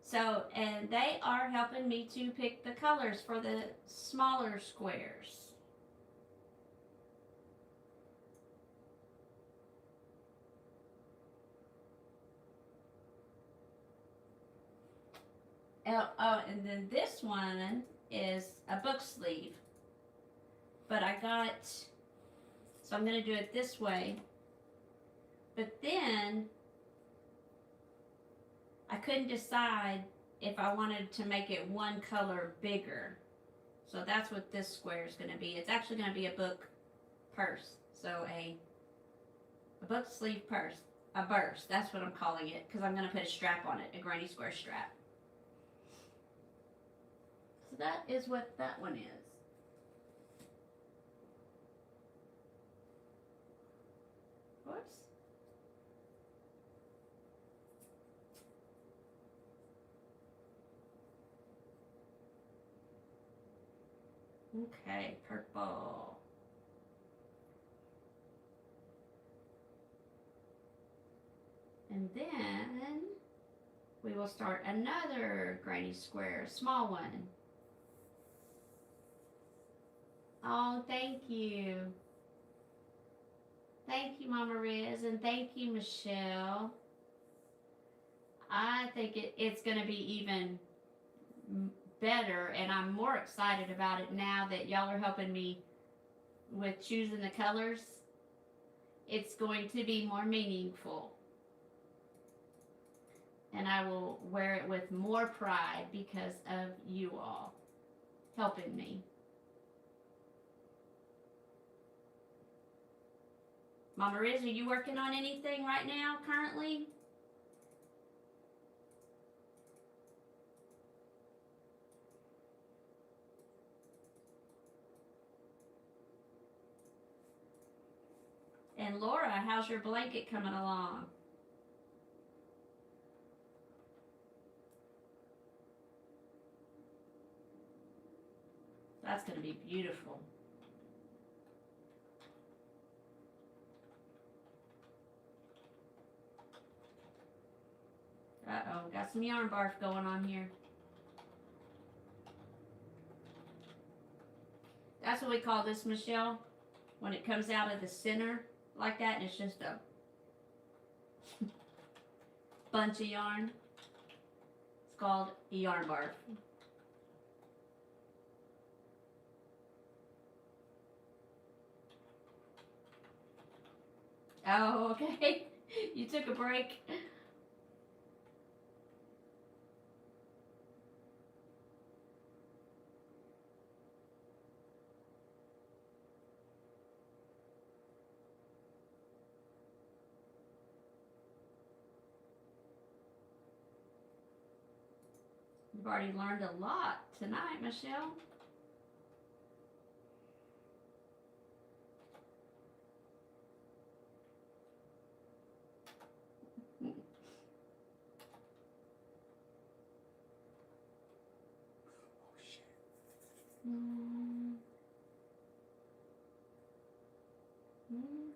So, and they are helping me to pick the colors for the smaller squares. Oh, and then this one is a book sleeve. But I got, so I'm going to do it this way. But then I couldn't decide if I wanted to make it one color bigger. So that's what this square is going to be. It's actually going to be a book purse. So a book sleeve purse, a burse. That's what I'm calling it because I'm going to put a strap on it, a granny square strap. So that is what that one is. Whoops. Okay, purple. And then we will start another granny square, small one. Oh, thank you. Thank you, Mama Riz, and thank you, Michelle. I think it's going to be even better, and I'm more excited about it now that y'all are helping me with choosing the colors. It's going to be more meaningful. And I will wear it with more pride because of you all helping me. Mama Riz, are you working on anything right now, currently? And Laura, how's your blanket coming along? That's going to be beautiful. some yarn barf going on here. That's what we call this, Michelle. When it comes out of the center like that and it's just a bunch of yarn. It's called a yarn barf. Oh, okay. You took a break. You've already learned a lot tonight, Michelle. Oh shit. Mm. Mm.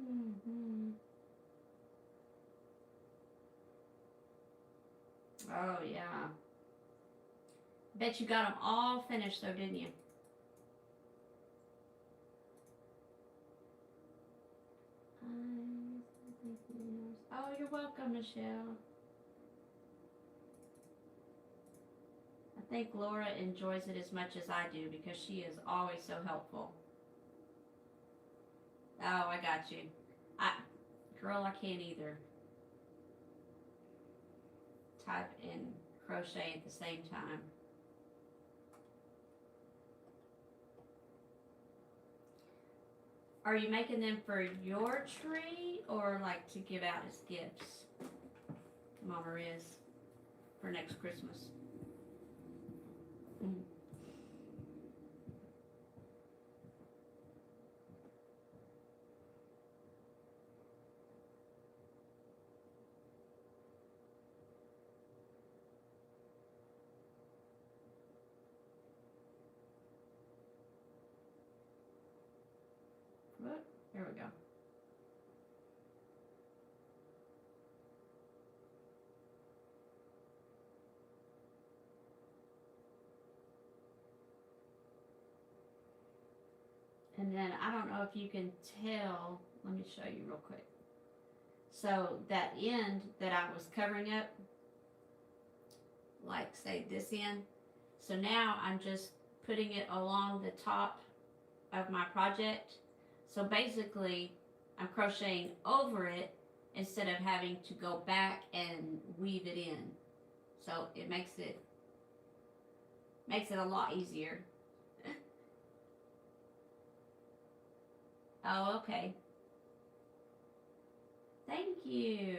Mm-hmm. Oh, yeah. Bet you got them all finished though, didn't you? Oh, you're welcome, Michelle. I think Laura enjoys it as much as I do because she is always so helpful. Oh, I got you. Girl, I can't either. Type and crochet at the same time. Are you making them for your tree or like to give out as gifts, Mama Riz, for next Christmas? Mm. What? There we go. And then I don't know if you can tell, let me show you real quick. So that end that I was covering up, like say this end, so now I'm just putting it along the top of my project. So basically I'm crocheting over it instead of having to go back and weave it in. So it makes it a lot easier. Oh, okay. Thank you.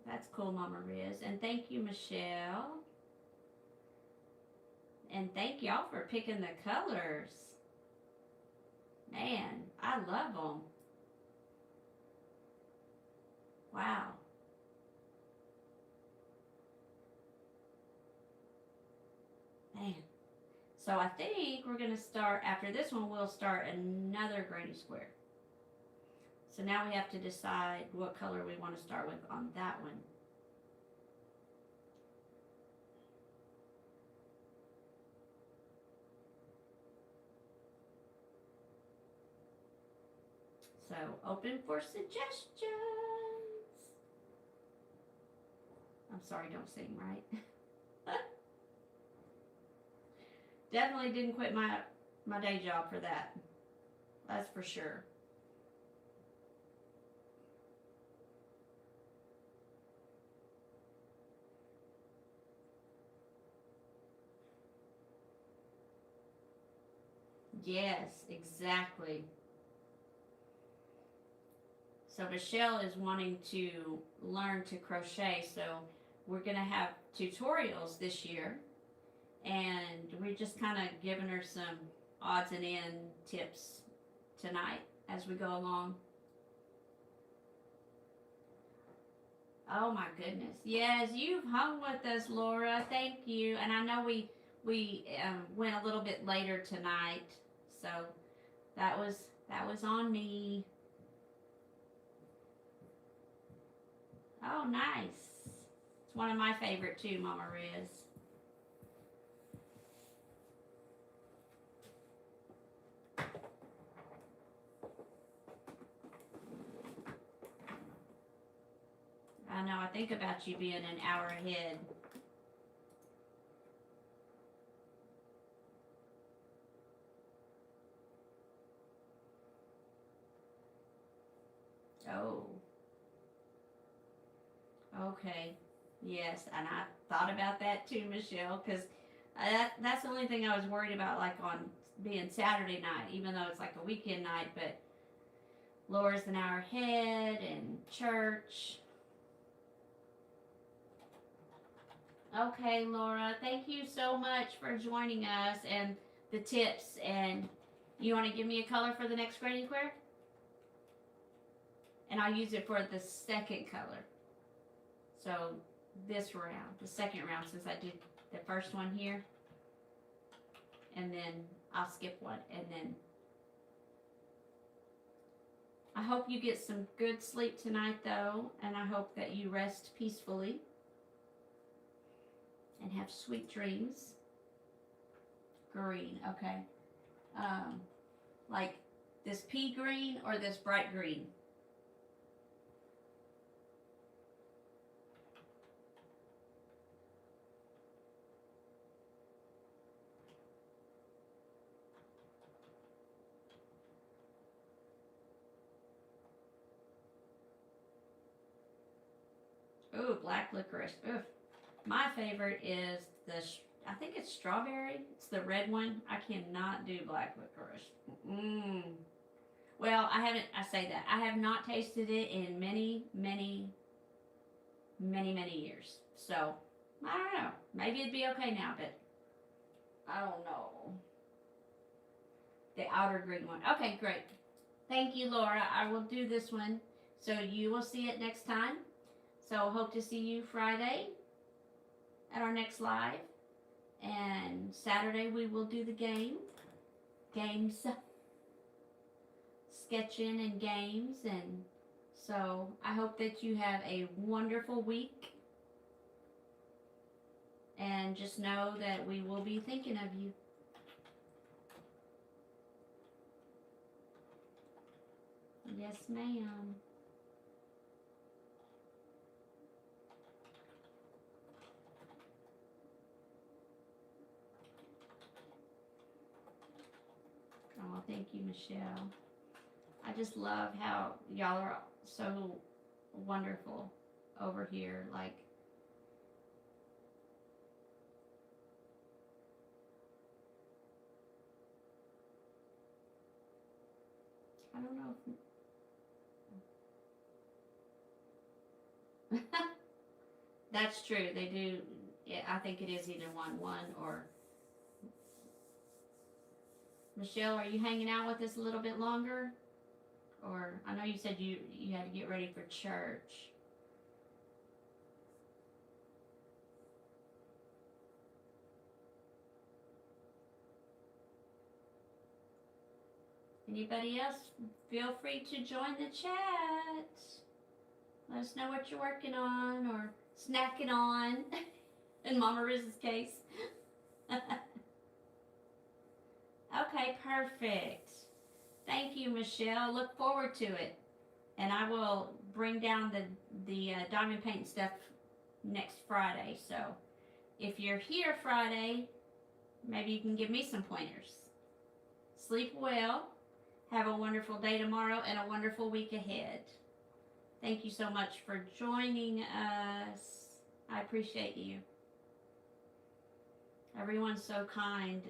That's cool, Mama Riz. And thank you, Michelle. And thank y'all for picking the colors. Man, I love them. Wow. Man. So I think we're going to start, after this one, we'll start another granny square. So now we have to decide what color we want to start with on that one. So open for suggestions. I'm sorry, don't sing, right? Definitely didn't quit my day job for that. That's for sure. Yes, exactly. So Michelle is wanting to learn to crochet, so we're going to have tutorials this year. And we're just kind of giving her some odds and end tips tonight as we go along. Oh my goodness. Yes, you've hung with us, Laura. Thank you. And I know we went a little bit later tonight, so that was on me. Oh, nice. It's one of my favorite too, Mama Riz. I know. I think about you being an hour ahead. Oh. Okay. Yes, and I thought about that too, Michelle, because that's the only thing I was worried about, like on being Saturday night, even though it's like a weekend night, but Laura's an hour ahead and church. Okay, Laura, thank you so much for joining us and the tips. And you want to give me a color for the next grading square? And I'll use it for the second color. So this round, the second round, since I did the first one here. And then I'll skip one. And then I hope you get some good sleep tonight, though. And I hope that you rest peacefully and have sweet dreams. Green, okay. Like this pea green or this bright green? Ooh, black licorice. Oof. My favorite is I think it's strawberry. It's the red one. I cannot do black licorice. Well, I say that. I have not tasted it in many, many, many, many years. So, I don't know. Maybe it'd be okay now, but I don't know. The outer green one. Okay, great. Thank you, Laura. I will do this one. So you will see it next time. So hope to see you Friday at our next live. And Saturday we will do the games, sketching and games. And so I hope that you have a wonderful week. And just know that we will be thinking of you. Yes, ma'am. Oh, thank you, Michelle. I just love how y'all are so wonderful over here. Like, I don't know if... That's true. They do. Yeah, I think it is either 1-1 or... Michelle, are you hanging out with us a little bit longer? Or I know you said you had to get ready for church. Anybody else? Feel free to join the chat. Let us know what you're working on or snacking on. In Mama Riz's case. Okay, perfect. Thank you, Michelle. Look forward to it. And I will bring down the diamond paint stuff next Friday. So if you're here Friday, maybe you can give me some pointers. Sleep well. Have a wonderful day tomorrow and a wonderful week ahead. Thank you so much for joining us. I appreciate you. Everyone's so kind.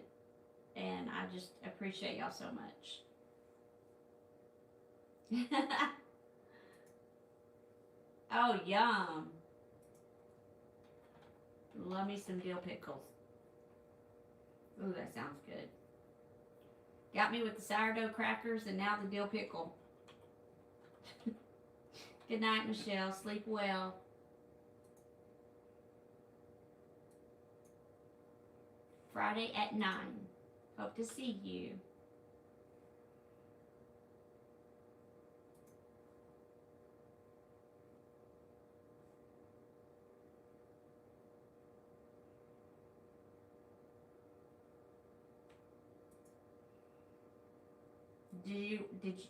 And I just appreciate y'all so much. Oh, yum. Love me some dill pickles. Ooh, that sounds good. Got me with the sourdough crackers and now the dill pickle. Good night, Michelle. Sleep well. Friday at 9. Hope to see you.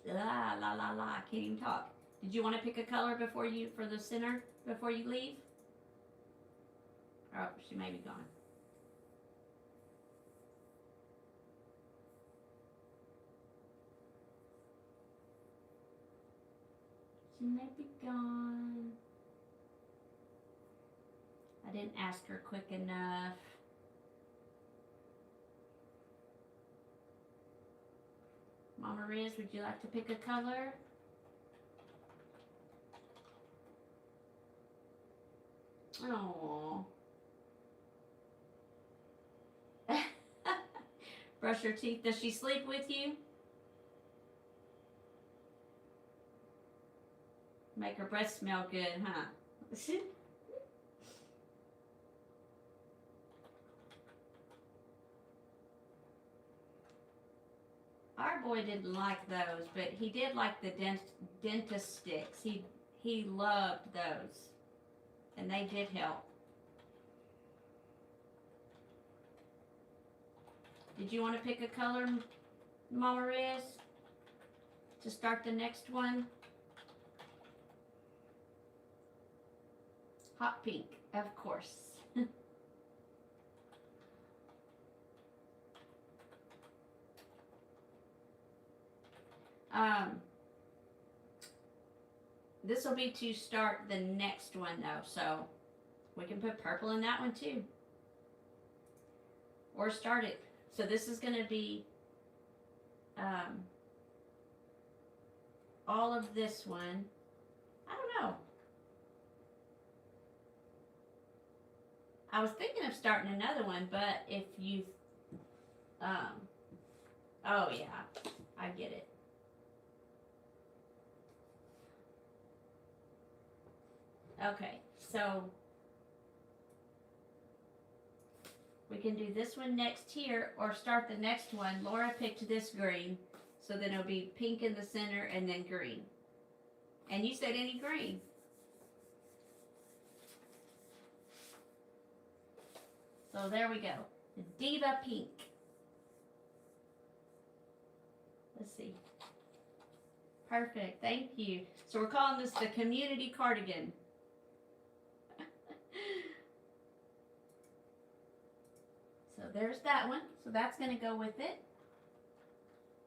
La la la la, I can't even talk. Did you want to pick a color for the center, before you leave? Oh, she may be gone. She may be gone. I didn't ask her quick enough. Mama Riz, would you like to pick a color? Oh. Brush her teeth. Does she sleep with you? Make her breath smell good, huh? Our boy didn't like those, but he did like the dentist sticks. He loved those, and they did help. Did you want to pick a color, Mama Riz, to start the next one? Hot pink, of course. This will be to start the next one though, so we can put purple in that one too. Or start it. So this is going to be all of this one. I don't know. I was thinking of starting another one, but if you, oh yeah, I get it. Okay, so we can do this one next here or start the next one. Laura picked this green, so then it'll be pink in the center and then green. And you said any green. So there we go. Diva pink. Let's see. Perfect. Thank you. So we're calling this the Community Cardigan. So there's that one. So that's going to go with it.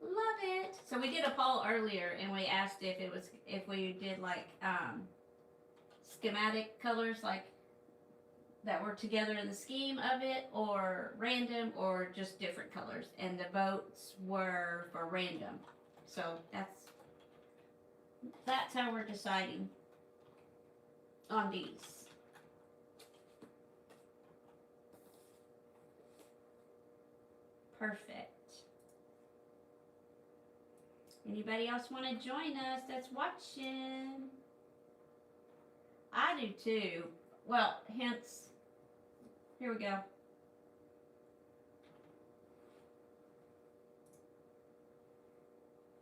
Love it. So we did a poll earlier and we asked if we did like schematic colors like that were together in the scheme of it, or random, or just different colors, and the votes were for random. So that's how we're deciding on these. Perfect. Anybody else want to join us that's watching? I do too. Well, hence, here we go.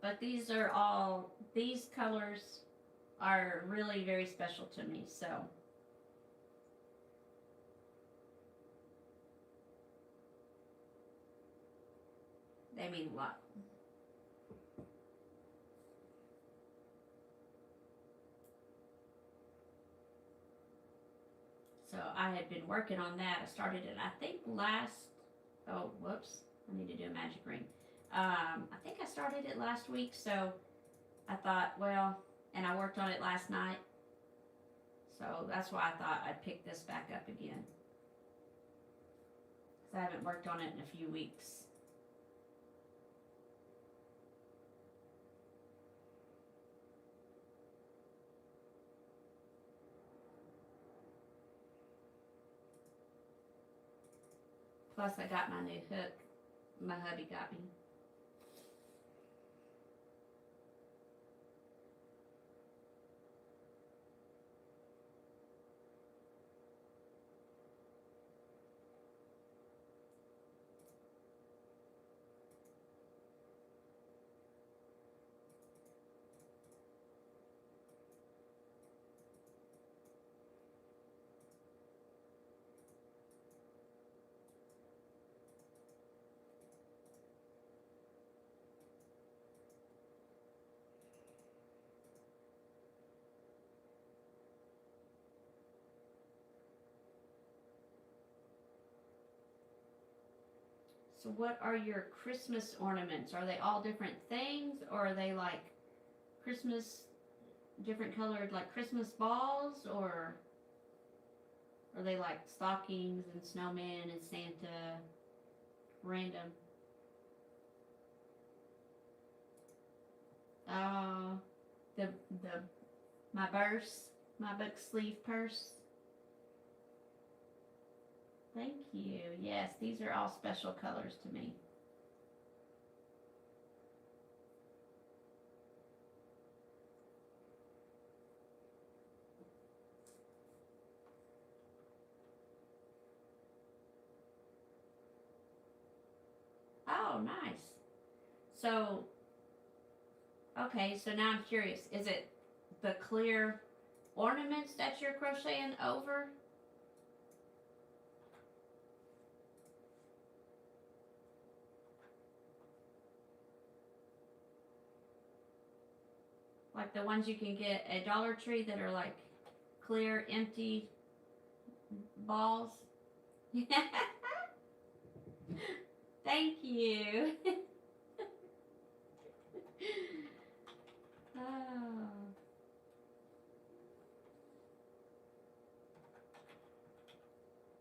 But these colors are really very special to me, so. They mean a lot. So I had been working on that. I started it, I think oh, whoops. I need to do a magic ring. I think I started it last week, so I thought, well, and I worked on it last night. So that's why I thought I'd pick this back up again. Because I haven't worked on it in a few weeks. Plus, I got my new hook. My hubby got me. So what are your Christmas ornaments? Are they all different things, or are they like Christmas, different colored like Christmas balls, or are they like stockings and snowmen and Santa, random? Oh, the my purse, my book sleeve purse. Thank you. Yes, these are all special colors to me. Oh, nice. So, okay, so now I'm curious. Is it the clear ornaments that you're crocheting over? Like the ones you can get at Dollar Tree that are like clear, empty balls? Thank you. Oh.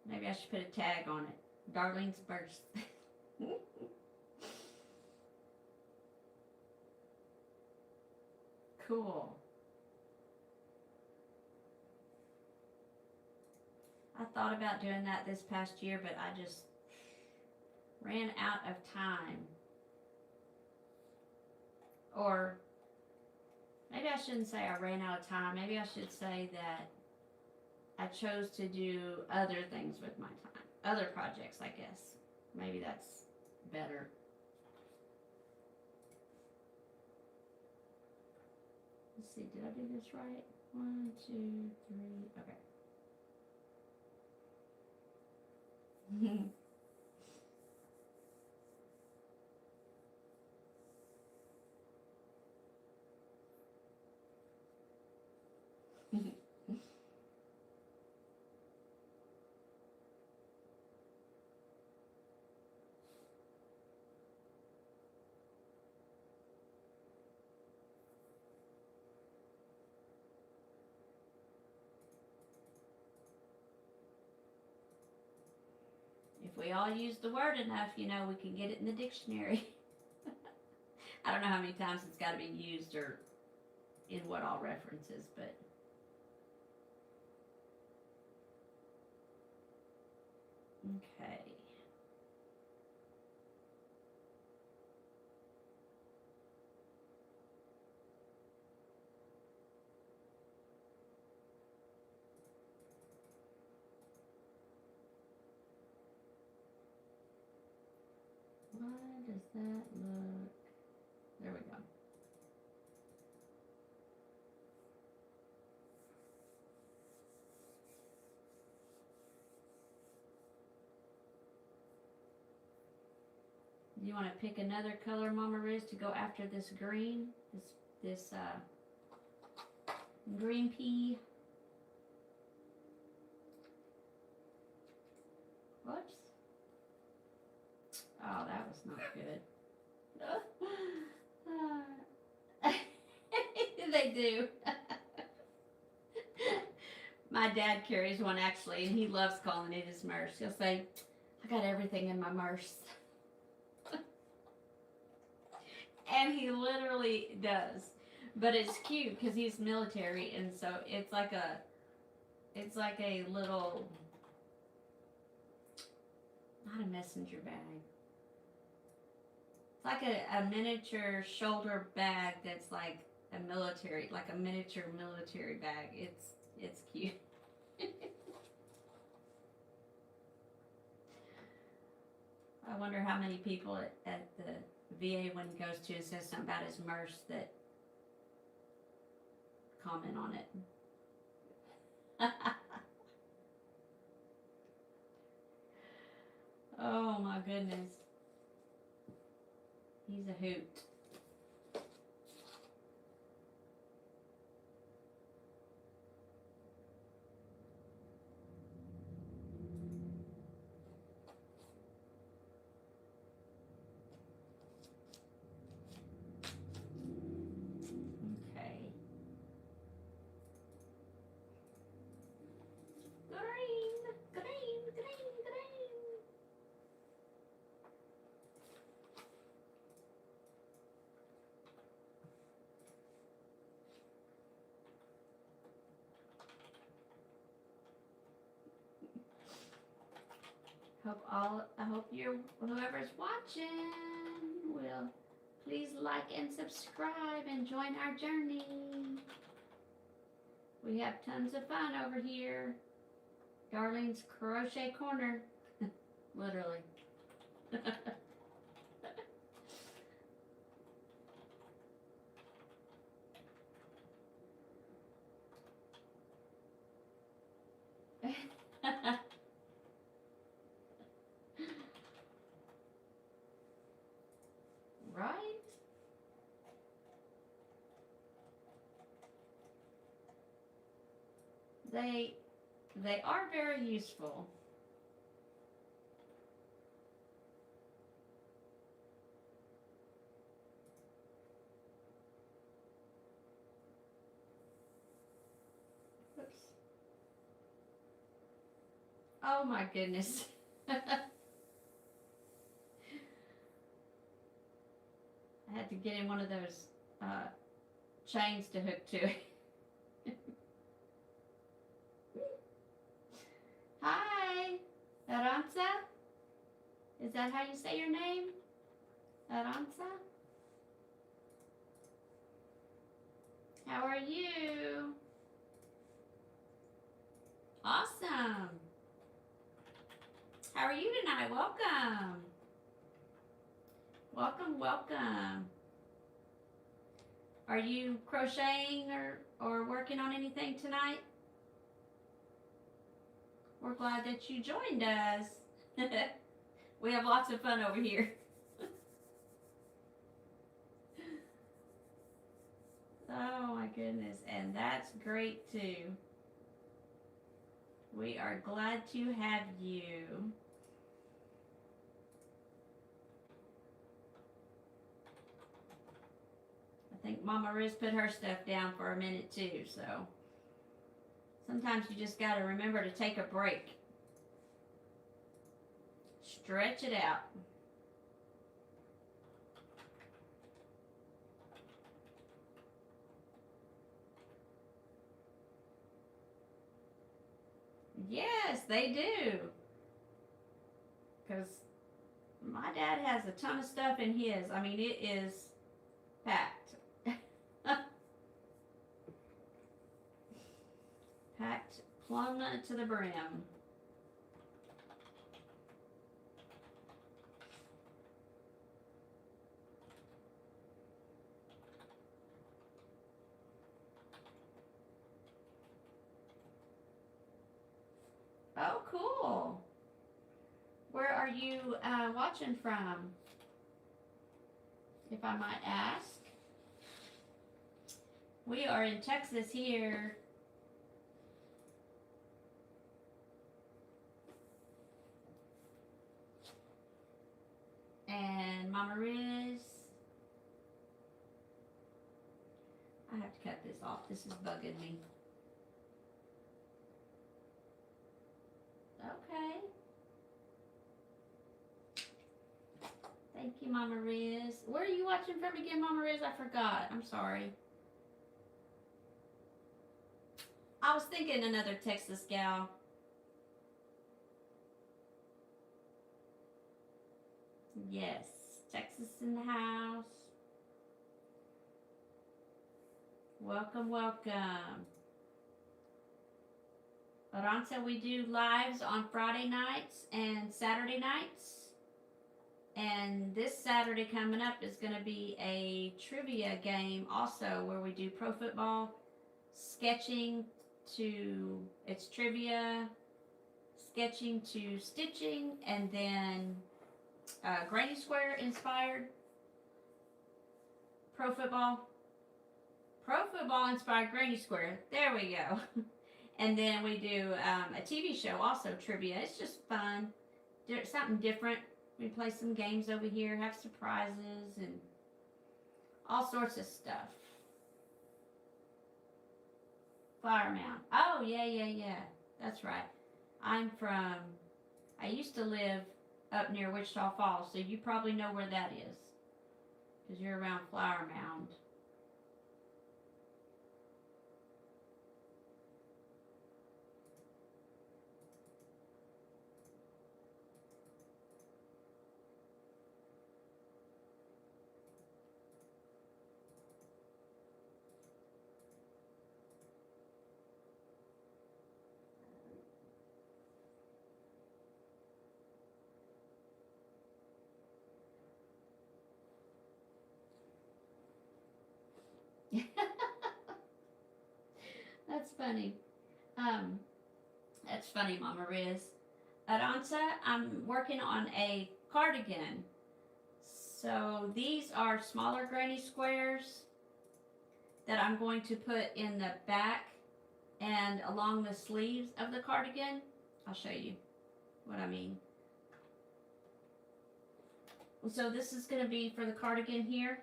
Maybe I should put a tag on it. Darling's Burst. Cool. I thought about doing that this past year, but I just ran out of time. Or maybe I shouldn't say I ran out of time. Maybe I should say that I chose to do other things with my time. Other projects, I guess. Maybe that's better. Let's see, did I do this right? 1, 2, 3, okay. If we all use the word enough, you know, we can get it in the dictionary. I don't know how many times it's got to be used or in what all references, but okay. What does that look? There we go. Do you want to pick another color, Mama Riz, to go after this green? This green pea. Whoops. Oh, that was not good. They do. My dad carries one actually, and he loves calling it his merce. He'll say, I got everything in my merce. And he literally does. But it's cute because he's military, and so it's like a little, not a messenger bag. It's like a miniature shoulder bag that's like a military, like a miniature military bag. It's cute. I wonder how many people at the VA, when he goes to and says something about his merce, that comment on it. Oh my goodness. He's a hoot. I hope whoever's watching will please like and subscribe and join our journey. We have tons of fun over here. Darlene's Crochet Corner. Literally. Right? They are very useful. Oops. Oh my goodness. I had to get in one of those chains to hook to it. Hi, Aranza? Is that how you say your name? Aranza? How are you? Awesome. How are you tonight? Welcome. Welcome, welcome. Are you crocheting or working on anything tonight? We're glad that you joined us. We have lots of fun over here. Oh my goodness, and that's great too. We are glad to have you. I think Mama Riz put her stuff down for a minute too, so sometimes you just got to remember to take a break. Stretch it out. Yes, they do. Because my dad has a ton of stuff in his. I mean, it is packed. Packed plumb to the brim. Oh, cool. Where are you watching from, if I might ask? We are in Texas here. And Mama Riz. I have to cut this off. This is bugging me. Okay. Thank you, Mama Riz. Where are you watching from again, Mama Riz? I forgot. I'm sorry. I was thinking another Texas gal. Yes, Texas in the house. Welcome, welcome. Aranza, we do lives on Friday nights and Saturday nights. And this Saturday coming up is going to be a trivia game also where we do pro football, sketching to, it's trivia, sketching to stitching, and then Granny Square inspired pro football inspired Granny Square. There we go. And then we do a TV show also, trivia. It's just fun. Something different. We play some games over here, have surprises, and all sorts of stuff. Flower Mound. Oh, yeah. That's right. I used to live up near Wichita Falls, so you probably know where that is. Because you're around Flower Mound. funny. That's funny, Mama Riz. Aranza, I'm working on a cardigan. So these are smaller granny squares that I'm going to put in the back and along the sleeves of the cardigan. I'll show you what I mean. So this is going to be for the cardigan here.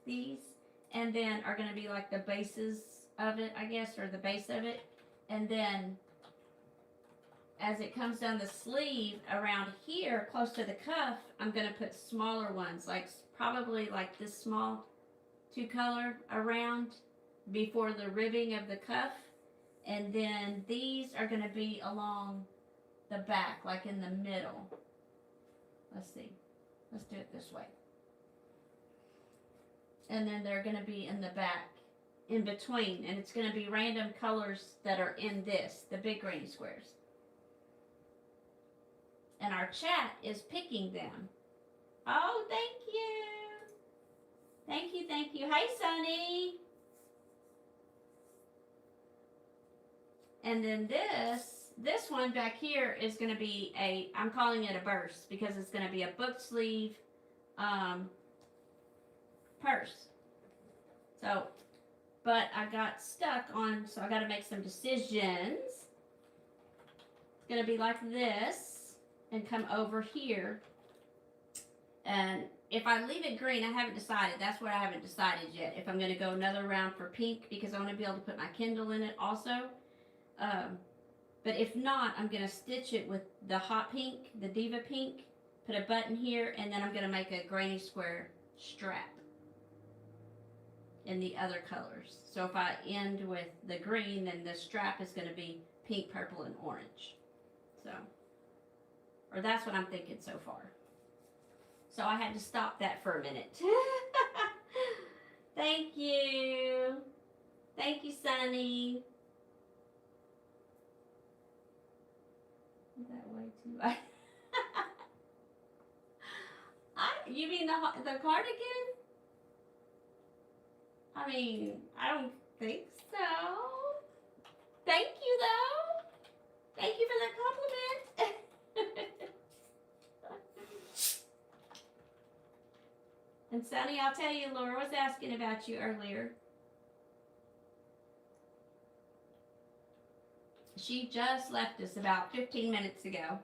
These, and then are going to be like the bases of it, I guess, or the base of it. And then as it comes down the sleeve around here, close to the cuff, I'm going to put smaller ones, like probably like this small 2-color around before the ribbing of the cuff. And then these are going to be along the back, like in the middle. Let's see. Let's do it this way. And then they're going to be in the back, in between. And it's going to be random colors that are in this, the big granny squares. And our chat is picking them. Oh, thank you. Thank you, thank you. Hey, Sunny. And then this one back here is going to be I'm calling it a burse because it's going to be a book sleeve purse. So, but I got stuck on, so I got to make some decisions. It's going to be like this and come over here. And if I leave it green, I haven't decided. That's what I haven't decided yet. If I'm going to go another round for pink because I want to be able to put my Kindle in it also. But if not, I'm going to stitch it with the hot pink, the Diva pink, put a button here, and then I'm going to make a granny square strap in the other colors. So if I end with the green, then the strap is going to be pink, purple, and orange. So, or that's what I'm thinking so far. So I had to stop that for a minute. Thank you. Thank you, Sunny. Is that way too light? You mean the cardigan? I mean, I don't think so. Thank you, though. Thank you for the compliment. And Sunny, I'll tell you, Laura was asking about you earlier. She just left us about 15 minutes ago.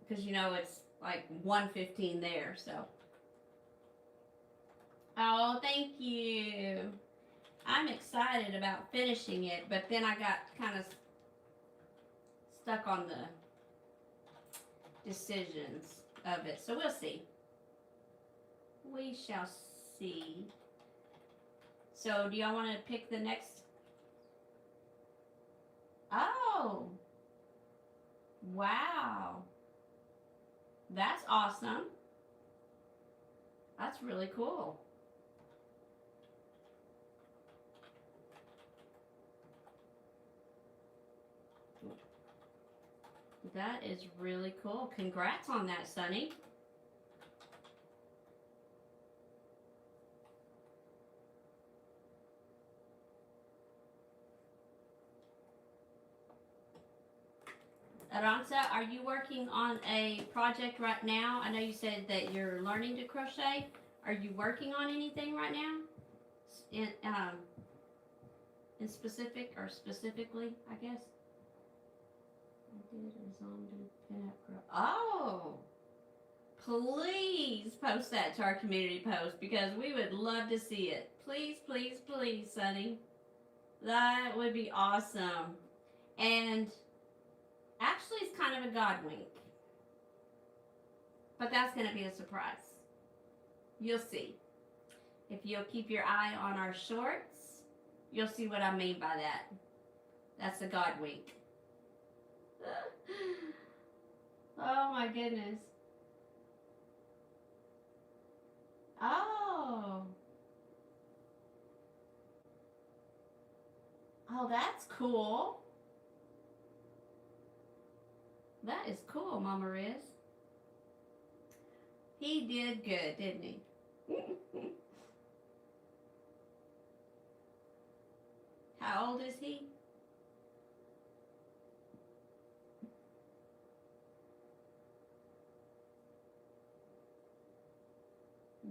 Because, you know, it's like 1:15 there, so. Oh, thank you. I'm excited about finishing it, but then I got kind of stuck on the decisions of it. So we'll see. We shall see. So do y'all want to pick the next? Oh. Wow. That's awesome. That's really cool. That is really cool. Congrats on that, Sunny. Aranza, are you working on a project right now? I know you said that you're learning to crochet. Are you working on anything right now? In specific or specifically, I guess? I did a zombie pin-up girl. Oh! Please post that to our community post because we would love to see it. Please, please, please, Sunny. That would be awesome. And actually, it's kind of a God wink. But that's going to be a surprise. You'll see. If you'll keep your eye on our shorts, you'll see what I mean by that. That's a God wink. Oh my goodness. Oh. Oh, that's cool. That is cool, Mama Riz. He did good, didn't he? How old is he?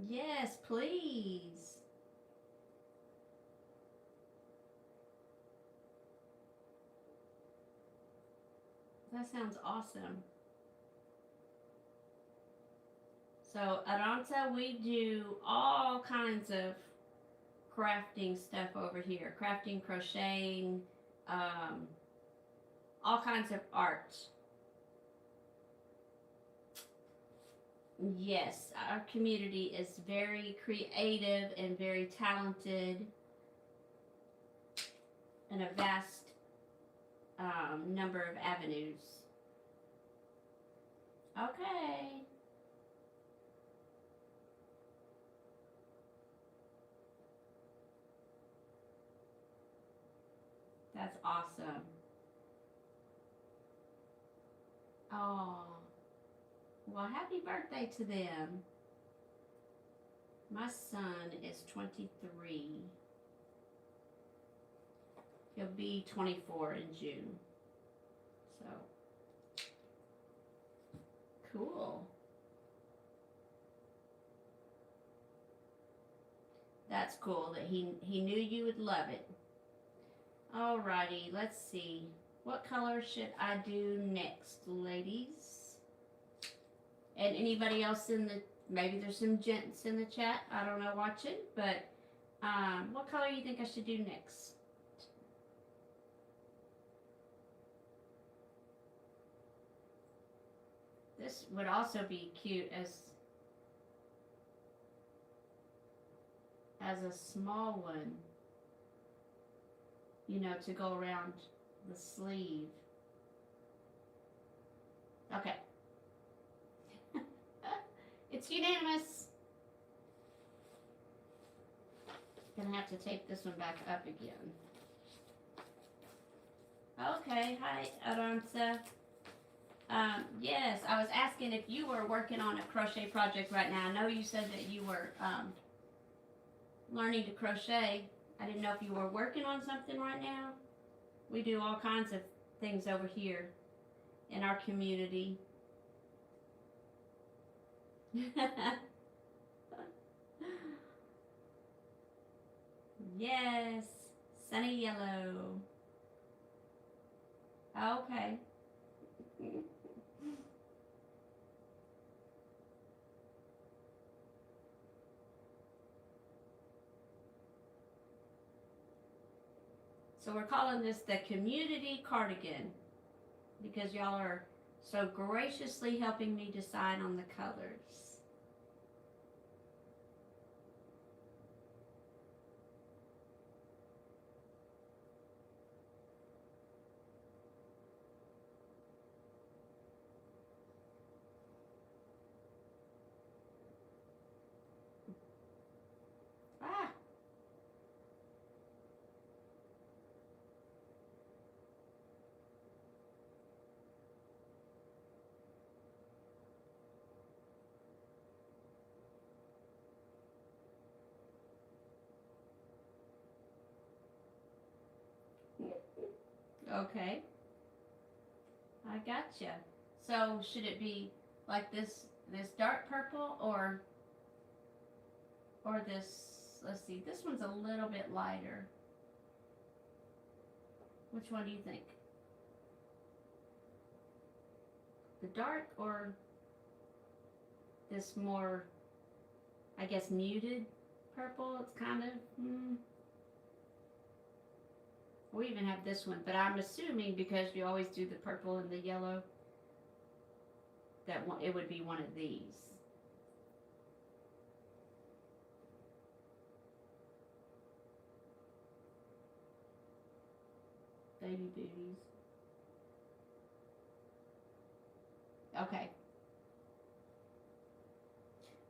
Yes, please. That sounds awesome. So, Aranta, we do all kinds of crafting stuff over here. Crafting, crocheting, all kinds of art. Yes, our community is very creative and very talented, and a vast number of avenues. Okay. That's awesome. Oh, well, happy birthday to them. My son is 23. He'll be 24 in June. So, cool. That's cool that he knew you would love it. Alrighty, let's see. What color should I do next, ladies? And anybody else in the, maybe there's some gents in the chat, I don't know, watching, but what color do you think I should do next? This would also be cute as a small one, you know, to go around the sleeve. Okay. It's unanimous. Gonna have to tape this one back up again. Okay, hi, Aranza. Yes, I was asking if you were working on a crochet project right now. I know you said that you were learning to crochet. I didn't know if you were working on something right now. We do all kinds of things over here in our community. Yes, sunny yellow. Okay. So we're calling this the Community Cardigan because y'all are so graciously helping me decide on the colors. Ah! Okay. I gotcha. So should it be like this dark purple or this, let's see, this one's a little bit lighter. Which one do you think? The dark or this more, I guess, muted purple? It's kind of, We even have this one, but I'm assuming because you always do the purple and the yellow, that one, it would be one of these. Baby booties. Okay.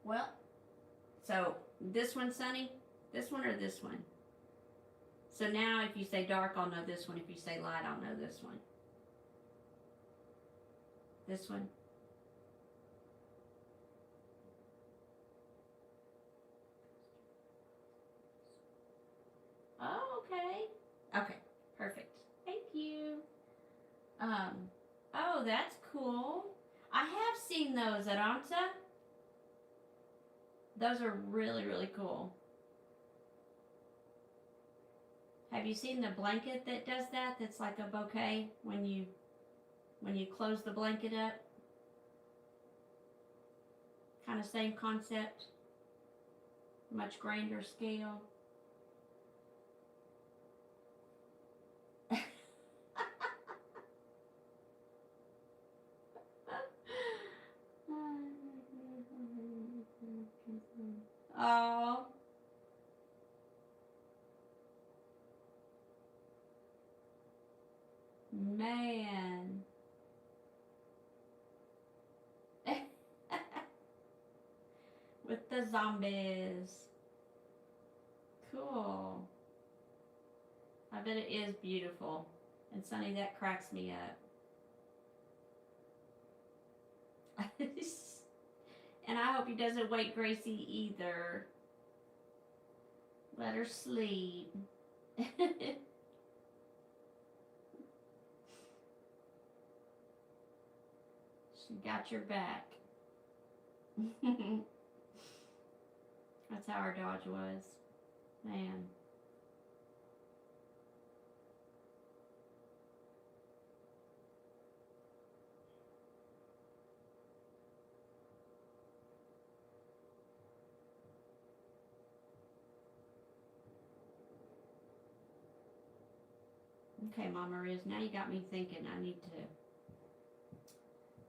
Well, so this one, Sunny? This one or this one? So now if you say dark, I'll know this one. If you say light, I'll know this one. This one? Oh, okay. Okay. Oh, that's cool. I have seen those at Anta. Those are really, really cool. Have you seen the blanket that does that? That's like a bouquet when you close the blanket up. Kind of same concept. Much grander scale. Oh. Man. With the zombies. Cool. I bet it is beautiful. And Sunny, that cracks me up. And I hope he doesn't wake Gracie either. Let her sleep. She got your back. That's how our Dodge was. Man. Okay, Mama Riz, now you got me thinking I need to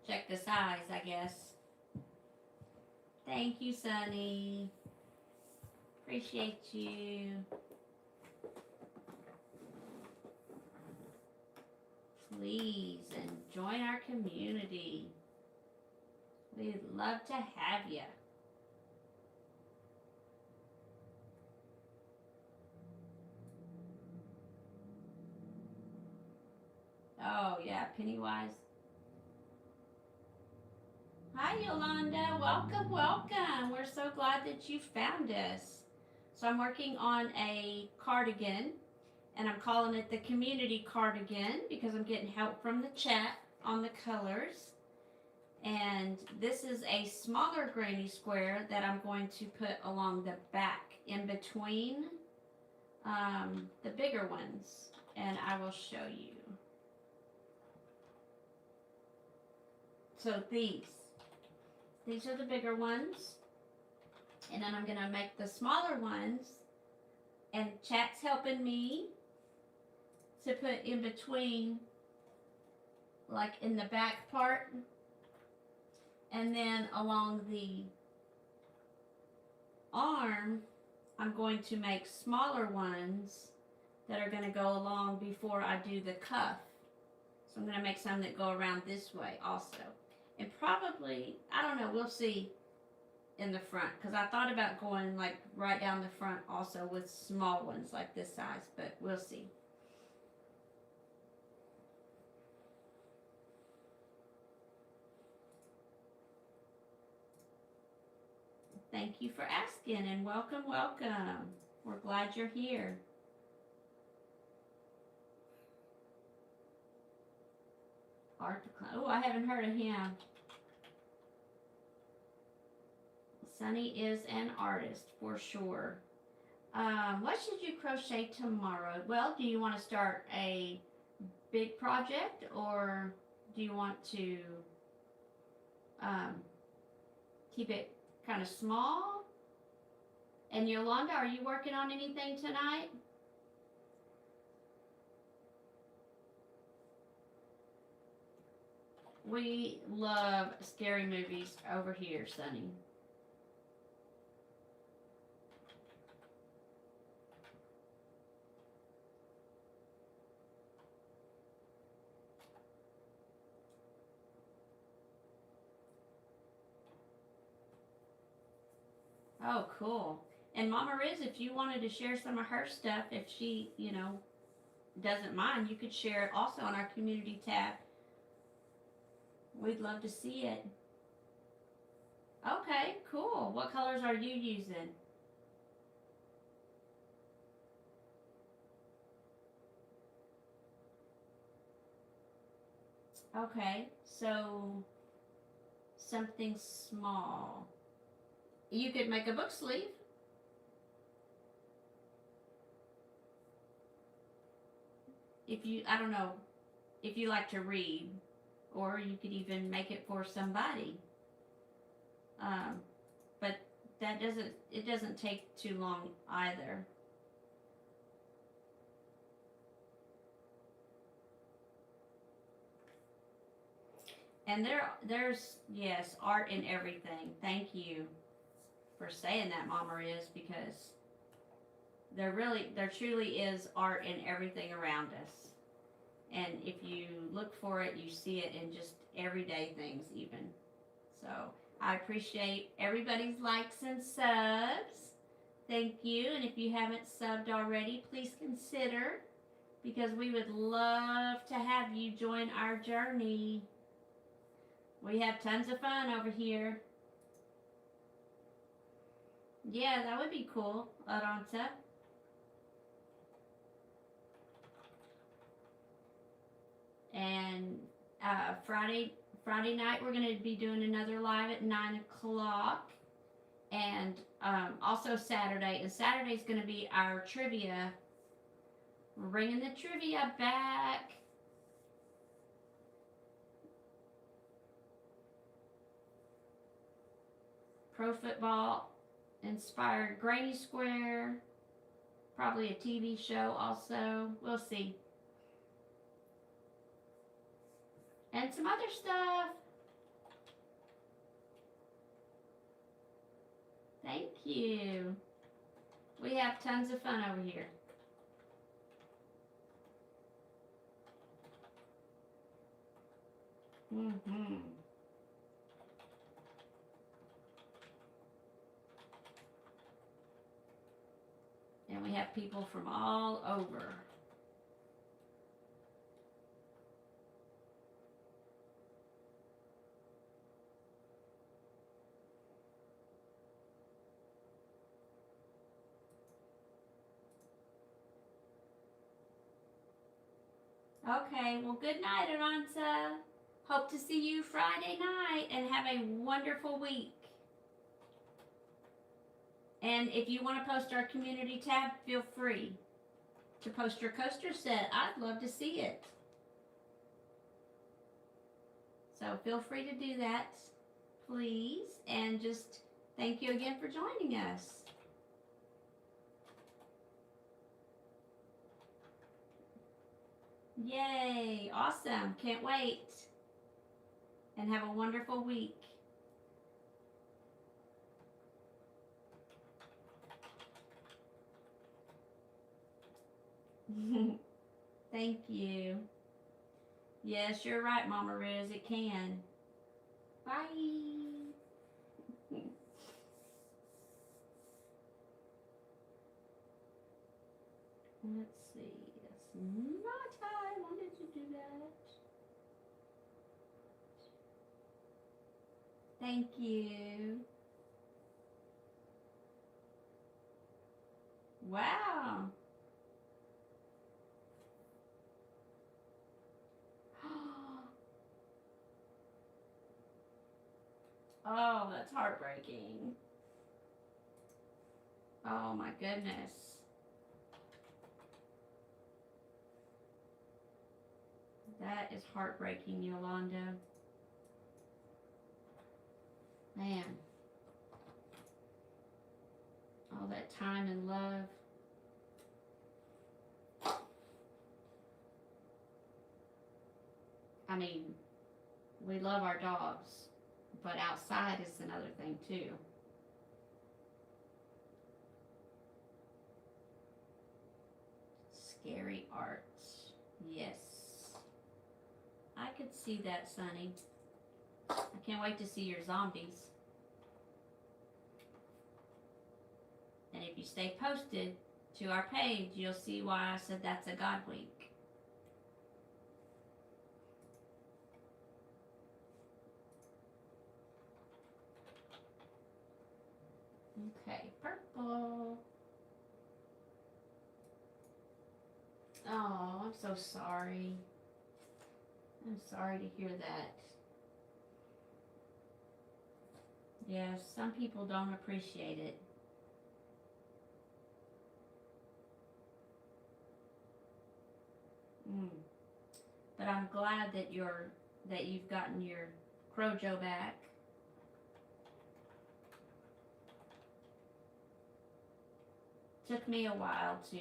check the size, I guess. Thank you, Sunny. Appreciate you. Please, and join our community. We'd love to have you. Oh, yeah, Pennywise. Hi, Yolanda. Welcome, welcome. We're so glad that you found us. So I'm working on a cardigan, and I'm calling it the Community Cardigan because I'm getting help from the chat on the colors. And this is a smaller granny square that I'm going to put along the back in between the bigger ones. And I will show you. So these are the bigger ones, and then I'm gonna make the smaller ones, and chat's helping me to put in between, like in the back part, and then along the arm I'm going to make smaller ones that are going to go along before I do the cuff. So I'm going to make some that go around this way also. And probably, I don't know, we'll see in the front. Because I thought about going like right down the front also with small ones like this size. But we'll see. Thank you for asking and welcome, welcome. We're glad you're here. Art Decline. Oh, I haven't heard of him. Sunny is an artist for sure. What should you crochet tomorrow? Well, do you want to start a big project or do you want to keep it kind of small? And Yolanda, are you working on anything tonight? We love scary movies over here, Sunny. Oh, cool. And Mama Riz, if you wanted to share some of her stuff, if she, doesn't mind, you could share it also on our community tab. We'd love to see it. Okay, cool. What colors are you using? Okay, so something small. You could make a book sleeve. If you, I don't know, if you like to read, or you could even make it for somebody. But it doesn't take too long either. And there's, yes, art in everything. Thank you for saying that, Mama Riz, because there truly is art in everything around us. And if you look for it, you see it in just everyday things even. So I appreciate everybody's likes and subs. Thank you. And if you haven't subbed already, please consider, because we would love to have you join our journey. We have tons of fun over here. Yeah, that would be cool, Aranta. And Friday night we're going to be doing another live at 9 o'clock. And also Saturday. And Saturday's going to be our trivia. We're bringing the trivia back. Pro football inspired Granny Square. Probably a TV show also. We'll see. And some other stuff. Thank you. We have tons of fun over here. Mm-hmm. And we have people from all over. Okay, well, good night, Aranta. Hope to see you Friday night and have a wonderful week. And if you want to post our community tab, feel free to post your coaster set. I'd love to see it. So feel free to do that, please. And just thank you again for joining us. Yay, awesome. Can't wait. And have a wonderful week. Thank you. Yes, you're right, Mama Riz. It can. Bye. Let's see. That's not how I wanted to do that. Thank you. Wow. Oh, that's heartbreaking. Oh my goodness. That is heartbreaking, Yolanda. Man. All that time and love. I mean, we love our dogs, but outside is another thing too. Scary art. Yes. I could see that, Sonny. I can't wait to see your zombies. And if you stay posted to our page, you'll see why I said that's a God week. Okay, purple. Oh, I'm so sorry. I'm sorry to hear that. Yes, some people don't appreciate it. Mm. But I'm glad that you've gotten your Crojo back. Took me a while to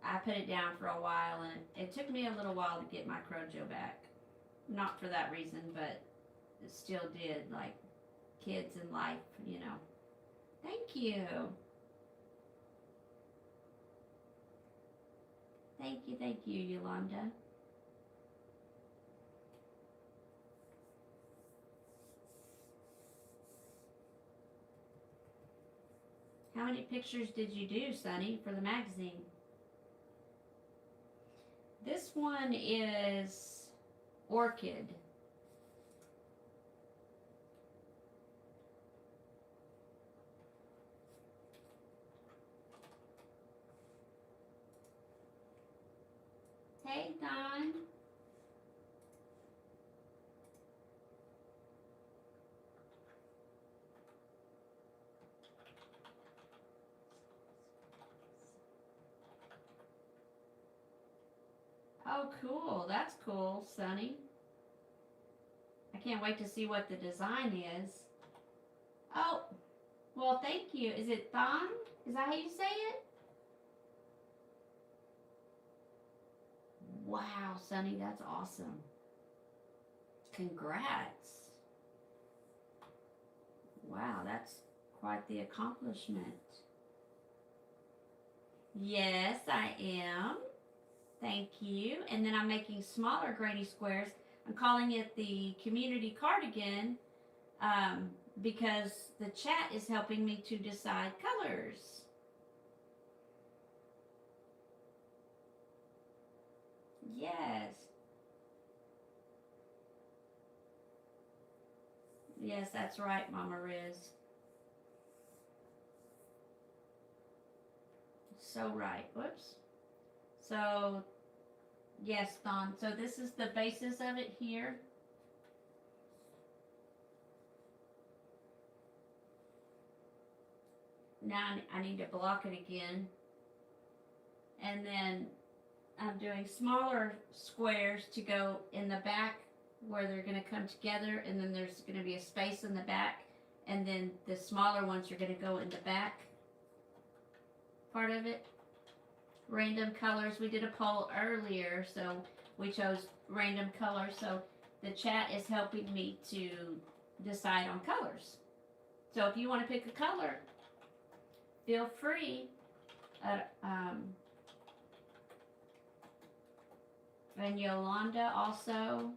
I put it down for a while, and it took me a little while to get my Crojo back. Not for that reason, but it still did, like kids and life, you know. Thank you. Thank you, Yolanda. How many pictures did you do, Sunny, for the magazine? This one is Orchid. Hey, Don. Oh, cool. That's cool, Sunny. I can't wait to see what the design is. Oh, well, thank you. Is it Thon? Is that how you say it? Wow, Sunny, that's awesome. Congrats. Wow, that's quite the accomplishment. Yes, I am. Thank you. And then I'm making smaller granny squares. I'm calling it the Community Cardigan because the chat is helping me to decide colors. Yes. Yes, that's right, Mama Riz. So right. Whoops. So, yes, Don. So this is the basis of it here. Now I need to block it again. And then I'm doing smaller squares to go in the back where they're going to come together, and then there's going to be a space in the back, and then the smaller ones are going to go in the back part of it. Random colors. We did a poll earlier, so we chose random colors. So the chat is helping me to decide on colors. So if you want to pick a color, feel free. And Yolanda also.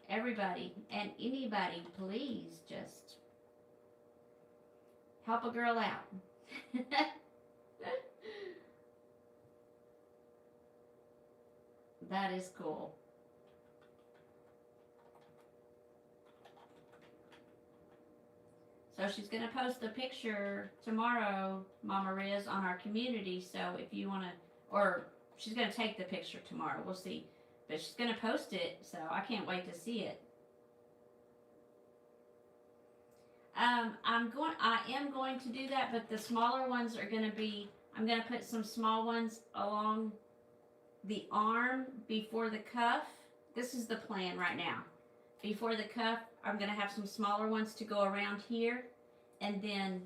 Everybody and anybody, please just help a girl out. That is cool. So she's going to post a picture tomorrow, Mama Riz, on our community. So if you want to, or she's going to take the picture tomorrow. We'll see. But she's going to post it, so I can't wait to see it. I am going to do that, but the smaller ones are going to be, I'm going to put some small ones along the arm before the cuff. This is the plan right now. Before the cuff, I'm going to have some smaller ones to go around here, and then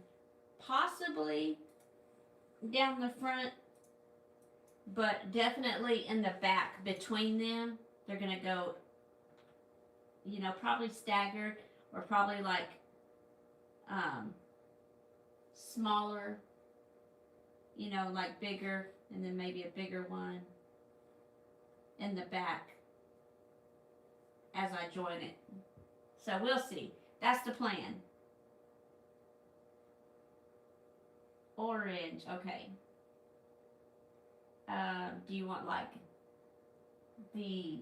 possibly down the front, but definitely in the back between them. They're going to go, you know, probably staggered, or probably like smaller, you know, like bigger, and then maybe a bigger one in the back as I join it. So we'll see. That's the plan. Orange, okay. Do you want like the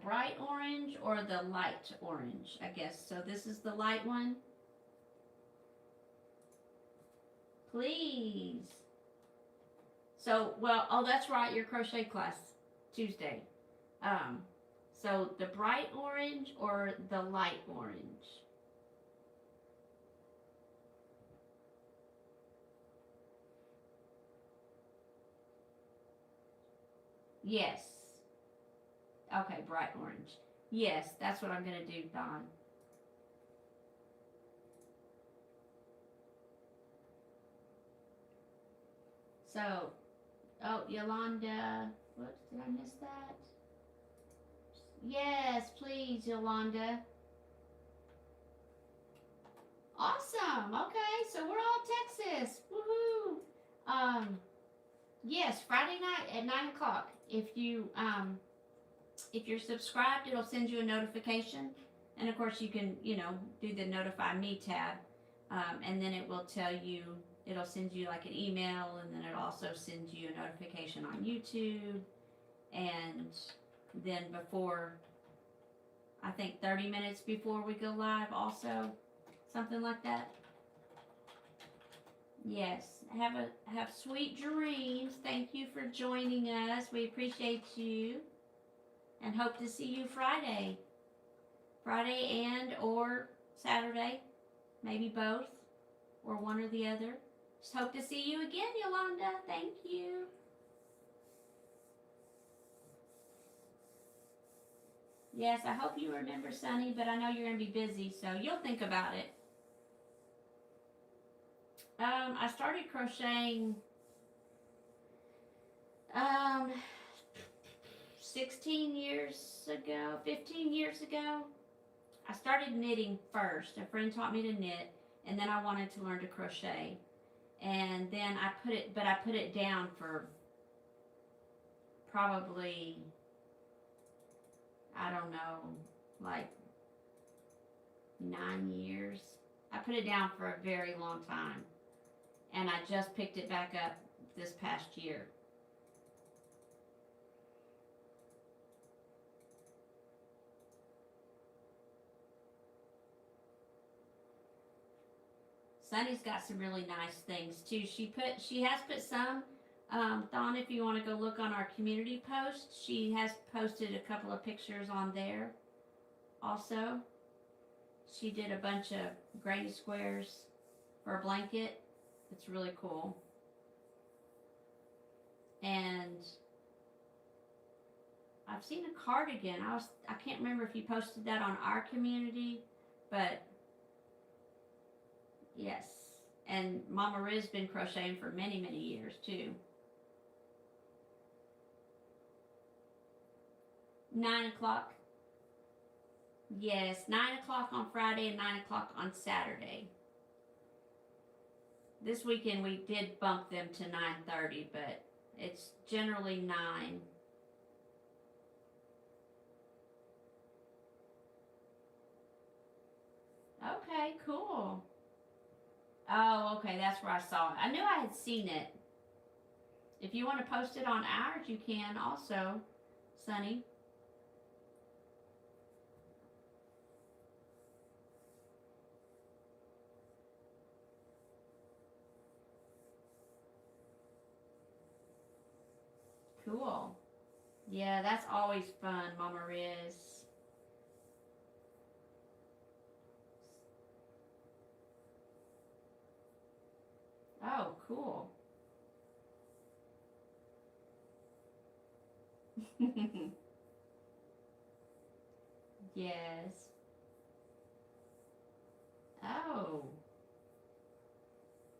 bright orange or the light orange, I guess. So this is the light one. Please. So, well, oh, that's right, your crochet class, Tuesday. So the bright orange or the light orange? Yes. Okay, bright orange. Yes, that's what I'm going to do, Don. So, oh, Yolanda. Whoops, did I miss that? Yes, please, Yolanda. Awesome. Okay, so we're all Texas. Woohoo. Yes, Friday night at 9 o'clock. If you're subscribed, it'll send you a notification, and of course you can do the notify me tab, and then it will tell you. It'll send you like an email, and then it'll also send you a notification on YouTube, and then before, I think 30 minutes before we go live, also something like that. Yes, have sweet dreams. Thank you for joining us. We appreciate you, and hope to see you Friday and or Saturday, maybe both, or one or the other. Just hope to see you again, Yolanda. Thank you. Yes, I hope you remember Sunny, but I know you're going to be busy, so you'll think about it. I started crocheting 16 years ago, 15 years ago. I started knitting first. A friend taught me to knit, and then I wanted to learn to crochet. And then I put it down for probably, I don't know, like 9 years. I put it down for a very long time. And I just picked it back up this past year. Sunny's got some really nice things too. She has put some. Dawn, if you want to go look on our community post, she has posted a couple of pictures on there. Also, she did a bunch of granny squares for a blanket. It's really cool. And I've seen a cardigan. I can't remember if you posted that on our community, but yes. And Mama Riz been crocheting for many, many years too. 9 o'clock. Yes, 9 o'clock on Friday and 9 o'clock on Saturday. This weekend we did bump them to 9:30, but it's generally 9. Okay, cool. Oh, okay, that's where I saw it. I knew I had seen it. If you want to post it on ours, you can also, Sunny. Cool. Yeah, that's always fun, Mama Riz. Oh, cool. Yes. Oh,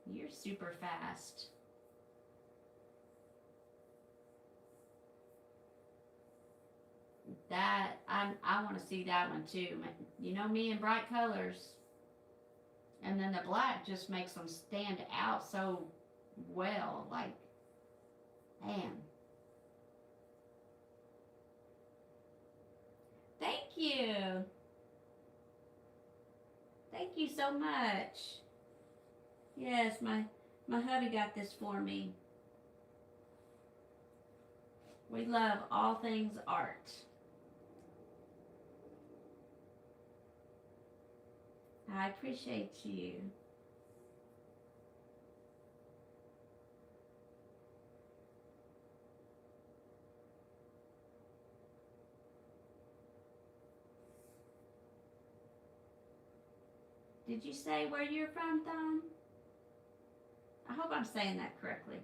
you're super fast. That I want to see that one too. You know me in bright colors, and then the black just makes them stand out so well. Like, man. Thank you. Thank you so much. Yes, my hubby got this for me. We love all things art. I appreciate you. Did you say where you're from, Don? I hope I'm saying that correctly.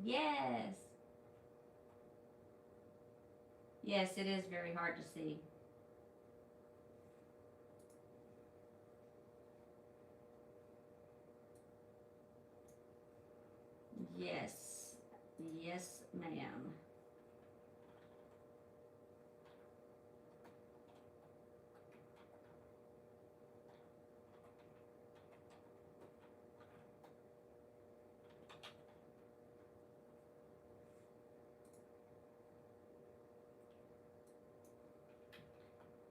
Yes. Yes, it is very hard to see. Yes. Yes, ma'am.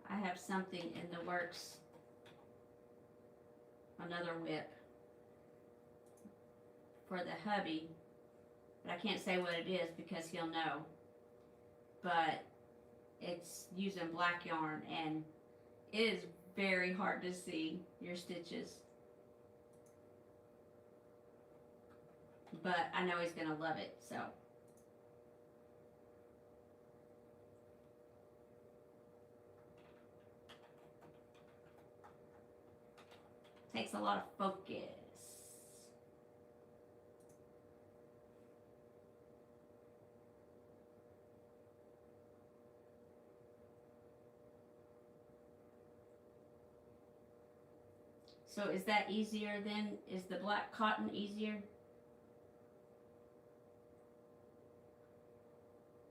I have something in the works, another whip for the hubby, but I can't say what it is because he'll know. But it's using black yarn and it is very hard to see your stitches. But I know he's gonna love it, so. Takes a lot of focus. So is that easier then? Is the black cotton easier?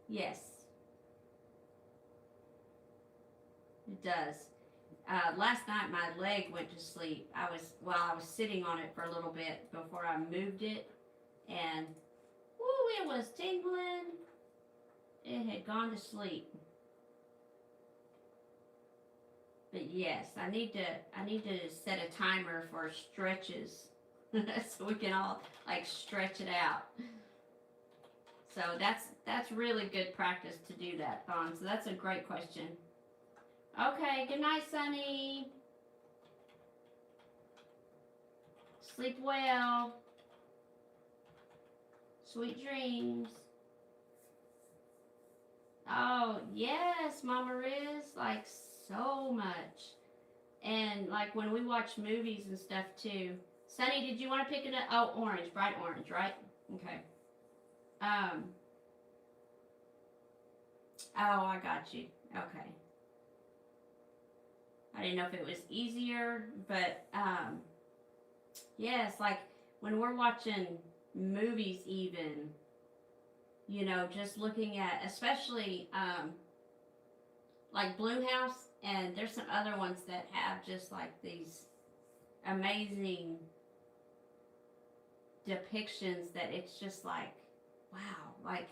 Yes. It does. Last night my leg went to sleep. I was sitting on it for a little bit before I moved it, and woo, it was tingling. It had gone to sleep. But yes, I need to set a timer for stretches so we can all like stretch it out. So that's really good practice to do that, Thon. So that's a great question. Okay, good night, Sunny. Sleep well. Sweet dreams. Oh, yes, Mama Riz, like so much. And like when we watch movies and stuff too. Sunny, did you want to pick it up? Oh, orange, bright orange, right? Okay. Oh, I got you. Okay. I didn't know if it was easier, but yes, like when we're watching movies even, you know, just looking at, especially like Bloomhouse, and there's some other ones that have just like these amazing depictions that it's just like, wow, like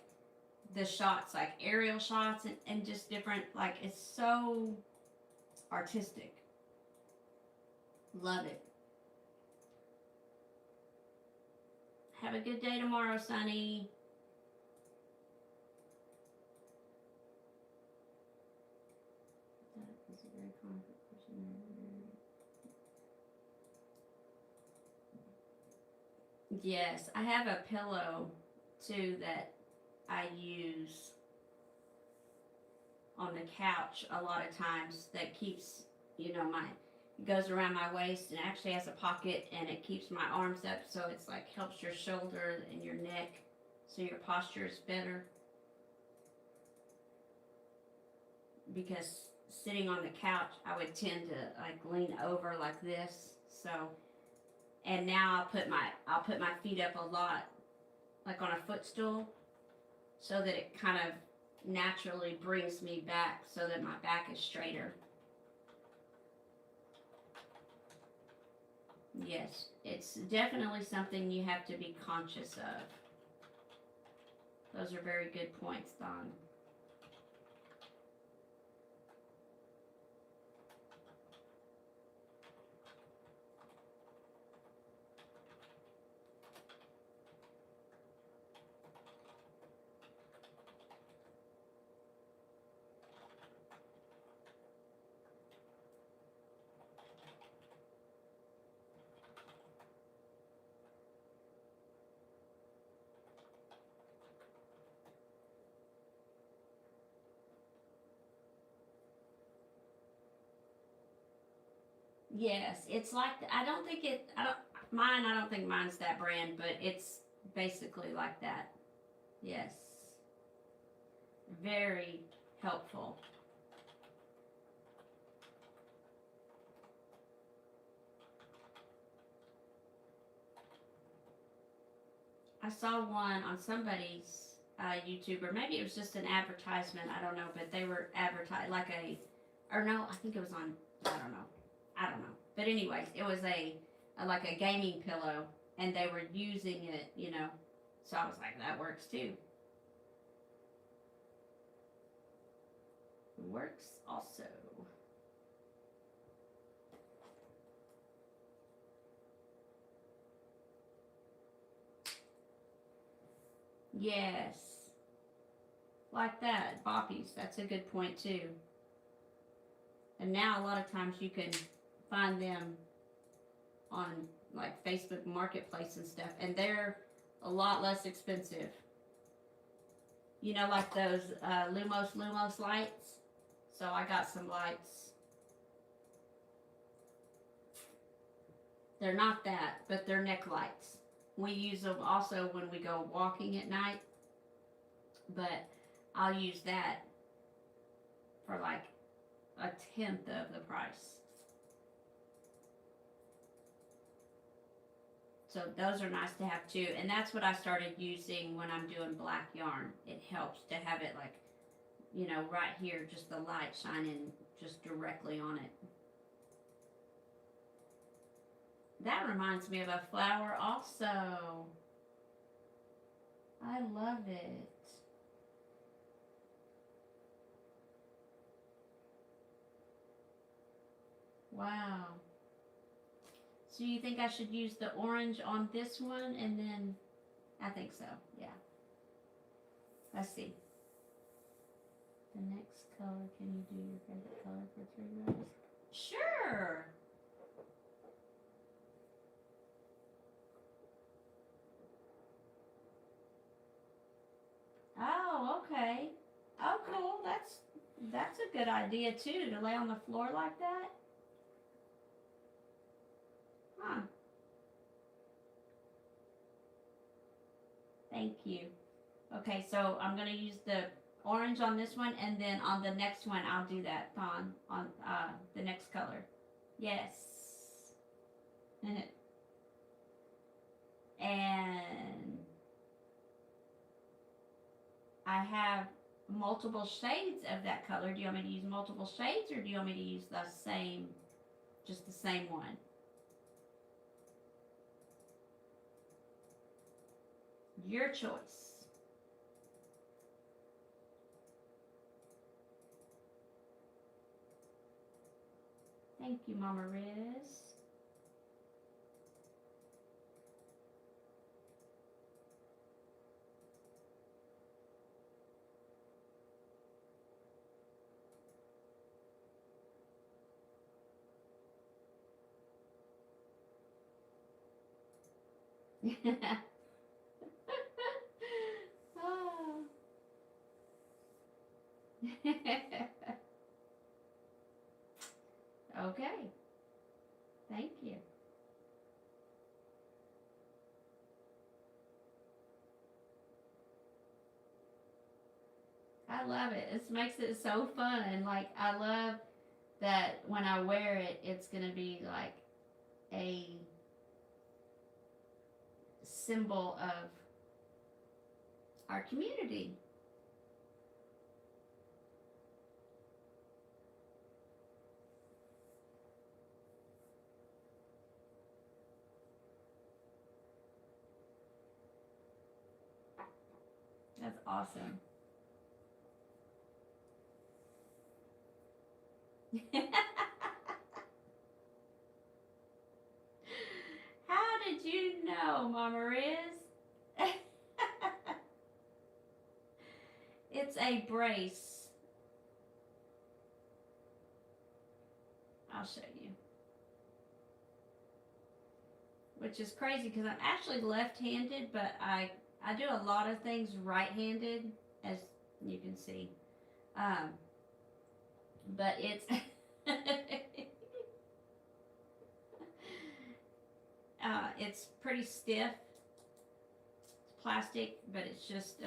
the shots, like aerial shots and just different, like it's so artistic. Love it. Have a good day tomorrow, Sunny. Yes, I have a pillow too that I use on the couch a lot of times that keeps, you know, goes around my waist and actually has a pocket and it keeps my arms up, so it's like helps your shoulder and your neck so your posture is better. Because sitting on the couch, I would tend to like lean over like this, so. And now I'll put my feet up a lot, like on a footstool, so that it kind of naturally brings me back so that my back is straighter. Yes, it's definitely something you have to be conscious of. Those are very good points, Don. Yes, it's like I don't think I don't think mine's that brand, but it's basically like that. Yes. Very helpful. I saw one on somebody's YouTube, or maybe it was just an advertisement. I don't know, but they were advertising or no, I think it was on. I don't know. But anyways, it was a like a gaming pillow, and they were using it, you know. So I was like, that works too. Works also. Yes. Like that, boppies. That's a good point too. And now a lot of times you can find them on like Facebook Marketplace and stuff, and they're a lot less expensive. You know, like those Lumos lights. So I got some lights. They're not that, but they're neck lights. We use them also when we go walking at night, but I'll use that for like 1/10 of the price. So those are nice to have too, and that's what I started using when I'm doing black yarn. It helps to have it like, you know, right here, just the light shining just directly on it. That reminds me of a flower also. I love it. Wow. So you think I should use the orange on this one, and then I think so, yeah. Let's see. The next color, can you do your favorite color for 3 rows? Sure. Oh, okay. Oh, cool. That's a good idea too, to lay on the floor like that. Huh. Thank you. Okay, so I'm gonna use the orange on this one, and then on the next one I'll do that on the next color. Yes. And I have multiple shades of that color. Do you want me to use multiple shades, or do you want me to use the same, just the same one? Your choice. Thank you, Mama Riz. Oh. Okay. Thank you. I love it. It makes it so fun. Like, I love that when I wear it, it's going to be like a symbol of our community. That's awesome. How did you know, Mama Riz? It's a brace. I'll show you. Which is crazy because I'm actually left-handed, but I do a lot of things right-handed, as you can see. But it's It's pretty stiff. It's plastic, but it's just,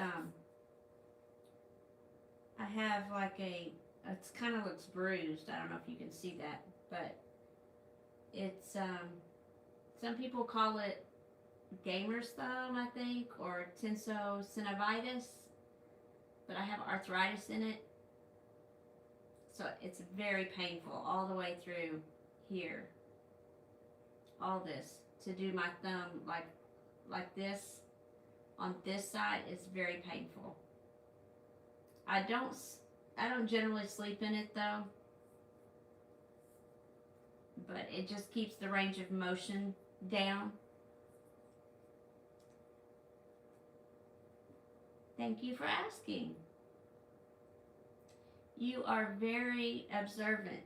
I have like it's kind of looks bruised. I don't know if you can see that, but it's, some people call it gamer's thumb, I think, or tensosynovitis, but I have arthritis in it. So it's very painful all the way through here. All this. To do my thumb like this on this side is very painful. I don't generally sleep in it though. But it just keeps the range of motion down. Thank you for asking. You are very observant.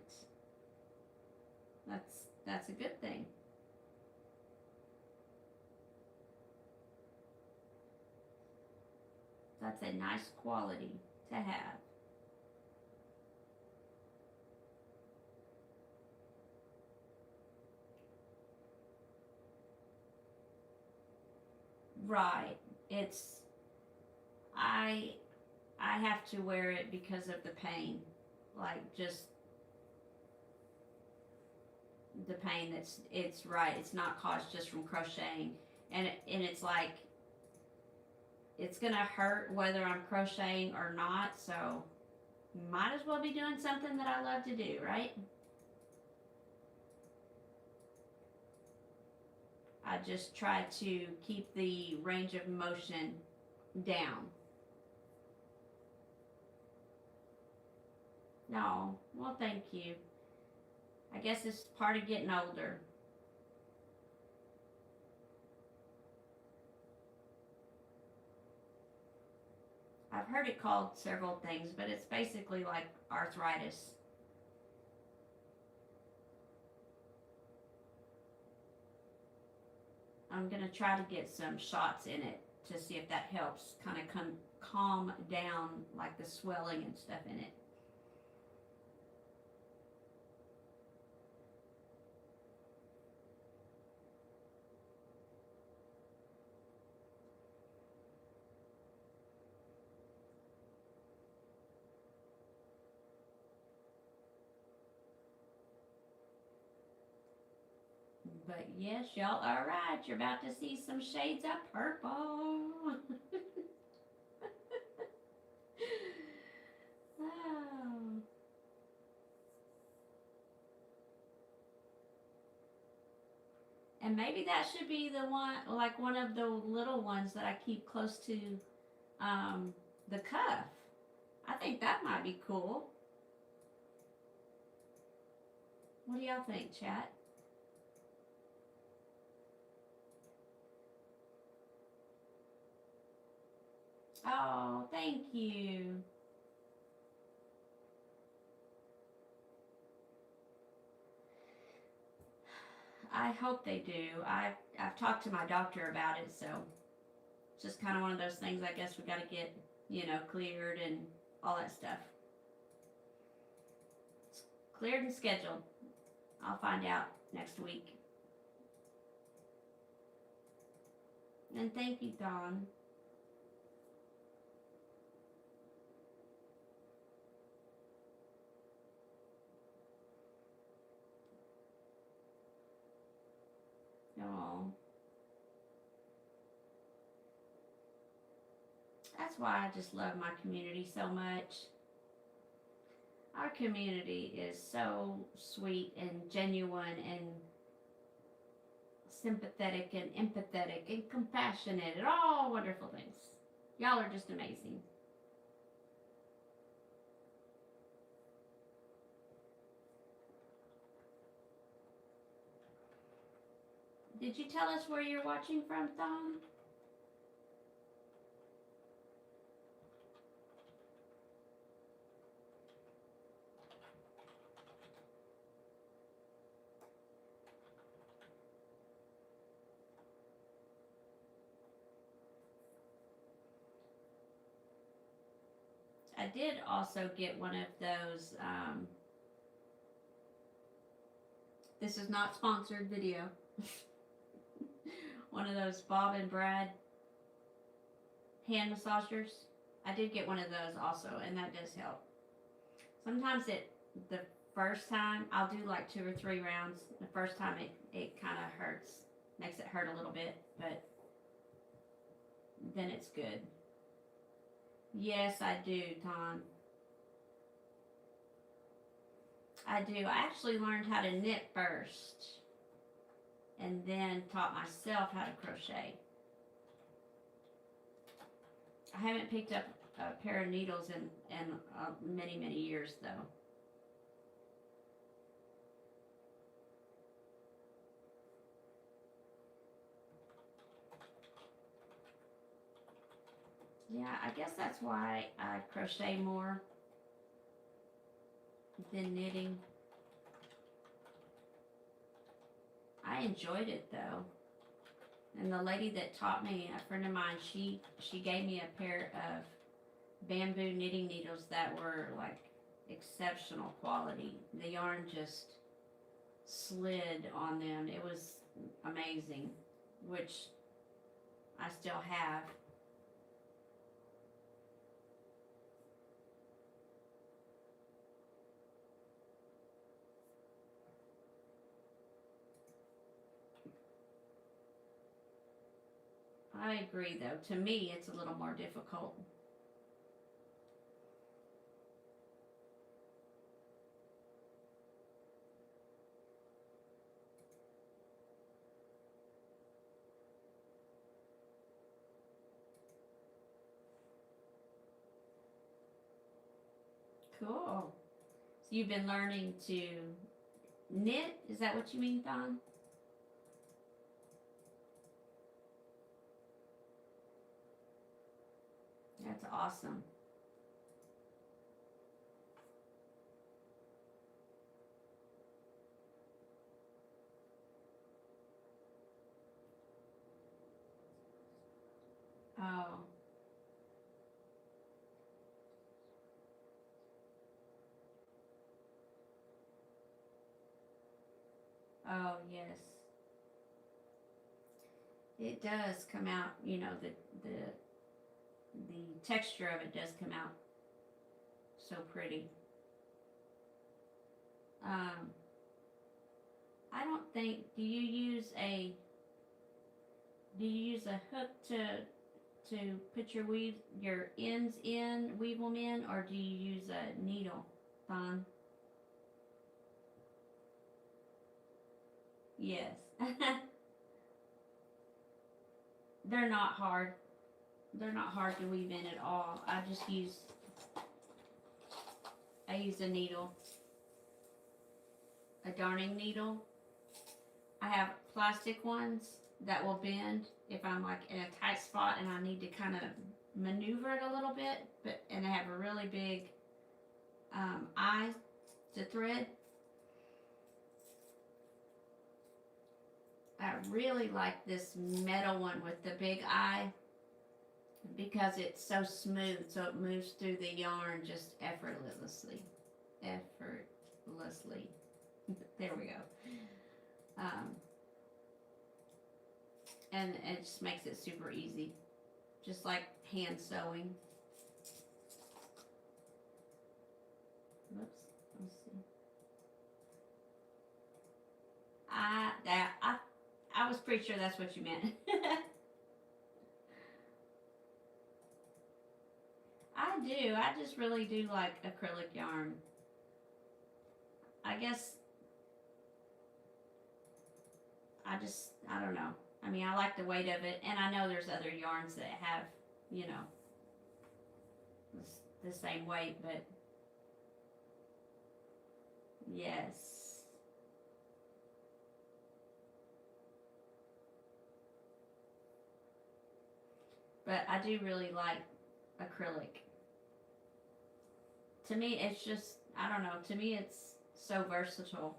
That's a good thing. That's a nice quality to have. Right. I have to wear it because of the pain. Like just the pain it's right. It's not caused just from crocheting. And it's like it's gonna hurt whether I'm crocheting or not, so might as well be doing something that I love to do, right? I just try to keep the range of motion down. No, well, thank you. I guess it's part of getting older. I've heard it called several things, but it's basically like arthritis. I'm going to try to get some shots in it to see if that helps kind of calm down like the swelling and stuff in it. But yes, y'all are right. You're about to see some shades of purple. Oh. And maybe that should be the one, like one of the little ones that I keep close to the cuff. I think that might be cool. What do y'all think, chat? Oh, thank you. I hope they do. I've talked to my doctor about it, so it's just kind of one of those things. I guess we got to get, cleared and all that stuff. It's cleared and scheduled. I'll find out next week. And thank you, Dawn. Oh. That's why I just love my community so much. Our community is so sweet and genuine and sympathetic and empathetic and compassionate and all wonderful things. Y'all are just amazing. Did you tell us where you're watching from, Thom? I did also get one of those, this is not sponsored video. one of those Bob and Brad hand massagers. I did get one of those also, and that does help. Sometimes the first time, I'll do like 2 or 3 rounds. The first time it kind of hurts, makes it hurt a little bit, but then it's good. Yes, I do, Tom. I do. I actually learned how to knit first and then taught myself how to crochet. I haven't picked up a pair of needles in many, many years though. Yeah, I guess that's why I crochet more than knitting. I enjoyed it though. And the lady that taught me, a friend of mine, she gave me a pair of bamboo knitting needles that were like exceptional quality. The yarn just slid on them. It was amazing, which I still have. I agree though. To me, it's a little more difficult. Cool. So you've been learning to knit? Is that what you mean, Don? That's awesome. Oh. Oh, yes. It does come out, you know, the texture of it does come out so pretty. I don't think, do you use a hook to put your ends in, weave them in, or do you use a needle, Thon? Yes. They're not hard. They're not hard to weave in at all. I use a needle, a darning needle. I have plastic ones that will bend if I'm like in a tight spot and I need to kind of maneuver it a little bit, and they have a really big eye to thread. I really like this metal one with the big eye because it's so smooth, so it moves through the yarn just effortlessly. There we go. And it just makes it super easy, just like hand sewing. Whoops, let's see. I was pretty sure that's what you meant. I do. I just really do like acrylic yarn. I guess I don't know. I mean, I like the weight of it, and I know there's other yarns that have, you know, the same weight, but yes. But I do really like acrylic. To me, it's just, I don't know, to me it's so versatile.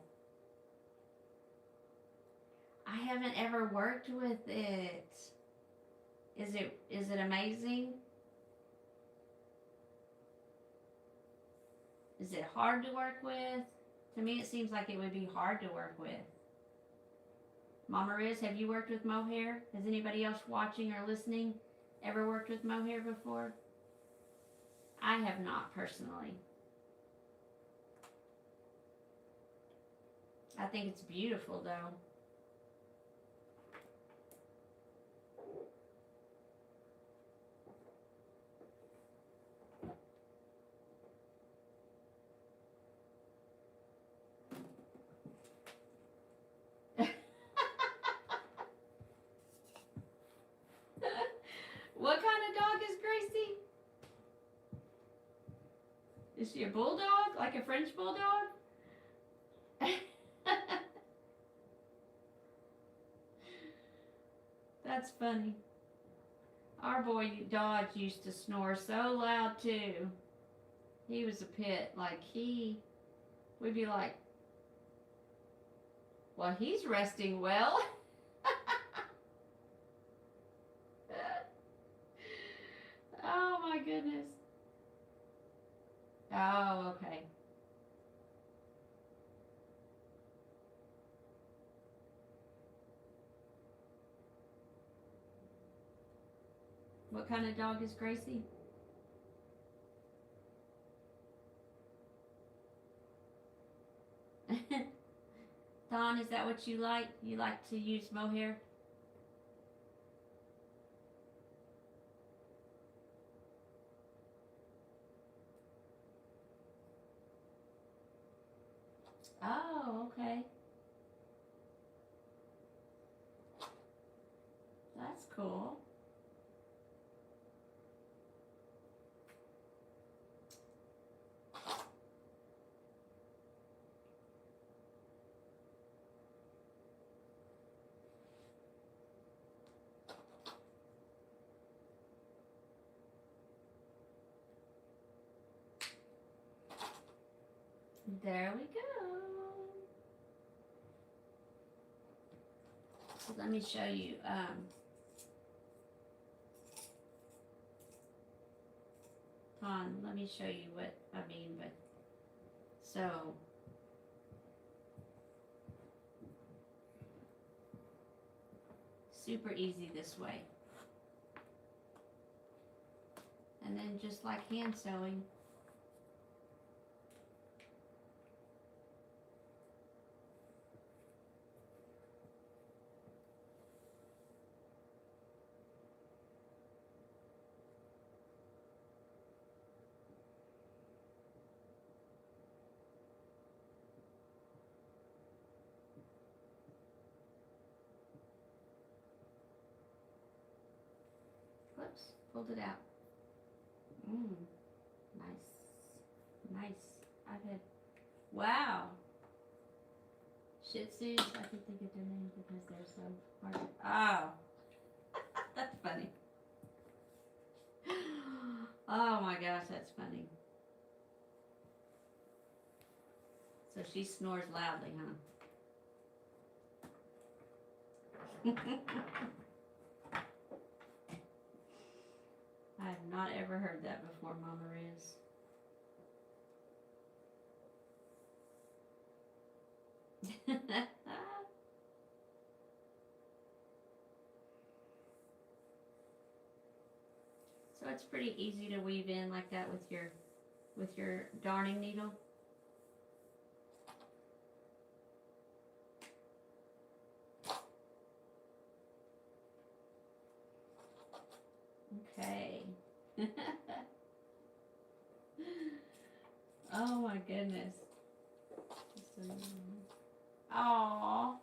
I haven't ever worked with it. Is it amazing? Is it hard to work with? To me, it seems like it would be hard to work with. Mama Riz, have you worked with mohair? Has anybody else watching or listening ever worked with mohair before? I have not personally. I think it's beautiful though. What kind of dog is Gracie? Is she a bulldog? Like a French bulldog? That's funny. Our boy Dodge used to snore so loud too. He was a pit. Like we'd be like, well, he's resting well. Oh my goodness. Oh, okay. What kind of dog is Gracie? Don, is that what you like? You like to use mohair? Oh, okay. That's cool. There we go. So let me show you. Let me show you what I mean. But so super easy this way, and then just like hand sewing. Whoops, pulled it out. Nice. I've had, wow. Shih Tzus, I can think of their names because they're so hard. Oh, that's funny. Oh my gosh, that's funny. So she snores loudly, huh? I have not ever heard that before, Mama Riz. So it's pretty easy to weave in like that with your darning needle. Okay. Oh my goodness. Aww.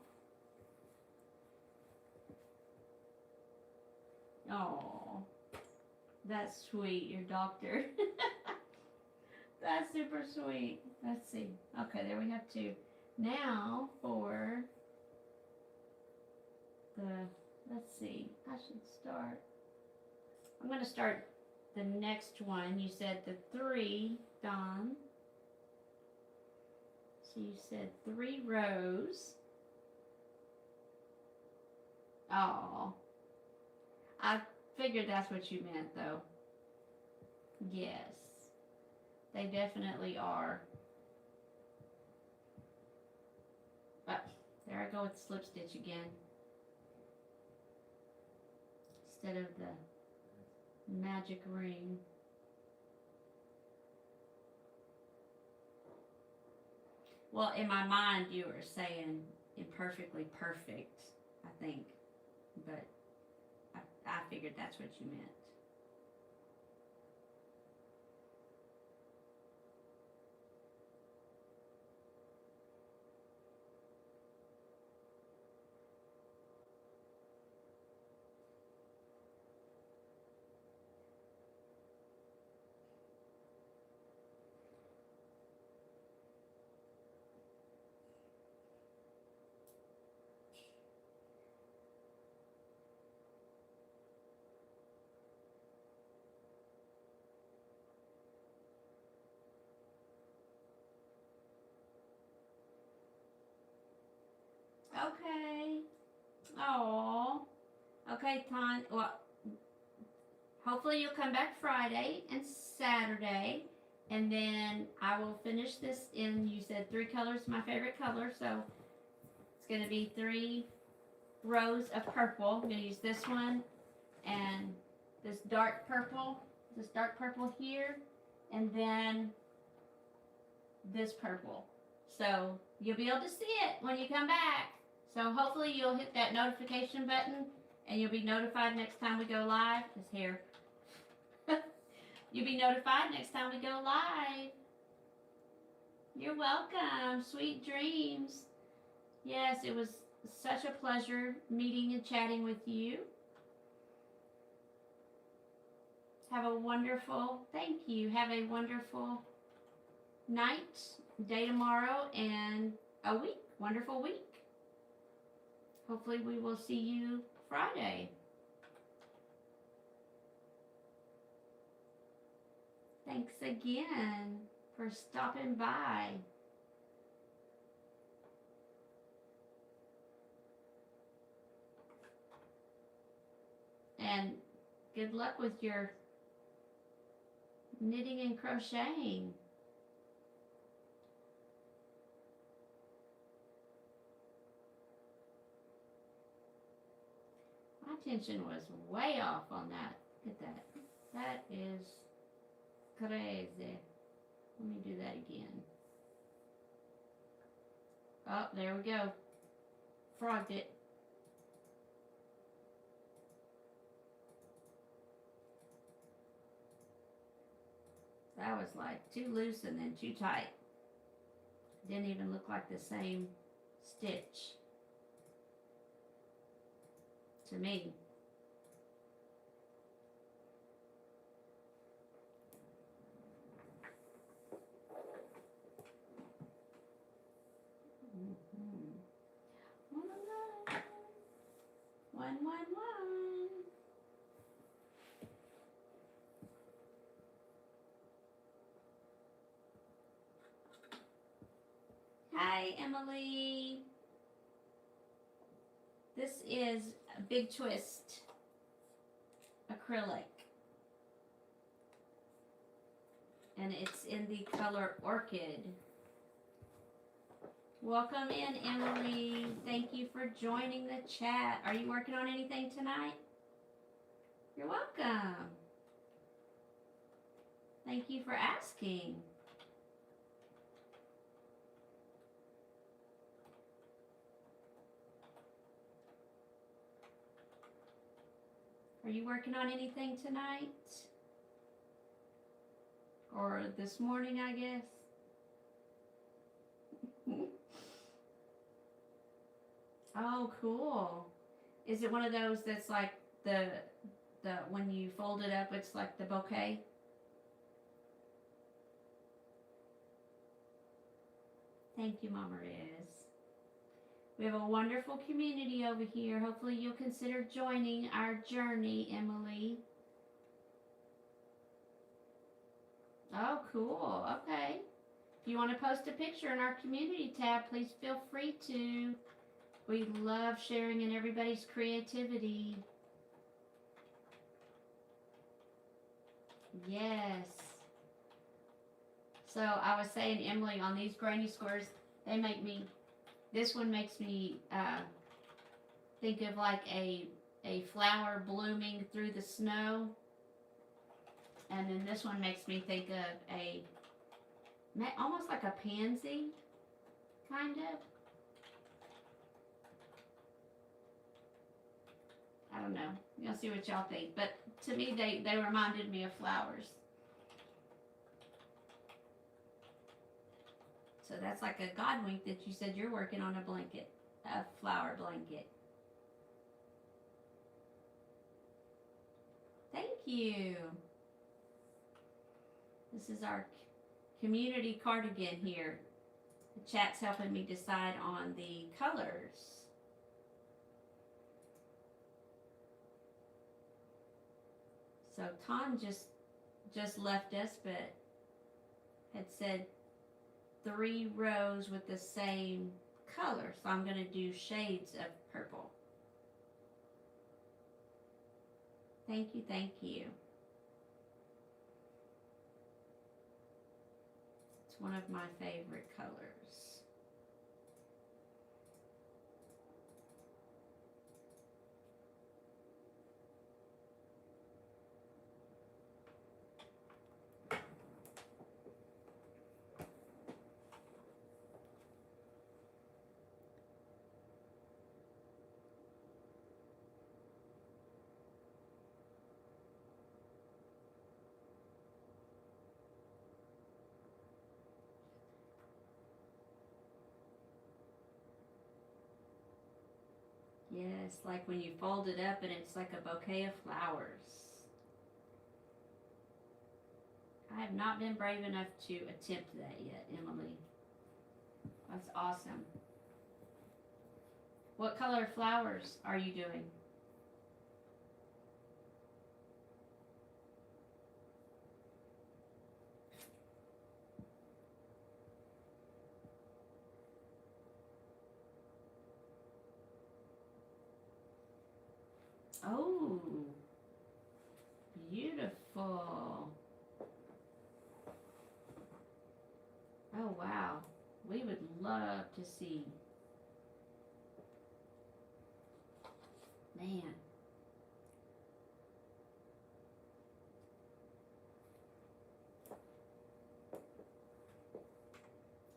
Aww. That's sweet, your doctor. That's super sweet. Let's see. Okay, there we have two. Now for let's see. I should start. I'm going to start the next one. You said the 3, Don. So you said 3 rows. Oh, I figured that's what you meant, though. Yes, they definitely are. But there I go with the slip stitch again. instead of the magic ring. Well, in my mind, you were saying imperfectly perfect, I think. But I figured that's what you meant. Okay. Oh. Okay, Ton. Well, hopefully you'll come back Friday and Saturday, and then I will finish this in, you said 3 colors, my favorite color, so it's going to be 3 rows of purple. I'm going to use this one and this dark purple here, and then this purple. So you'll be able to see it when you come back. So hopefully you'll hit that notification button and you'll be notified next time we go live. His hair. You'll be notified next time we go live. You're welcome. Sweet dreams. Yes, it was such a pleasure meeting and chatting with you. Have a wonderful, thank you. Have a wonderful night, day tomorrow, and a week. Wonderful week. Hopefully we will see you Friday. Thanks again for stopping by. And good luck with your knitting and crocheting. My attention was way off on that. Look at that. That is crazy. Let me do that again. Oh, there we go. Frogged it. That was like too loose and then too tight. Didn't even look like the same stitch to me. One. Hi, Emily. This is a Big Twist acrylic. And it's in the color Orchid. Welcome in, Emily. Thank you for joining the chat. Are you working on anything tonight? You're welcome. Thank you for asking. Are you working on anything tonight? Or this morning, I guess? Oh, cool. Is it one of those that's like the when you fold it up, it's like the bouquet? Thank you, Mama Riz. We have a wonderful community over here. Hopefully you'll consider joining our journey, Emily. Oh, cool. Okay. If you want to post a picture in our community tab, please feel free to. We love sharing in everybody's creativity. Yes. So I was saying, Emily, on these granny squares, they make me, this one makes me think of like a a flower blooming through the snow. And then this one makes me think of almost like a pansy, kind of. I don't know. You'll see what y'all think. But to me, they reminded me of flowers. So that's like a godwink that you said you're working on a flower blanket. Thank you. This is our community cardigan here. The chat's helping me decide on the colors. So Tom just left us, but had said 3 rows with the same color. So I'm going to do shades of purple. Thank you, thank you. It's one of my favorite colors. Yes, like when you fold it up and it's like a bouquet of flowers. I have not been brave enough to attempt that yet, Emily. That's awesome. What color flowers are you doing? Oh, beautiful. Oh, wow. We would love to see. Man.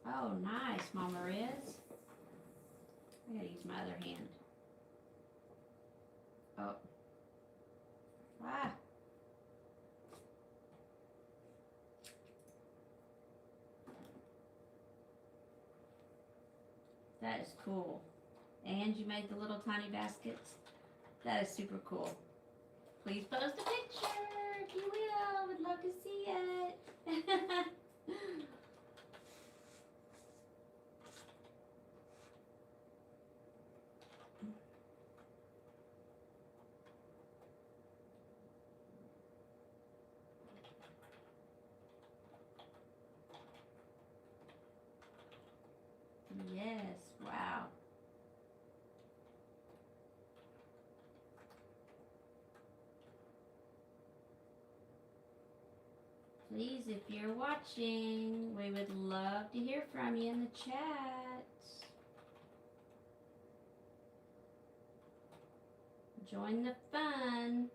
Oh, nice, Mama Riz. I gotta use my other hand. Oh. Ah. That is cool. And you made the little tiny baskets. That is super cool. Please post a picture if you will. Would love to see it. Yes, wow. Please, if you're watching, we would love to hear from you in the chat. Join the fun.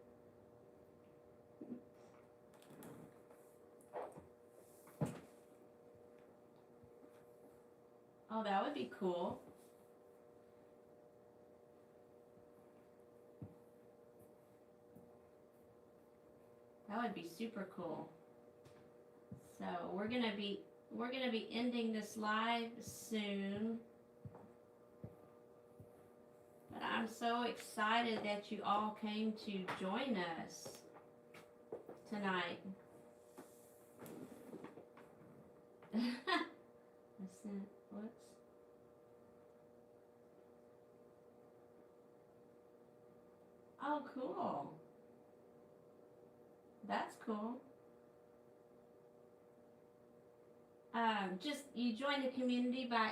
Oh, that would be cool. That would be super cool. So we're gonna be ending this live soon. But I'm so excited that you all came to join us tonight. Whoops. Oh, cool. That's cool. Just you join the community by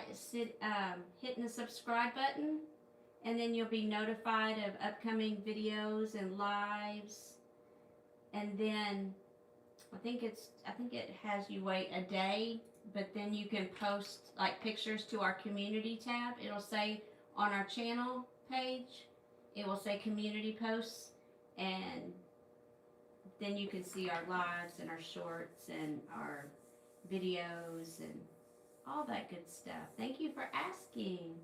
hitting the subscribe button, and then you'll be notified of upcoming videos and lives. And then I think it has you wait a day, but then you can post like pictures to our community tab. It'll say on our channel page, it will say community posts, and then you can see our lives and our shorts and our videos and all that good stuff. Thank you for asking.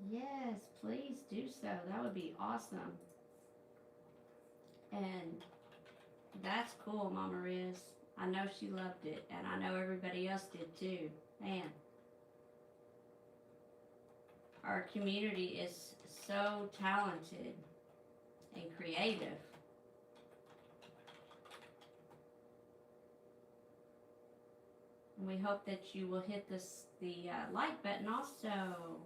Yes, please do so. That would be awesome. And that's cool, Mama Riz. I know she loved it, and I know everybody else did too. Man, our community is so talented and creative. And we hope that you will hit the like button also.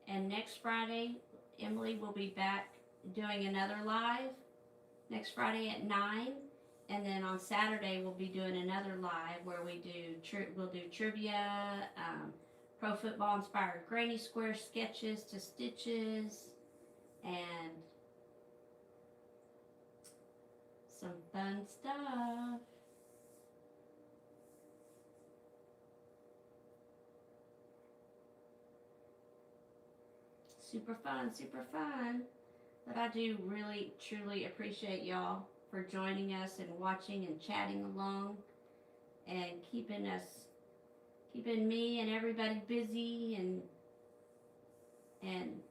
And next Friday, Emily will be back doing another live next Friday at 9. And then on Saturday, we'll be doing another live where we'll do trivia, pro football inspired granny square sketches to stitches, and some fun stuff. Super fun, super fun. But I do really, truly appreciate y'all for joining us and watching and chatting along and keeping me and everybody busy and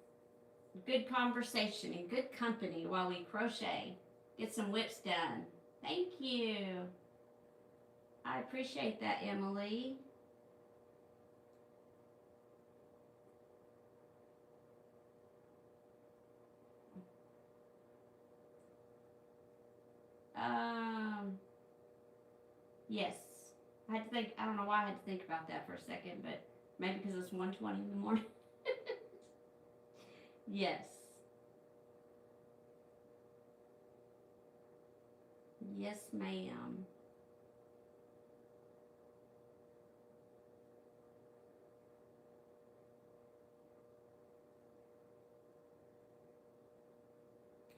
good conversation and good company while we crochet. Get some whips done. Thank you. I appreciate that, Emily. Yes. I had to think, I don't know why I had to think about that for a second, but maybe because it's 1:20 in the morning. Yes. Yes, ma'am.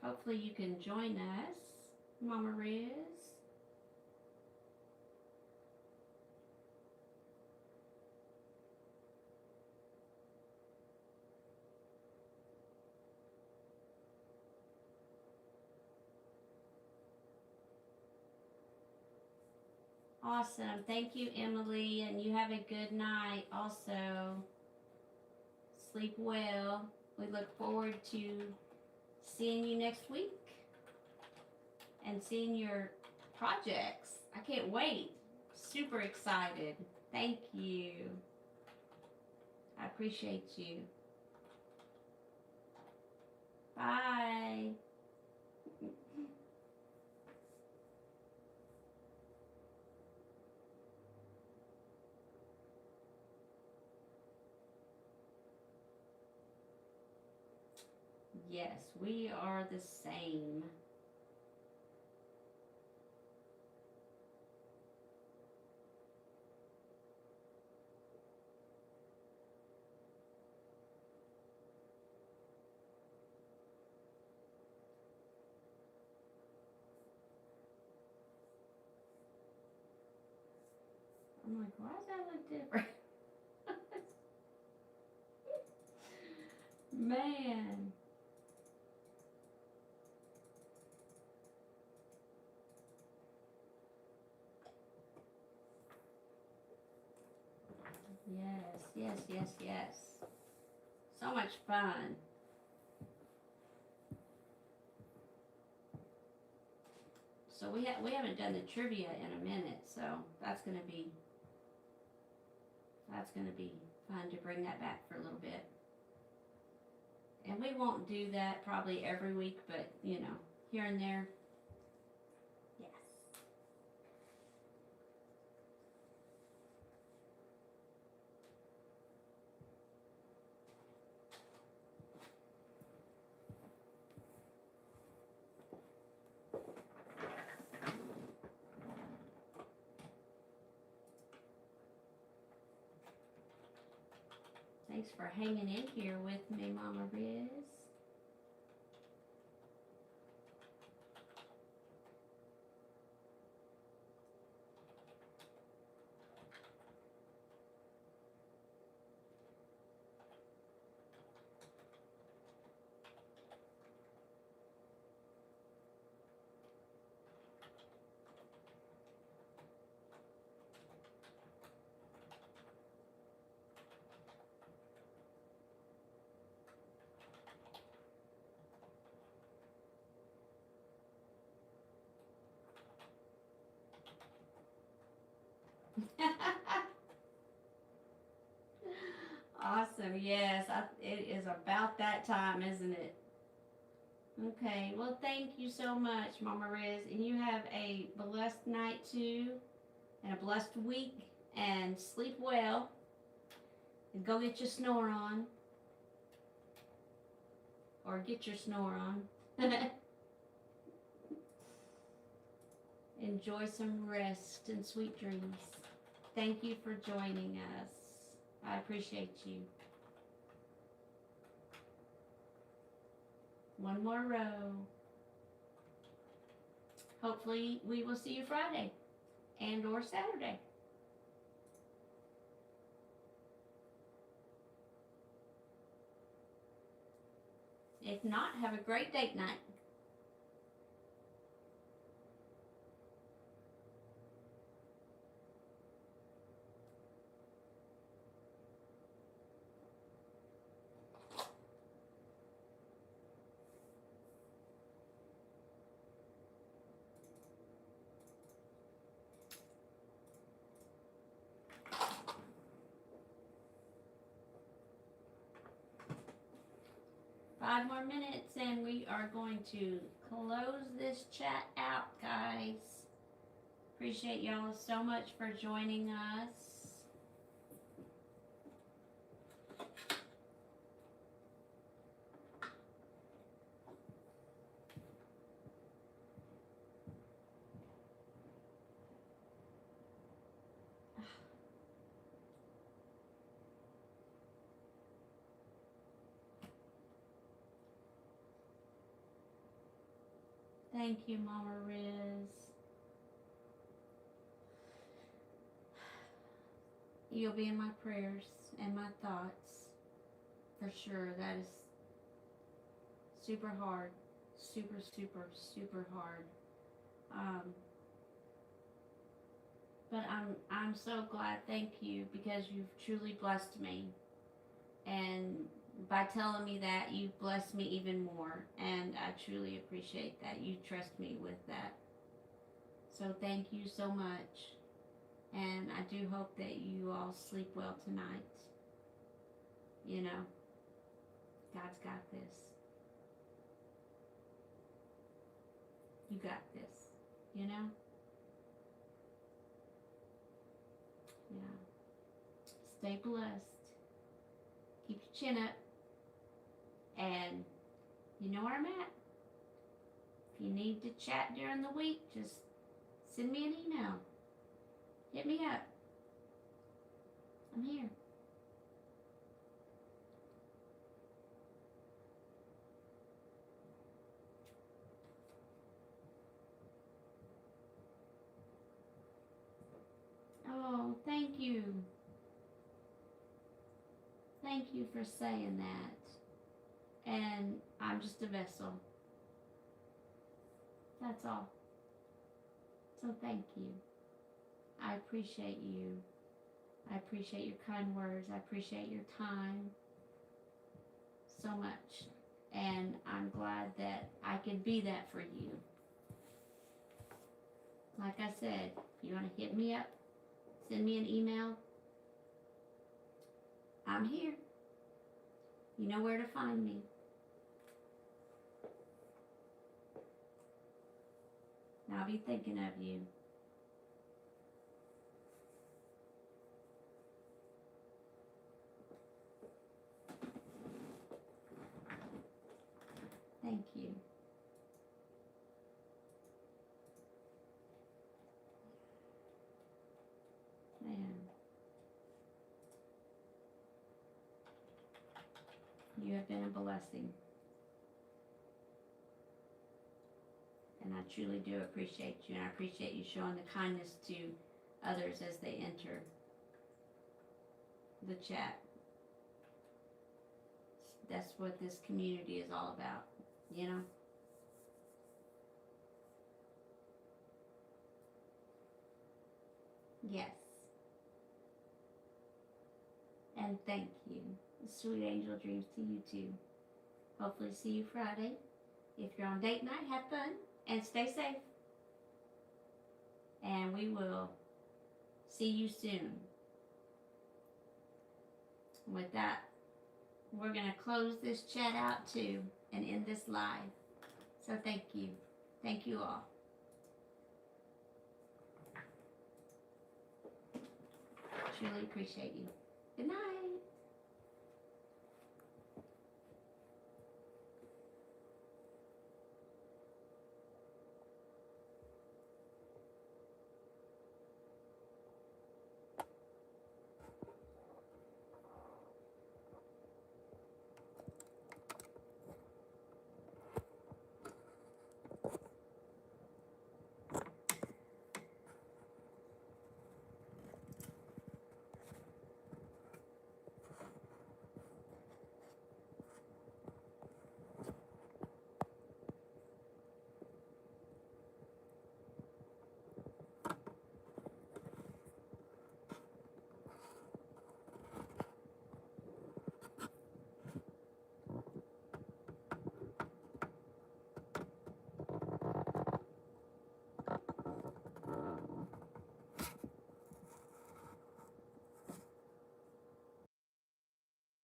Hopefully you can join us, Mama Riz. Awesome. Thank you, Emily, and you have a good night also. Sleep well. We look forward to seeing you next week and seeing your projects. I can't wait. Super excited. Thank you. I appreciate you. Bye. Yes, we are the same. I'm like, why does that look different? Man. Yes. So much fun. So we haven't done the trivia in a minute, so that's gonna be fun to bring that back for a little bit. And we won't do that probably every week, but you know, here and there. Yes. Thanks for hanging in here with me, Mama Riz. Awesome. Yes, it is about that time, isn't it? Okay. Well, thank you so much, Mama Riz. And you have a blessed night too, and a blessed week. And sleep well. And go get your snore on, or get your snore on. Enjoy some rest and sweet dreams. Thank you for joining us. I appreciate you. One more row. Hopefully we will see you Friday and or Saturday. If not, have a great date night. Five more minutes and we are going to close this chat out, guys. Appreciate y'all so much for joining us. Thank you, Mama Riz. You'll be in my prayers and my thoughts for sure. That is super hard, super, super, super hard. But I'm so glad. Thank you, because you've truly blessed me, and by telling me that, you've blessed me even more, and I truly appreciate that. You trust me with that. So thank you so much, and I do hope that you all sleep well tonight. You know, God's got this. You got this, you know? Yeah. Stay blessed. Keep your chin up. And you know where I'm at. If you need to chat during the week, just send me an email. Hit me up. I'm here. Oh, thank you. Thank you for saying that. And I'm just a vessel. That's all. So thank you. I appreciate you. I appreciate your kind words. I appreciate your time so much. And I'm glad that I could be that for you. Like I said, if you want to hit me up, send me an email. I'm here. You know where to find me. And I'll be thinking of you. Thank you. Man. You have been a blessing. And I truly do appreciate you, and I appreciate you showing the kindness to others as they enter the chat. That's what this community is all about, you know? Yes. And thank you. Sweet angel dreams to you too. Hopefully see you Friday. If you're on date night, have fun and stay safe. And we will see you soon. With that, we're going to close this chat out too and end this live. So thank you. Thank you all. Truly appreciate you. Good night.